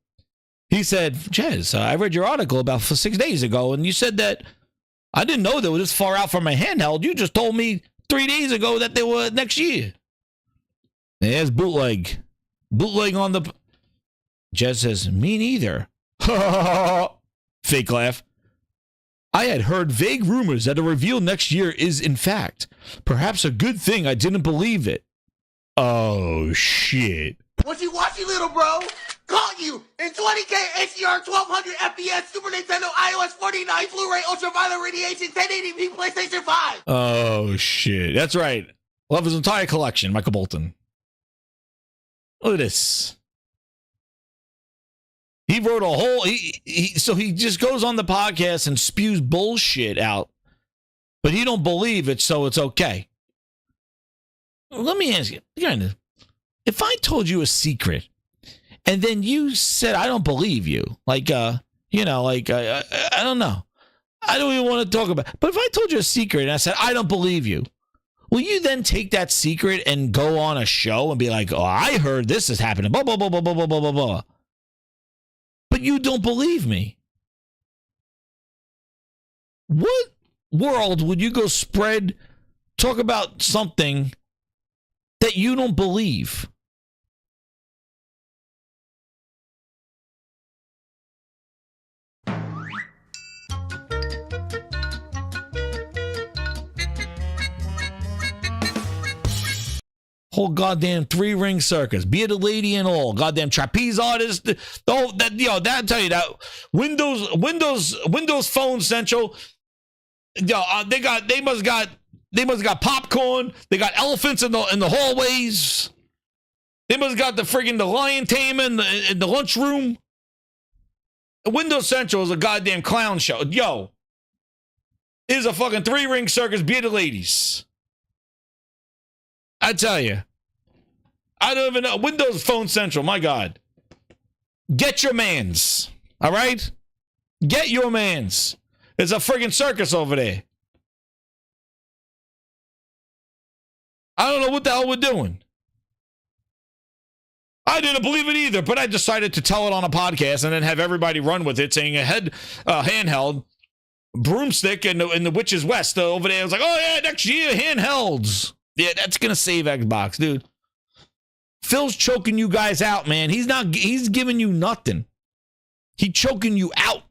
He said, Jez, I read your article about 6 days ago, and you said that I didn't know they were this far out from my handheld. You just told me 3 days ago that they were next year. And there's bootleg. Bootleg on the... Jez says, me neither. Fake laugh. I had heard vague rumors that a reveal next year is, in fact, perhaps a good thing I didn't believe it. Oh, shit. What you watching, little bro? Caught you in 20K HDR 1200 FPS Super Nintendo iOS 49 Blu-ray Ultraviolet Radiation 1080p PlayStation 5. Oh, shit. That's right. Love his entire collection, Michael Bolton. Look at this. He wrote a whole... So he just goes on the podcast and spews bullshit out. But he don't believe it, so it's okay. Let me ask you. If I told you a secret, and then you said, I don't believe you. Like, I don't know. I don't even want to talk about it. But if I told you a secret and I said, I don't believe you, will you then take that secret and go on a show and be like, oh, I heard this is happening, blah, blah, blah, blah, blah, blah, blah, blah. But you don't believe me. What world would you go talk about something that you don't believe? Whole goddamn 3-ring circus, bearded lady and all, goddamn trapeze artist. That tell you that Windows Phone Central. They must got popcorn. They got elephants in the hallways. They must got the lion tamer in the lunchroom. Windows Central is a goddamn clown show. Yo, it is a fucking 3-ring circus, bearded ladies. I tell you, I don't even know. Windows Phone Central, my God. Get your mans, all right? Get your mans. There's a friggin' circus over there. I don't know what the hell we're doing. I didn't believe it either, but I decided to tell it on a podcast and then have everybody run with it, saying a handheld broomstick in the Witch's West over there. I was like, oh yeah, next year, handhelds. Yeah, that's going to save Xbox, dude. Phil's choking you guys out, man. He's giving you nothing. He's choking you out.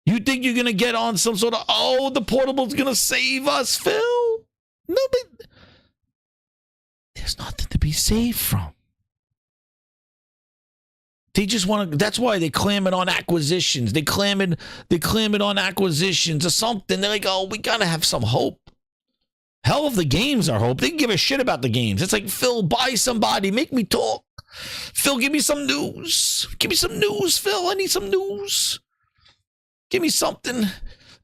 You think you're going to get on some sort of, the portable's going to save us, Phil? No, but there's nothing to be saved from. They just want to, that's why they clam it on acquisitions. They clam it on acquisitions or something. They're like, oh, we got to have some hope. Hell, if the games are hope, they can give a shit about the games. It's like, Phil, buy somebody, make me talk. Phil, give me some news. Give me some news, Phil. I need some news. Give me something.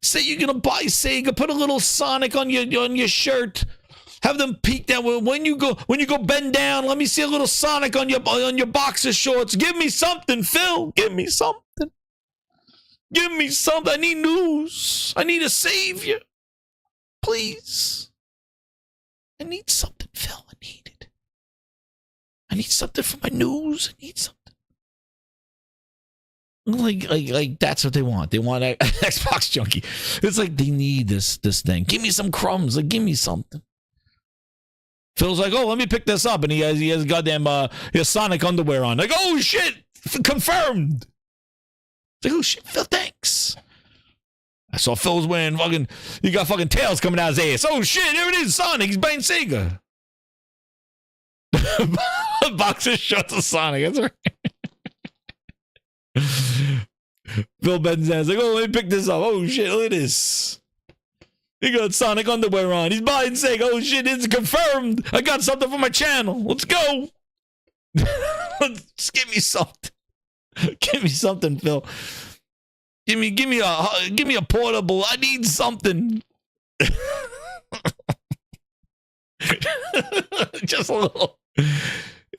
Say you're gonna buy Sega. Put a little Sonic on your shirt. Have them peek that when you go bend down. Let me see a little Sonic on your boxer shorts. Give me something, Phil. Give me something. Give me something. I need news. I need a savior. Please. I need something, Phil. I need it. I need something for my news. I need something. Like that's what they want. They want an Xbox junkie. It's like they need this thing. Give me some crumbs. Like, give me something. Phil's like, oh, let me pick this up, and he has goddamn Sonic underwear on. Like, oh shit, confirmed. It's like, oh shit, Phil, thanks. I saw Phil's wearing he got fucking tails coming out his ass. Oh shit, there it is, Sonic. He's buying Sega. Boxer shorts of Sonic. That's right. Phil bends down. He's like, oh, let me pick this up. Oh shit, look at this. He got Sonic underwear on. He's buying Sega. Oh shit, it's confirmed. I got something for my channel. Let's go. Just give me something. Give me something, Phil. Give me a portable. I need something. Just a little.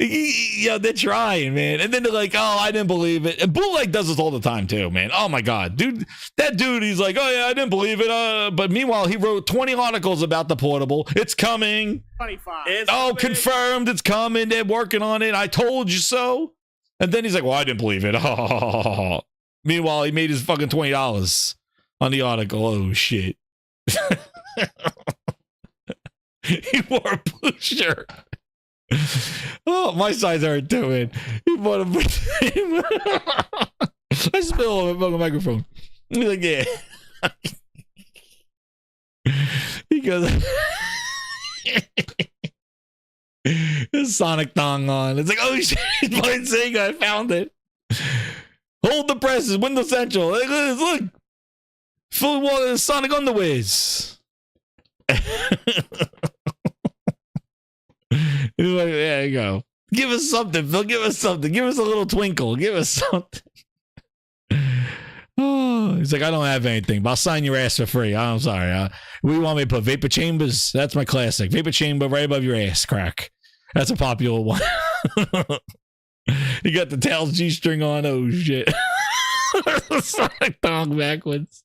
Yeah, they're trying, man. And then they're like, oh, I didn't believe it. And Bootleg does this all the time, too, man. Oh, my God. Dude, that dude, he's like, oh, yeah, I didn't believe it. But meanwhile, he wrote 20 articles about the portable. It's coming. 25. Confirmed. It's coming. They're working on it. I told you so. And then he's like, well, I didn't believe it. Meanwhile, he made his fucking $20 on the article. Oh, shit. He wore a blue shirt. Oh, my sides aren't doing. He bought a blue I spill on my fucking microphone. He's like, yeah. He goes, his Sonic thong on. It's like, oh shit, Blind Sega, I found it. Hold the presses, Windows Central. Look. Phil wore his Sonic underwears. He's like, there you go. Give us something, Phil. Give us something. Give us a little twinkle. Give us something. Oh, he's like, I don't have anything, but I'll sign your ass for free. I'm sorry. We want me to put Vapor Chambers? That's my classic. Vapor Chamber right above your ass crack. That's a popular one. You got the Tails G-string on. Oh, shit. Sonic thong backwards.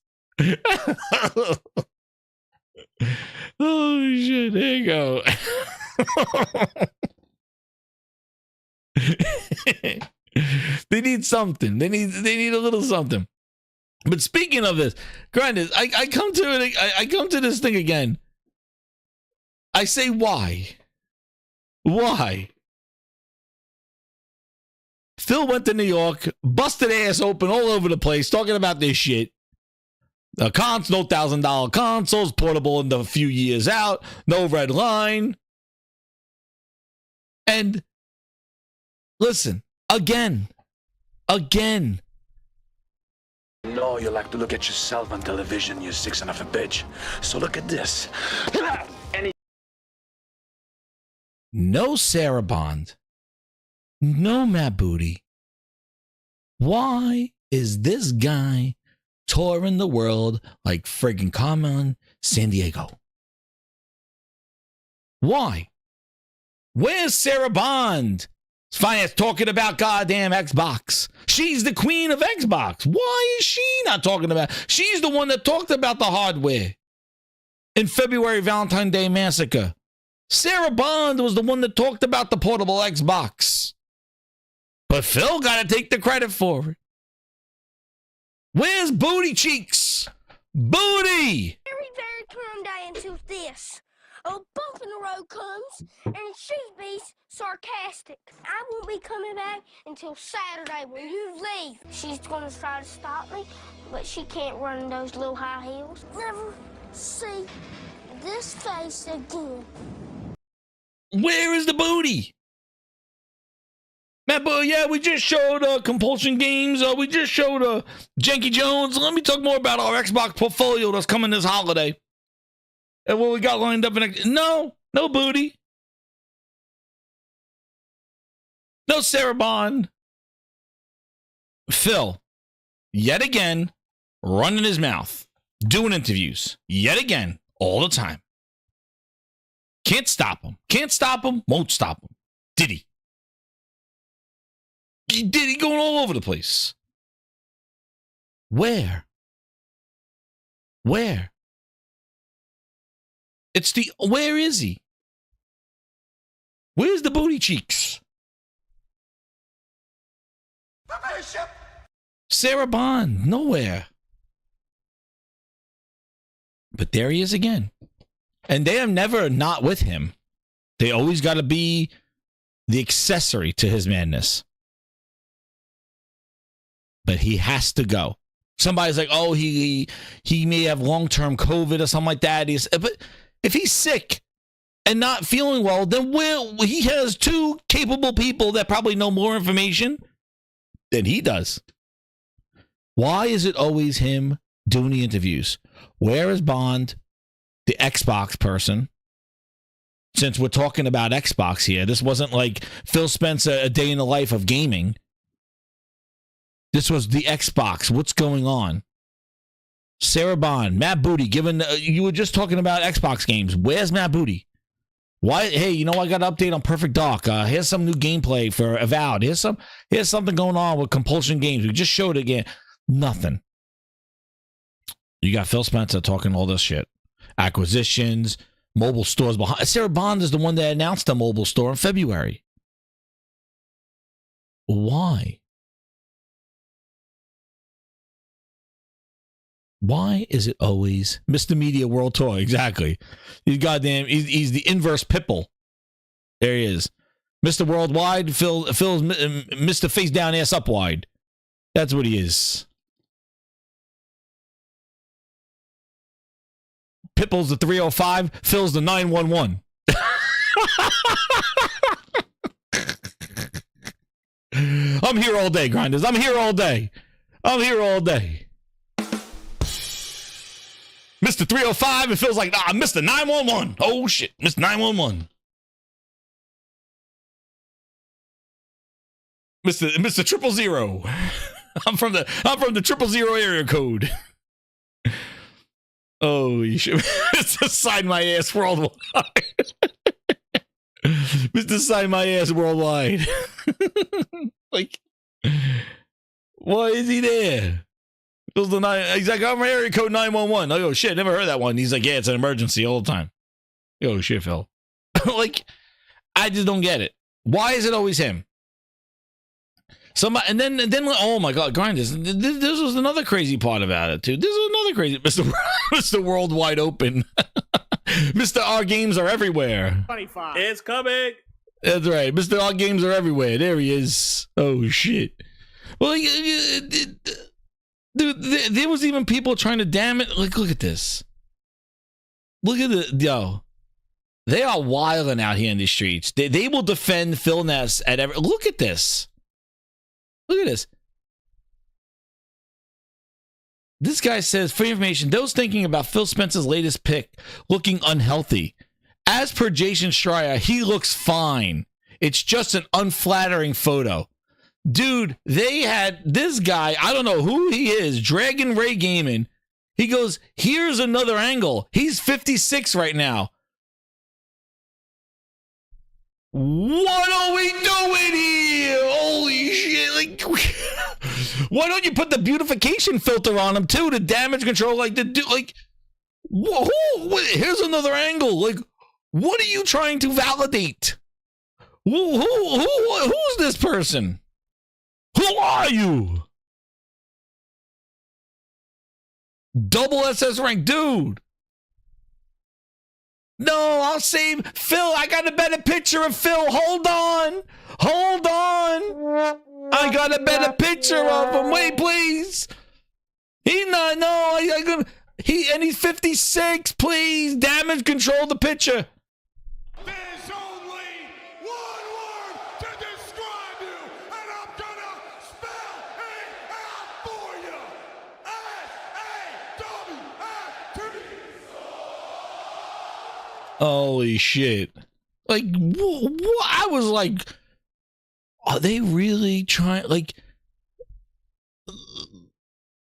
Oh, shit. There you go. They need something. They need a little something. But speaking of this, granted, I come to it. I come to this thing again. I say, why? Why? Phil went to New York, busted ass open all over the place, talking about this shit. No $1,000 consoles, portable in the few years out, no red line. And listen, again. No, you like to look at yourself on television, you sick son of a bitch. So look at this. No Sarah Bond. No Matt Booty. Why is this guy touring the world like friggin' Carmen San Diego? Why? Where's Sarah Bond? Finance talking about goddamn Xbox. She's the queen of Xbox. Why is she not talking about? She's the one that talked about the hardware in February Valentine's Day Massacre. Sarah Bond was the one that talked about the portable Xbox. But Phil got to take the credit for it. Where's Booty Cheeks? Booty! Very calm down until this. A bump in the road comes, and she's be sarcastic. I won't be coming back until Saturday when you leave. She's gonna try to stop me, but she can't run in those little high heels. Never see this face again. Where is the booty? Matt, yeah, we just showed Compulsion Games. We just showed Janky Jones. Let me talk more about our Xbox portfolio that's coming this holiday. And what we got lined up in no booty. No Sarah Bond. Phil, yet again, running his mouth, doing interviews, yet again, all the time. Can't stop him. Can't stop him. Won't stop him. Diddy. Diddy going all over the place. Where? Where is he? Where's the booty cheeks? Sarah Bond, nowhere. But there he is again. And they are never not with him. They always got to be the accessory to his madness. But he has to go. Somebody's like, oh, he may have long-term COVID or something like that. But if he's sick and not feeling well, then he has two capable people that probably know more information than he does. Why is it always him doing the interviews? Where is Bond, the Xbox person? Since we're talking about Xbox here, this wasn't like Phil Spencer, A Day in the Life of Gaming. This was the Xbox. What's going on? Sarah Bond, Matt Booty, given you were just talking about Xbox games. Where's Matt Booty? Why? Hey, you know, I got an update on Perfect Dark. Here's some new gameplay for Avowed. Here's something going on with Compulsion Games. We just showed it again. Nothing. You got Phil Spencer talking all this shit. Acquisitions, mobile stores behind. Sarah Bond is the one that announced the mobile store in February. Why? Why is it always Mr. Media World Tour? Exactly. He's goddamn. He's the inverse Pipple. There he is, Mr. Worldwide. Phil's Mr. Face Down, Ass Up Wide. That's what he is. Pipple's the 305. Phil's the 911. I'm here all day, grinders. I'm here all day. I'm here all day. Mr. 305, it feels like, Mr. 911. Oh, shit. Mr. 911. Mr. 000. I'm from the 000 area code. Oh, you should. Mr. Sign My Ass Worldwide. Mr. Sign My Ass Worldwide. Like, why is he there? He's like, I'm area code 911. I go, shit, never heard that one. He's like, yeah, it's an emergency all the time. Yo, shit, Phil. Like, I just don't get it. Why is it always him? Somebody, and then, oh my God, grinders. This was another crazy part about it too. This was another crazy, Mr. Worldwide Open. Mr. Our Games Are Everywhere. 25. It's coming. That's right. Mr. Our Games Are Everywhere. There he is. Oh shit. Well, dude, there was even people trying to damn it. Like, look at this. Look at yo. They are wilding out here in the streets. They will defend Phil Ness at every. Look at this. Look at this. This guy says, for information, those thinking about Phil Spencer's latest pick looking unhealthy. As per Jason Schreier, he looks fine. It's just an unflattering photo. Dude, they had this guy, I don't know who he is, Dragon Ray Gaming. He goes, here's another angle. He's 56 right now. What are we doing here? Holy shit. Like, why don't you put the beautification filter on him too to damage control? Like, here's another angle. Like, what are you trying to validate? Who's this person? Who are you? Double SS rank, dude. No, I'll save Phil. I got a better picture of Phil. Hold on. I got a better picture of him. Wait, please. He's 56. Please, damage control the picture. There's only one word to describe you, and I'm gonna spell it out for you. S-A-W-F-T. Holy shit. Like, I was like, are they really trying? Like,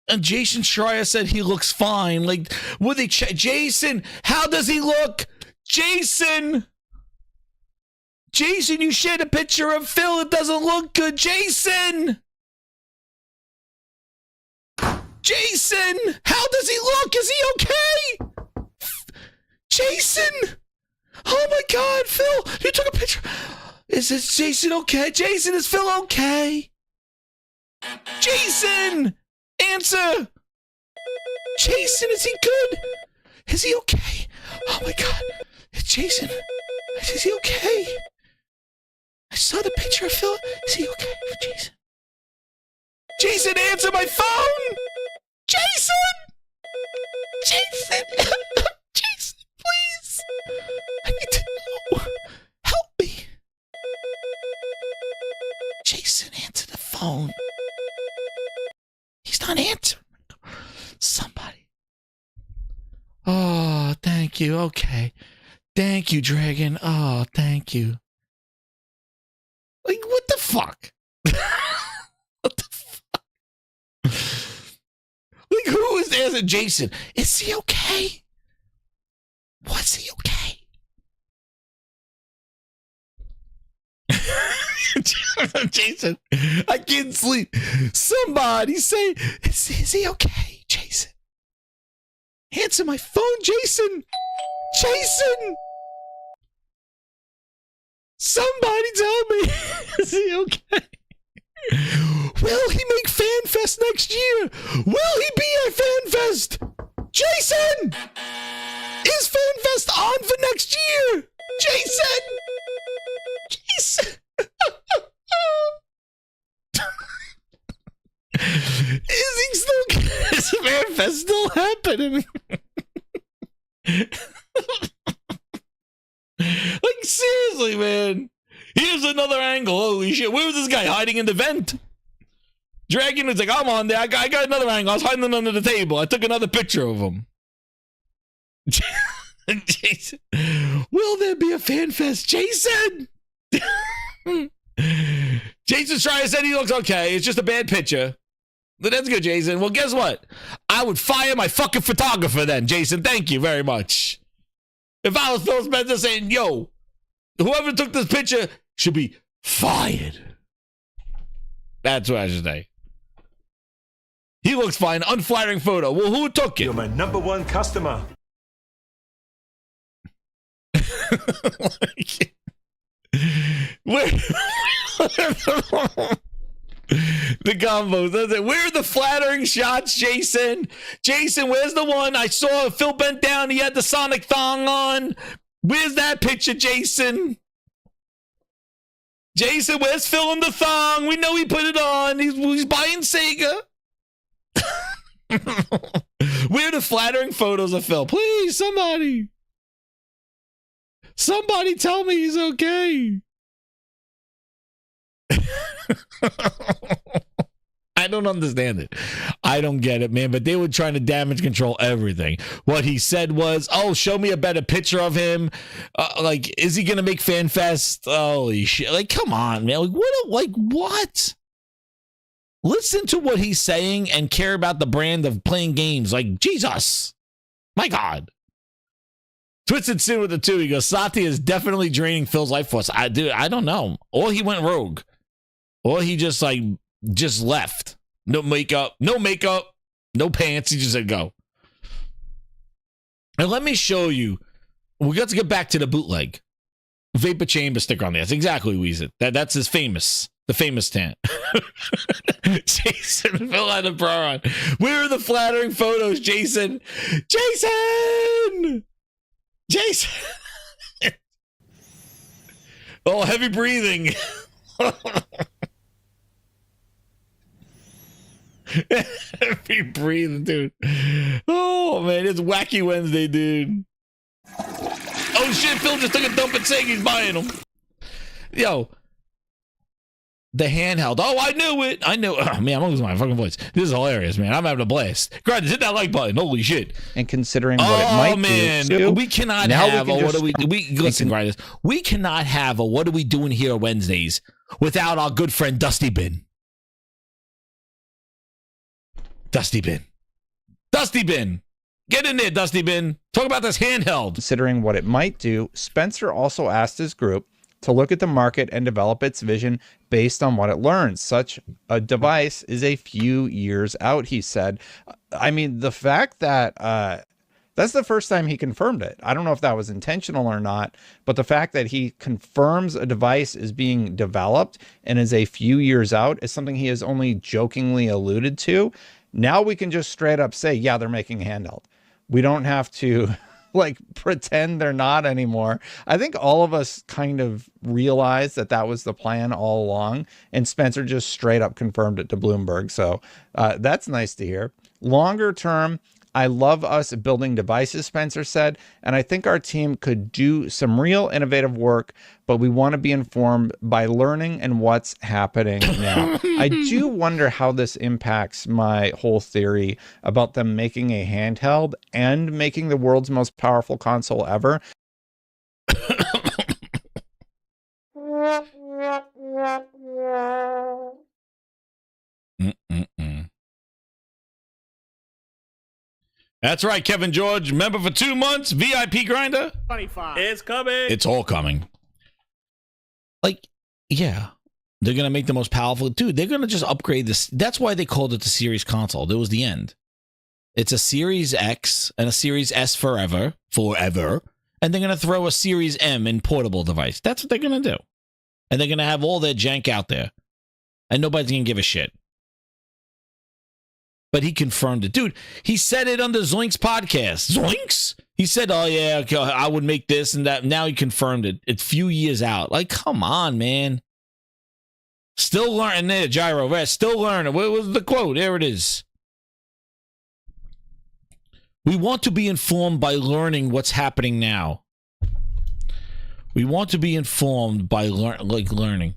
and Jason Schreier said he looks fine. Like, would they check? Jason, how does he look? Jason, you shared a picture of Phil. It doesn't look good. Jason, how does he look? Is he okay? Jason! Oh my God, Phil! You took a picture. Is this Jason okay? Jason, is Phil okay? Jason! Answer! Jason, is he good? Is he okay? Oh my God. Jason, is he okay? I saw the picture of Phil. Is he okay? Jason. Jason, answer my phone! Jason! Jason! Jason, please! I need to know. Help me. Jason, answer the phone. He's not answering. Somebody. Oh, thank you. Okay. Thank you, Dragon. Oh, thank you. Like, what the fuck? What the fuck? Like, who is answering? Jason, is he okay? Was he okay? Jason, I can't sleep. Somebody say, is he okay, Jason? Answer my phone, Jason. Jason! Somebody tell me, is he okay? Will he make FanFest next year? Will he be at FanFest? Jason! Is FanFest on for next year? Jason! Jason! Is FanFest still happening? Like, seriously, man. Here's another angle. Holy shit. Where was this guy hiding in the vent? Dragon was like, I'm on there. I got another angle. I was hiding under the table. I took another picture of him. Jason. Will there be a FanFest? Jason! Jason Schreier said he looks okay. It's just a bad picture. But that's good, Jason. Well, guess what? I would fire my fucking photographer then, Jason. Thank you very much. If I was Phil Spencer saying, yo, whoever took this picture should be fired. That's what I should say. He looks fine. Unflattering photo. Well, who took it? You're my #1 customer. Where? The combos. Where are the flattering shots, Jason? Jason, where's the one? I saw Phil bent down. He had the Sonic thong on. Where's that picture, Jason? Jason, where's Phil in the thong? We know he put it on. He's buying Sega. Where are the flattering photos of Phil? Please, somebody. Somebody tell me he's okay. I don't understand it. I don't get it, man. But they were trying to damage control everything. What he said was, oh, show me a better picture of him. Like, is he going to make FanFest? Holy shit. Like, come on, man. Like, what? Listen to what he's saying and care about the brand of playing games. Like, Jesus. My God. Twisted Sin with the 2. He goes, Sati is definitely draining Phil's life force. I don't know. Or he went rogue. Or he just left. No makeup, no pants. He just said go. And let me show you. We got to get back to the bootleg. Vapor Chamber sticker on there. That's exactly what he said. That's his famous. The famous tent. Jason, Phil had a bra on. Where are the flattering photos, Jason? Jason! Jason! Oh, heavy breathing. Heavy breathing, dude. Oh, man, it's Wacky Wednesday, dude. Oh, shit, Phil just took a dump and saying he's buying them. Yo. The handheld. Oh, I knew it. I knew. Oh, man, I'm losing my fucking voice. This is hilarious, man. I'm having a blast. Grinders, hit that like button. Holy shit. And considering what it might do, we cannot have what do we listen, Grinders. We cannot have a what are we doing here Wednesdays without our good friend Dusty Bin. Dusty Bin. Dusty Bin. Get in there, Dusty Bin. Talk about this handheld. Considering what it might do, Spencer also asked his group to look at the market and develop its vision based on what it learns. Such a device is a few years out, he said. I mean, the fact that that's the first time he confirmed it. I don't know if that was intentional or not, but the fact that he confirms a device is being developed and is a few years out is something he has only jokingly alluded to. Now we can just straight up say, yeah, they're making a handheld. We don't have to like pretend they're not anymore. I think all of us kind of realized that that was the plan all along, and Spencer just straight up confirmed it to Bloomberg. So that's nice to hear. Longer term, I love us building devices, Spencer said, and I think our team could do some real innovative work, but we want to be informed by learning and what's happening now. I do wonder how this impacts my whole theory about them making a handheld and making the world's most powerful console ever. That's right, Kevin George. Member for 2 months, VIP grinder. 25. It's coming. It's all coming. Like, yeah. They're going to make the most powerful. Dude, they're going to just upgrade this. That's why they called it the Series console. That was the end. It's a Series X and a Series S forever. And they're going to throw a Series M in portable device. That's what they're going to do. And they're going to have all their jank out there. and nobody's going to give a shit. But he confirmed it. Dude, he said it on the Zoinks podcast. Zoinks? He said, oh, yeah, okay, I would make this and that. Now he confirmed it. It's a few years out. Like, come on, man. Still learning there, Gyro. Right? Still learning. What was the quote? There it is. We want to be informed by learning what's happening now. We want to be informed by learning.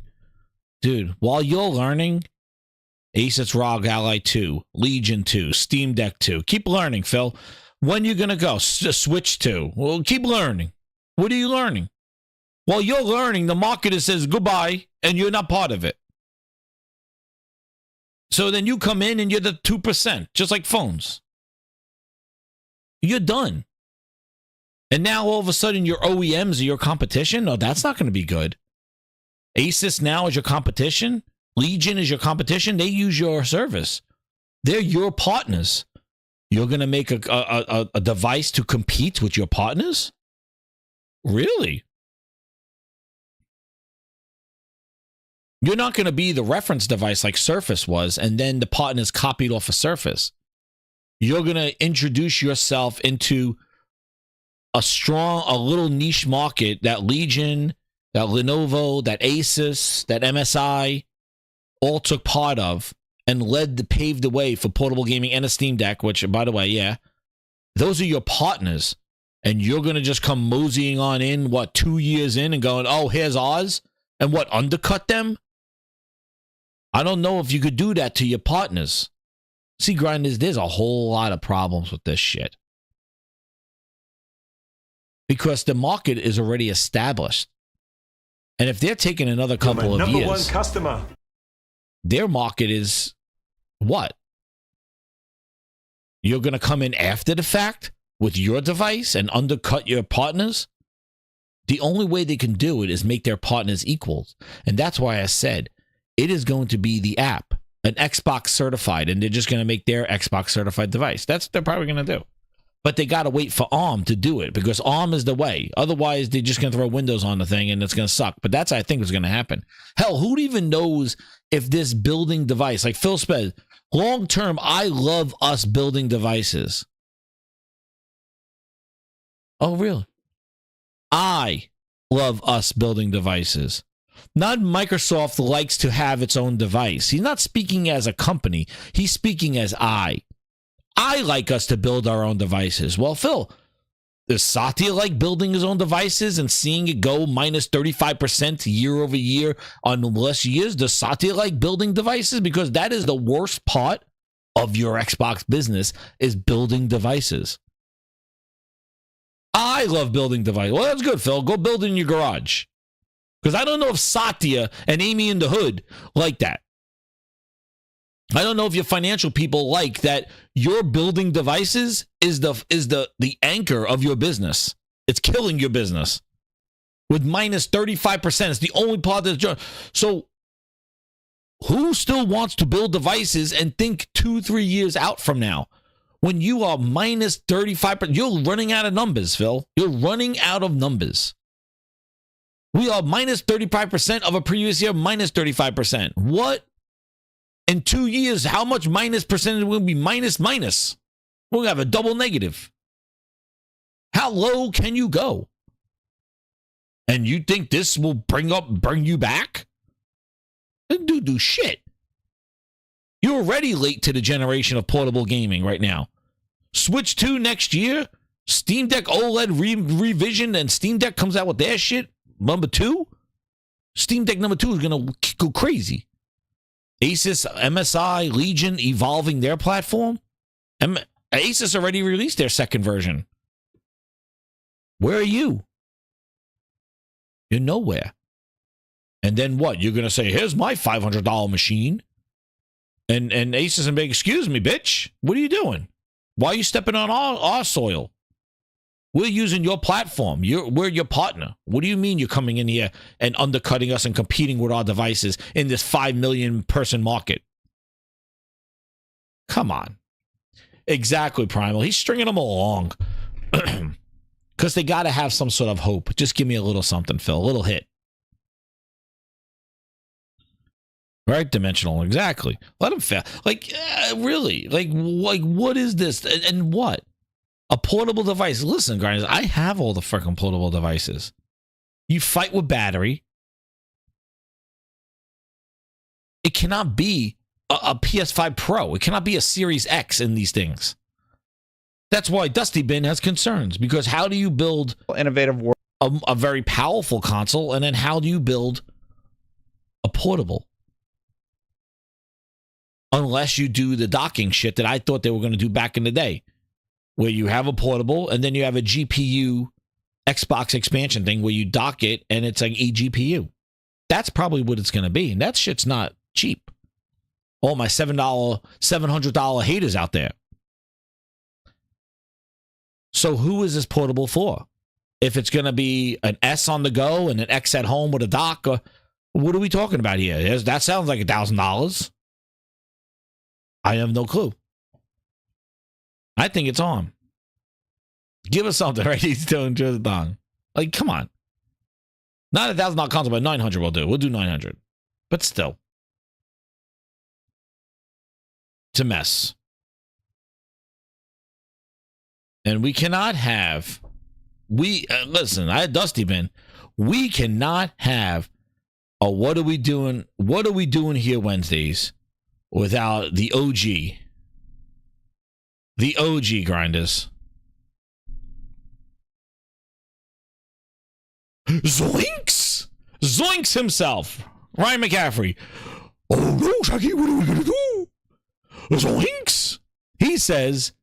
Dude, while you're learning, Asus ROG Ally 2, Legion 2, Steam Deck 2. Keep learning, Phil. When you going to go? Switch 2. Well, keep learning. What are you learning? While you're learning, the market says goodbye, and you're not part of it. So then you come in and you're the 2%, just like phones. You're done. And now all of a sudden your OEMs are your competition? No, that's not going to be good. Asus now is your competition. Legion is your competition. They use your service. They're your partners. You're going to make a device to compete with your partners? Really? You're not going to be the reference device like Surface was, and then the partners copied off of Surface. You're going to introduce yourself into a little niche market that Legion, that Lenovo, that Asus, that MSI all took part of and paved the way for portable gaming and a Steam Deck, which, by the way, yeah, those are your partners. And you're going to just come moseying on in, 2 years in and going, oh, here's ours? And undercut them? I don't know if you could do that to your partners. See, Grinders, there's a whole lot of problems with this shit. Because the market is already established. And if they're taking another couple of years, #1 customer. Their market is what? You're going to come in after the fact with your device and undercut your partners? The only way they can do it is make their partners equals. And that's why I said it is going to be the app, an Xbox certified, and they're just going to make their Xbox certified device. That's what they're probably going to do. But they got to wait for ARM to do it because ARM is the way. Otherwise, they're just going to throw Windows on the thing and it's going to suck. But that's, I think, what's going to happen. Hell, who even knows if this building device, like Phil said, long term, I love us building devices. Oh, really? I love us building devices. Not Microsoft likes to have its own device. He's not speaking as a company. He's speaking as I like us to build our own devices. Well, Phil, does Satya like building his own devices and seeing it go minus 35% year over year on less years? Does Satya like building devices? Because that is the worst part of your Xbox business, is building devices. I love building devices. Well, that's good, Phil. Go build it in your garage. Because I don't know if Satya and Amy in the Hood like that. I don't know if your financial people like that your building devices is the anchor of your business. It's killing your business. With minus 35%, it's the only part that's... So who still wants to build devices and think 2-3 years out from now? When you are minus 35%, you're running out of numbers, Phil. You're running out of numbers. We are minus 35% of a previous year, minus 35%. What? In 2 years, how much minus percentage will be minus? We'll have a double negative. How low can you go? And you think this will bring you back? Do shit. You're already late to the generation of portable gaming right now. Switch 2 next year. Steam Deck OLED revision, and Steam Deck comes out with their shit. Number 2. Steam Deck number 2 is going to go crazy. Asus, MSI, Legion evolving their platform. Asus already released their second version. Where are you? You're nowhere. And then what? You're going to say, here's my $500 machine. And Asus and big, excuse me, bitch. What are you doing? Why are you stepping on our soil? We're using your platform. We're your partner. What do you mean you're coming in here and undercutting us and competing with our devices in this 5 million person market? Come on. Exactly, Primal. He's stringing them along. Because they got to have some sort of hope. Just give me a little something, Phil. A little hit. Right, dimensional, exactly. Let them fail. Like, really? Like, what is this? And what? A portable device. Listen, grinders, I have all the freaking portable devices. You fight with battery. It cannot be a PS5 Pro. It cannot be a Series X in these things. That's why Dusty Bin has concerns, because how do you build innovative a very powerful console, and then how do you build a portable? Unless you do the docking shit that I thought they were going to do back in the day, where you have a portable and then you have a GPU Xbox expansion thing where you dock it and it's like eGPU. That's probably what it's going to be, and that shit's not cheap. All my $700 haters out there. So who is this portable for? If it's going to be an S on the go and an X at home with a dock, what are we talking about here? That sounds like $1,000. I have no clue. I think it's on. Give us something, right? He's doing just done. Like, come on. Not $1,000 console, but 900 we'll do. We'll do 900. But still. It's a mess. And we cannot have, listen, I had Dusty Bin. We cannot have a what are we doing here Wednesdays without the OG. The OG grinders. Zoinks! Zoinks himself. Ryan McCaffrey. Oh no, Shaggy, what are we gonna do? Zoinks! He says,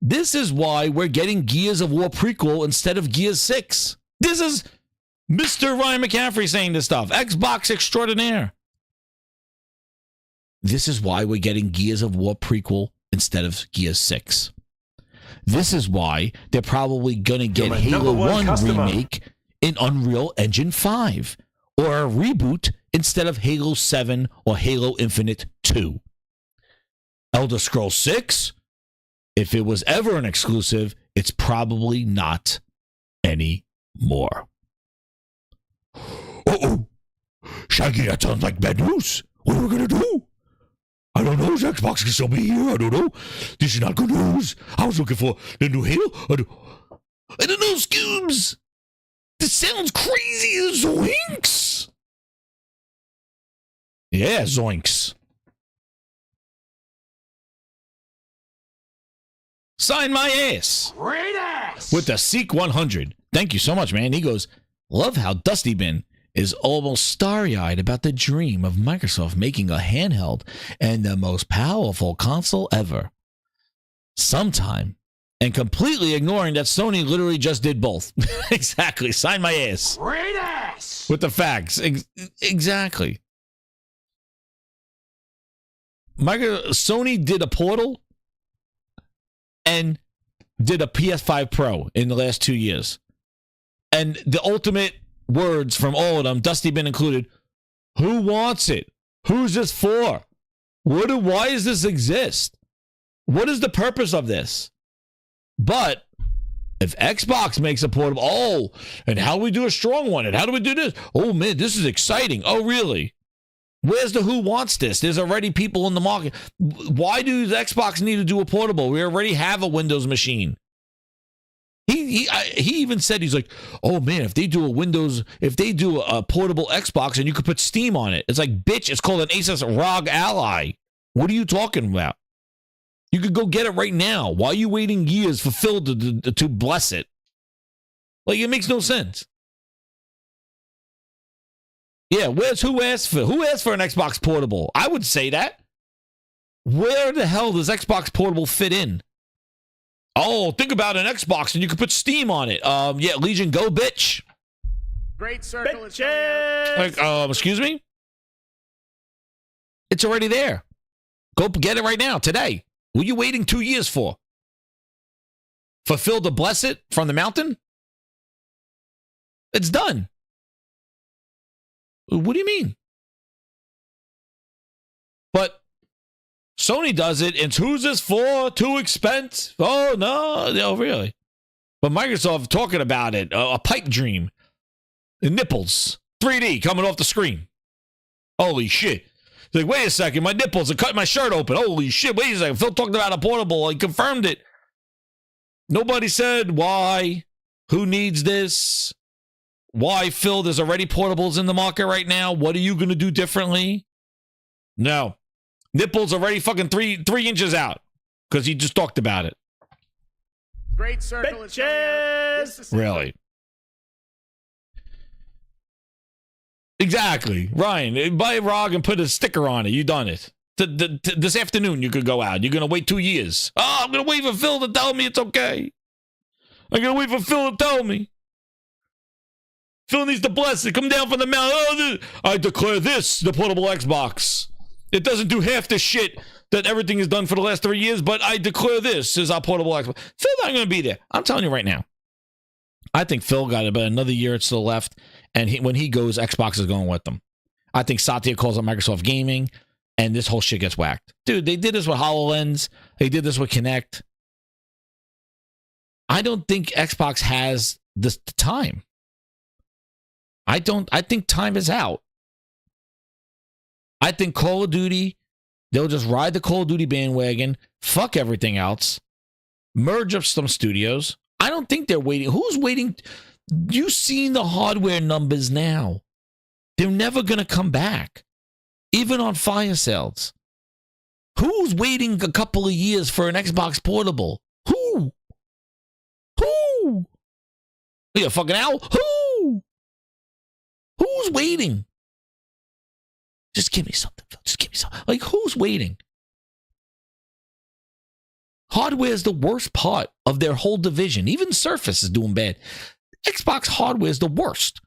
this is why we're getting Gears of War prequel instead of Gears 6. This is Mr. Ryan McCaffrey saying this stuff. Xbox extraordinaire. This is why we're getting Gears of War prequel instead of Gears 6. This is why they're probably going to get Halo 1 remake in Unreal Engine 5. Or a reboot instead of Halo 7 or Halo Infinite 2. Elder Scrolls 6, if it was ever an exclusive, it's probably not anymore. Uh-oh. Shaggy, that sounds like bad news. What are we going to do? I don't know. Xbox can still be here. I don't know. This is not good news. I was looking for the new Halo. I don't know, Scoobs. This sounds crazy. Zoinks. Yeah, zoinks. Sign my ass. Great ass. With the Seek 100. Thank you so much, man. He goes, love how Dusty Bin is almost starry-eyed about the dream of Microsoft making a handheld and the most powerful console ever. Sometime. And completely ignoring that Sony literally just did both. Exactly. Sign my ass. Great ass. With the facts. Exactly. Sony did a Portal and did a PS5 Pro in the last 2 years. And the ultimate words from all of them, Dusty Bin included, who wants it? Who's this for? Why does this exist? What is the purpose of this? But if Xbox makes a portable, and how do we do a strong one? And how do we do this? Oh, man, this is exciting. Oh, really? Where's the who wants this? There's already people in the market. Why does Xbox need to do a portable? We already have a Windows machine. He even said, he's like, oh man, if they do a portable Xbox and you could put Steam on it, it's like, bitch, it's called an Asus ROG Ally. What are you talking about? You could go get it right now. Why are you waiting years for Phil to bless it? Like, it makes no sense. Yeah, who asked for an Xbox portable? I would say that. Where the hell does Xbox portable fit in? Oh, think about an Xbox and you could put Steam on it. Yeah, Legion, go, bitch. Great Circle is Like, excuse me? It's already there. Go get it right now, today. What are you waiting 2 years for? For Phil to bless it from the mountain? It's done. What do you mean? But Sony does it, and who's this for? Too expensive? Oh, no, really? But Microsoft talking about it, a pipe dream. Nipples, 3D coming off the screen. Holy shit. He's like, wait a second, my nipples are cutting my shirt open. Holy shit, wait a second. Phil talked about a portable. I confirmed it. Nobody said why. Who needs this? Why, Phil? There's already portables in the market right now. What are you going to do differently? No. Nipples already fucking 3 inches out because he just talked about it. Great Circle is coming out this December. Really? Exactly. Ryan, buy a ROG and put a sticker on it. You done it. This afternoon you could go out. You're going to wait 2 years. Oh, I'm going to wait for Phil to tell me it's okay. I'm going to wait for Phil to tell me. Phil needs to bless it. Come down from the mountain. Oh, I declare this the portable Xbox. It doesn't do half the shit that everything has done for the last 3 years, but I declare this is our portable Xbox. Phil's not going to be there. I'm telling you right now. I think Phil got about another year to the left, and when he goes, Xbox is going with them. I think Satya calls up Microsoft Gaming, and this whole shit gets whacked. Dude, they did this with HoloLens. They did this with Kinect. I don't think Xbox has the time. I think time is out. I think Call of Duty, they'll just ride the Call of Duty bandwagon, fuck everything else, merge up some studios. I don't think they're waiting. Who's waiting? You've seen the hardware numbers now. They're never going to come back, even on fire sales. Who's waiting a couple of years for an Xbox portable? Who? You fucking owl? Who? Who's waiting? Just give me something. Just give me something. Like, who's waiting? Hardware is the worst part of their whole division. Even Surface is doing bad. Xbox hardware is the worst.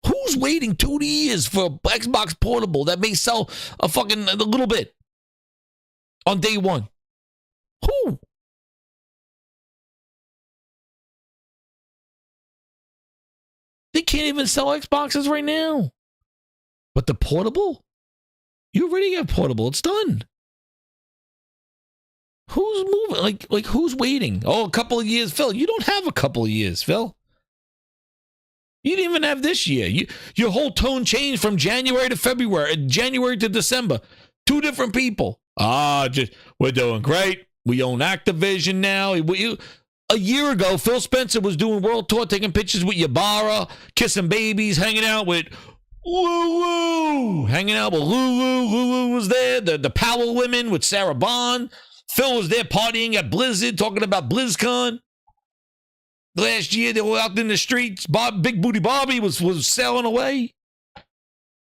Who's waiting 2 years for an Xbox portable that may sell a little bit on day one? Who? They can't even sell Xboxes right now. But the portable? You already have portable. It's done. Who's moving? Like who's waiting? Oh, a couple of years. Phil, you don't have a couple of years, Phil. You didn't even have this year. Your whole tone changed from January to February, January to December. 2 different people. We're doing great. We own Activision now. A year ago, Phil Spencer was doing World Tour, taking pictures with Ybarra, kissing babies, hanging out with Lulu. Hanging out with Lulu. Lulu was there. The Power Women with Sarah Bond. Phil was there partying at Blizzard, talking about BlizzCon. Last year, they were out in the streets. Big Booty Bobby was sailing away.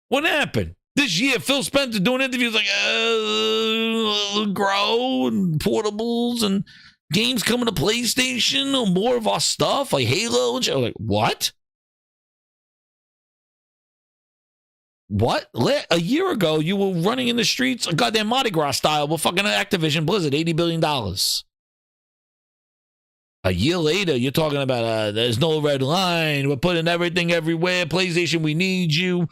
What happened? This year, Phil Spencer doing interviews like, grow and portables and games coming to PlayStation or more of our stuff like Halo and shit. Like, what? What? A year ago, you were running in the streets, goddamn Mardi Gras style, with fucking Activision Blizzard, $80 billion. A year later, you're talking about there's no red line. We're putting everything everywhere. PlayStation, we need you.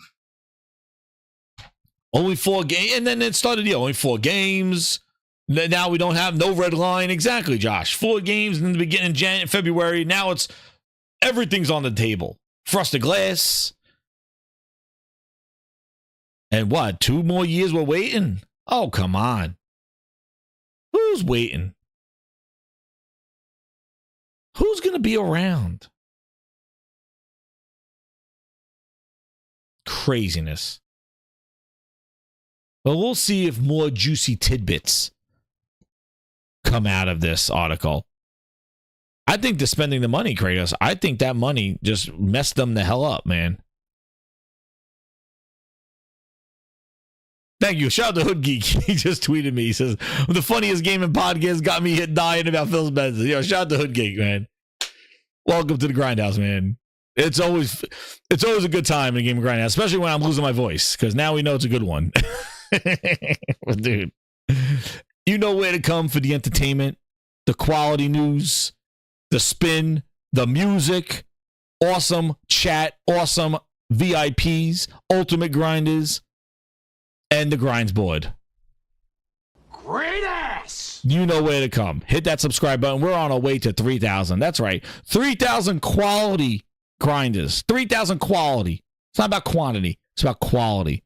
Only 4 games. And then it started, only 4 games. Now we don't have no red line. Exactly, Josh. 4 games in the beginning of February. Now it's everything's on the table. Frosted glass. And what? 2 more years we're waiting? Oh, come on. Who's waiting? Who's going to be around? Craziness. Well, we'll see if more juicy tidbits come out of this article. I think they're spending the money, Kratos. I think that money just messed them the hell up, man. Thank you. Shout out to Hood Geek. He just tweeted me. He says, the funniest gaming podcast got me hit dying about Phil Spencer. Shout out to Hood Geek, man. Welcome to the Grindhouse, man. It's always a good time in a game of Grindhouse, especially when I'm losing my voice, because now we know it's a good one. But dude, you know where to come for the entertainment, the quality news, the spin, the music, awesome chat, awesome VIPs, ultimate grinders, and the grinds board. Great ass! You know where to come. Hit that subscribe button. We're on our way to 3,000. That's right. 3,000 quality grinders. 3,000 quality. It's not about quantity. It's about quality.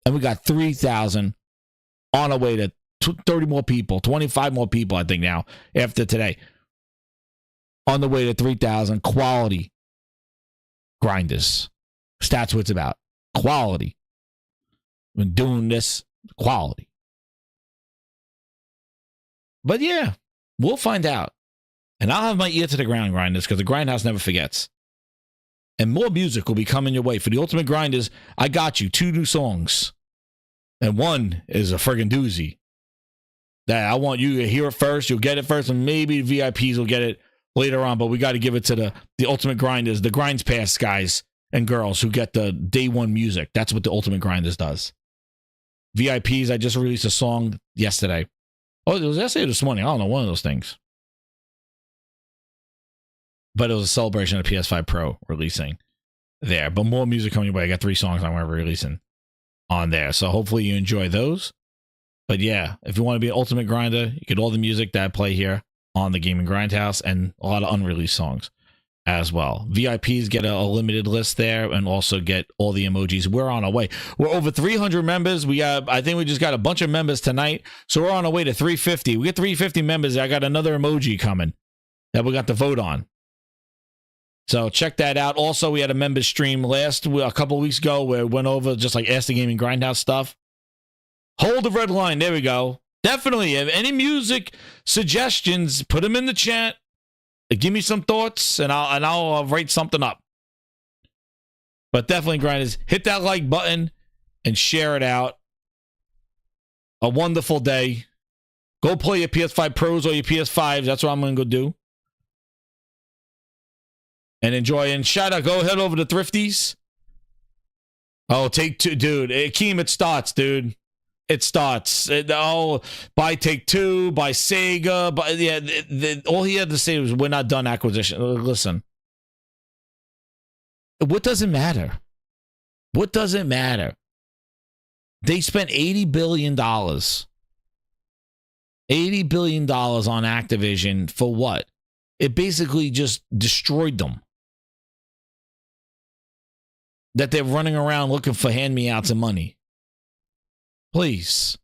And we got 3,000 On our way to 30 more people, 25 more people, I think now, after today. On the way to 3,000 quality grinders. That's what it's about. Quality. When doing this, quality. But yeah, we'll find out. And I'll have my ear to the ground, grinders, because the Grindhouse never forgets. And more music will be coming your way. For the Ultimate Grinders, I got you 2 new songs. And one is a friggin' doozy. That I want you to hear it first. You'll get it first, and maybe the VIPs will get it later on. But we got to give it to the Ultimate Grinders, the Grinds Pass guys and girls who get the day one music. That's what the Ultimate Grinders does. VIPs, I just released a song yesterday. Oh, it was yesterday or this morning. I don't know, one of those things. But it was a celebration of PS5 Pro releasing there. But more music coming your way. I got 3 songs I'm going to be releasing on there. So hopefully you enjoy those. But yeah, if you want to be an Ultimate Grinder, you get all the music that I play here on the Gaming Grindhouse and a lot of unreleased songs as well. VIPs get a limited list there and also get all the emojis. We're on our way. We're over 300 members. I think we just got a bunch of members tonight. So we're on our way to 350. We get 350 members. I got another emoji coming that we got to vote on. So check that out. Also, we had a members stream a couple of weeks ago where it went over just like Ask the Gaming Grindhouse stuff. Hold the red line. There we go. Definitely. If any music suggestions, put them in the chat. Give me some thoughts, and I'll write something up. But definitely, grinders, hit that like button and share it out. A wonderful day. Go play your PS5 Pros or your PS5s. That's what I'm going to go do. And enjoy. And shout out, go head over to Thrifties. Oh, Take Two, dude. Akeem, it starts, dude. It starts. Buy Take Two, buy Sega. All he had to say was, we're not done acquisition. Listen. What does it matter? What does it matter? They spent $80 billion. $80 billion on Activision for what? It basically just destroyed them. That they're running around looking for hand-me-outs of money. Please.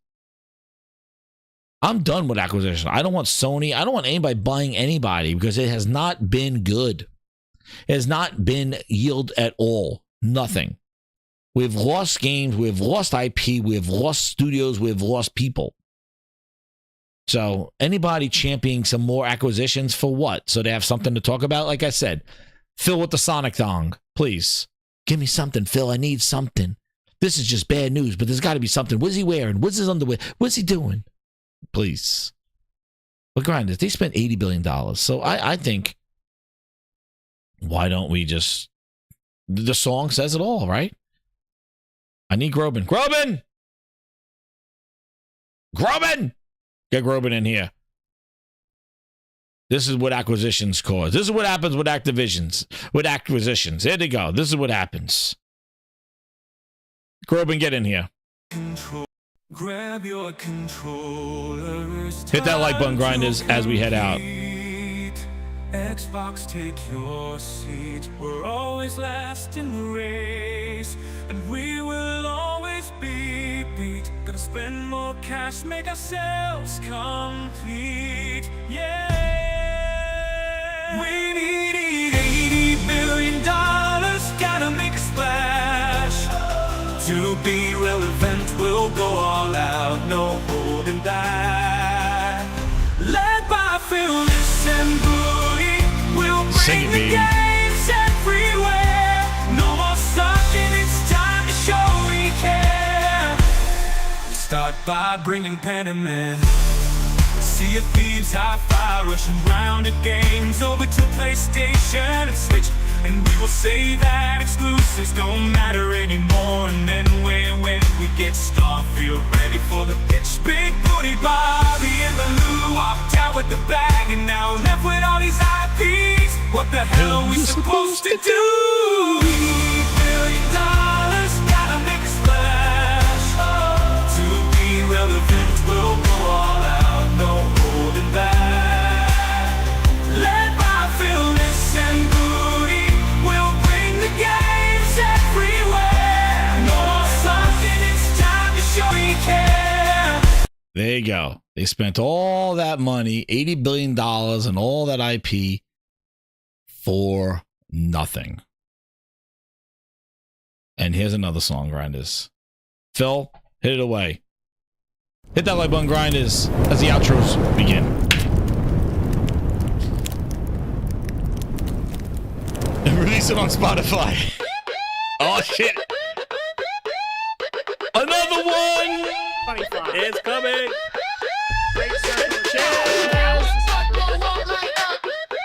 I'm done with acquisition. I don't want Sony. I don't want anybody buying anybody because it has not been good. It has not been yield at all. Nothing. We've lost games. We've lost IP. We've lost studios. We've lost people. So anybody championing some more acquisitions for what? So they have something to talk about? Like I said, Phil with the Sonic Thong. Please. Give me something, Phil. I need something. This is just bad news, but there's got to be something. What's he wearing? What's his underwear? What's he doing? Please. But grinders, they spent $80 billion. So I think, why don't we just... The song says it all, right? I need Groban. Groban! Groban! Get Groban in here. This is what acquisitions cause. This is what happens with acquisitions. Here they go. This is what happens. Groban, get in here. Grab your controllers. Hit that like button, grinders, as we head out. Xbox, take your seat. We're always last in the race, and we will always be beat. Gonna spend more cash, make ourselves complete. Yeah. We need $80 billion. Gotta make a splash. To be relevant, we'll go all out, no holding back. Led by Phyllis and Booty, we'll bring the games everywhere. No more sucking, it's time to show we care. Start by bringing pen and men. See if thieves high-fi rushing round at games over to PlayStation and Switch. And we will say that exclusives don't matter anymore. And then when we get Starfield ready for the pitch, Big Booty Bobby and Baloo walked out with the bag, and now left with all these IPs. What the hell are we supposed to do? We need $1 billion, gotta make a splash. To be relevant, we'll go all out, no holding back. Led by Phyllis and Booty, we'll bring the games everywhere. No more sucking, it's time to show we care. There you go. They spent all that money, $80 billion and all that IP for nothing. And here's another song, Grinders. Phil, hit it away. Hit that like button, Grinders, as the outros begin. And release it on Spotify. Oh, shit. Another one. 25. It's coming.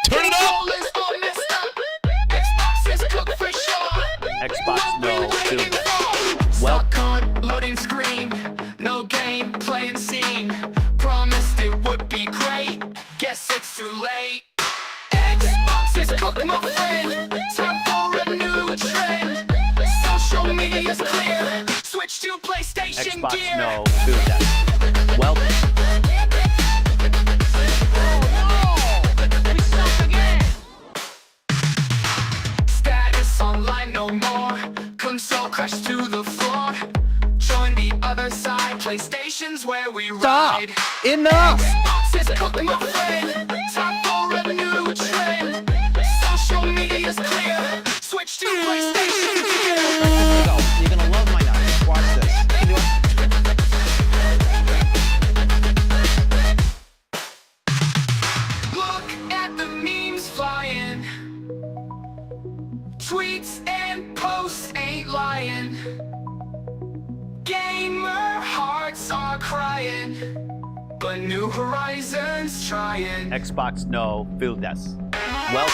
Turn it up. Xbox, no, dude. Well, on loading screen, no game playing scene. Promised it would be great. Guess it's too late. Xbox is cooking my friend. Time for a new trend. Social media's clear. Switch to PlayStation Xbox, gear. no, dude. That. Well, Status online no more. Console crash to the floor. Join the other side. PlayStation's where we ride. Enough. Xbox is cooking my friend. Time for a new trend. Social media's clear. Switch to PlayStation gear. You're gonna love my nuts. Watch this. Can you do it? Look at the memes flying. Tweets and posts ain't lying. Gamer hearts are crying, but New Horizons trying. Xbox, no, dude. That's. Well.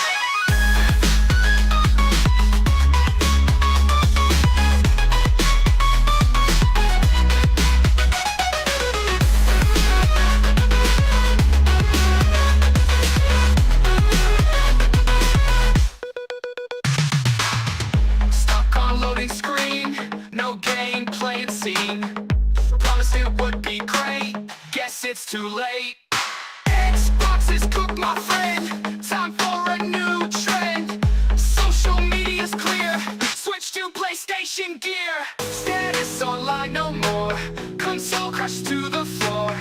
Stuck on loading screen, no game playing scene. Promised it would be great, guess it's too late. Xbox is cooked, my friend. Time for a new trend. Social media's clear. Switch to PlayStation gear. Status online no more. Console crash to the floor.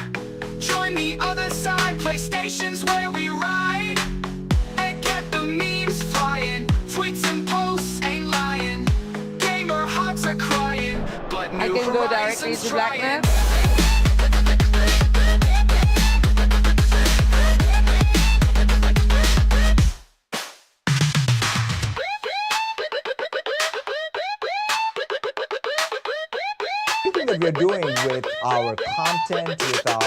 Join the other side. PlayStation's where we ride. And get the memes flying. Tweets and posts ain't lying. Gamer hearts are crying, but I New can go directly Horizons to trying. Blackman. Everything that we're doing with our content, with our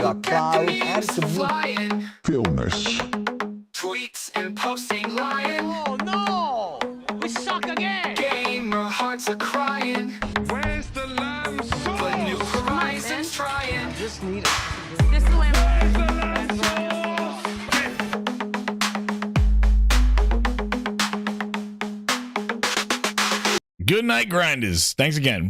our cloud and community. Flying. Illness. Tweets and posts ain't lying. Oh no! We suck again! Gamer hearts are crying, Where's the lamb sauce? but New Horizons trying. Just need it. This is the way. Good night, Grinders. Thanks again.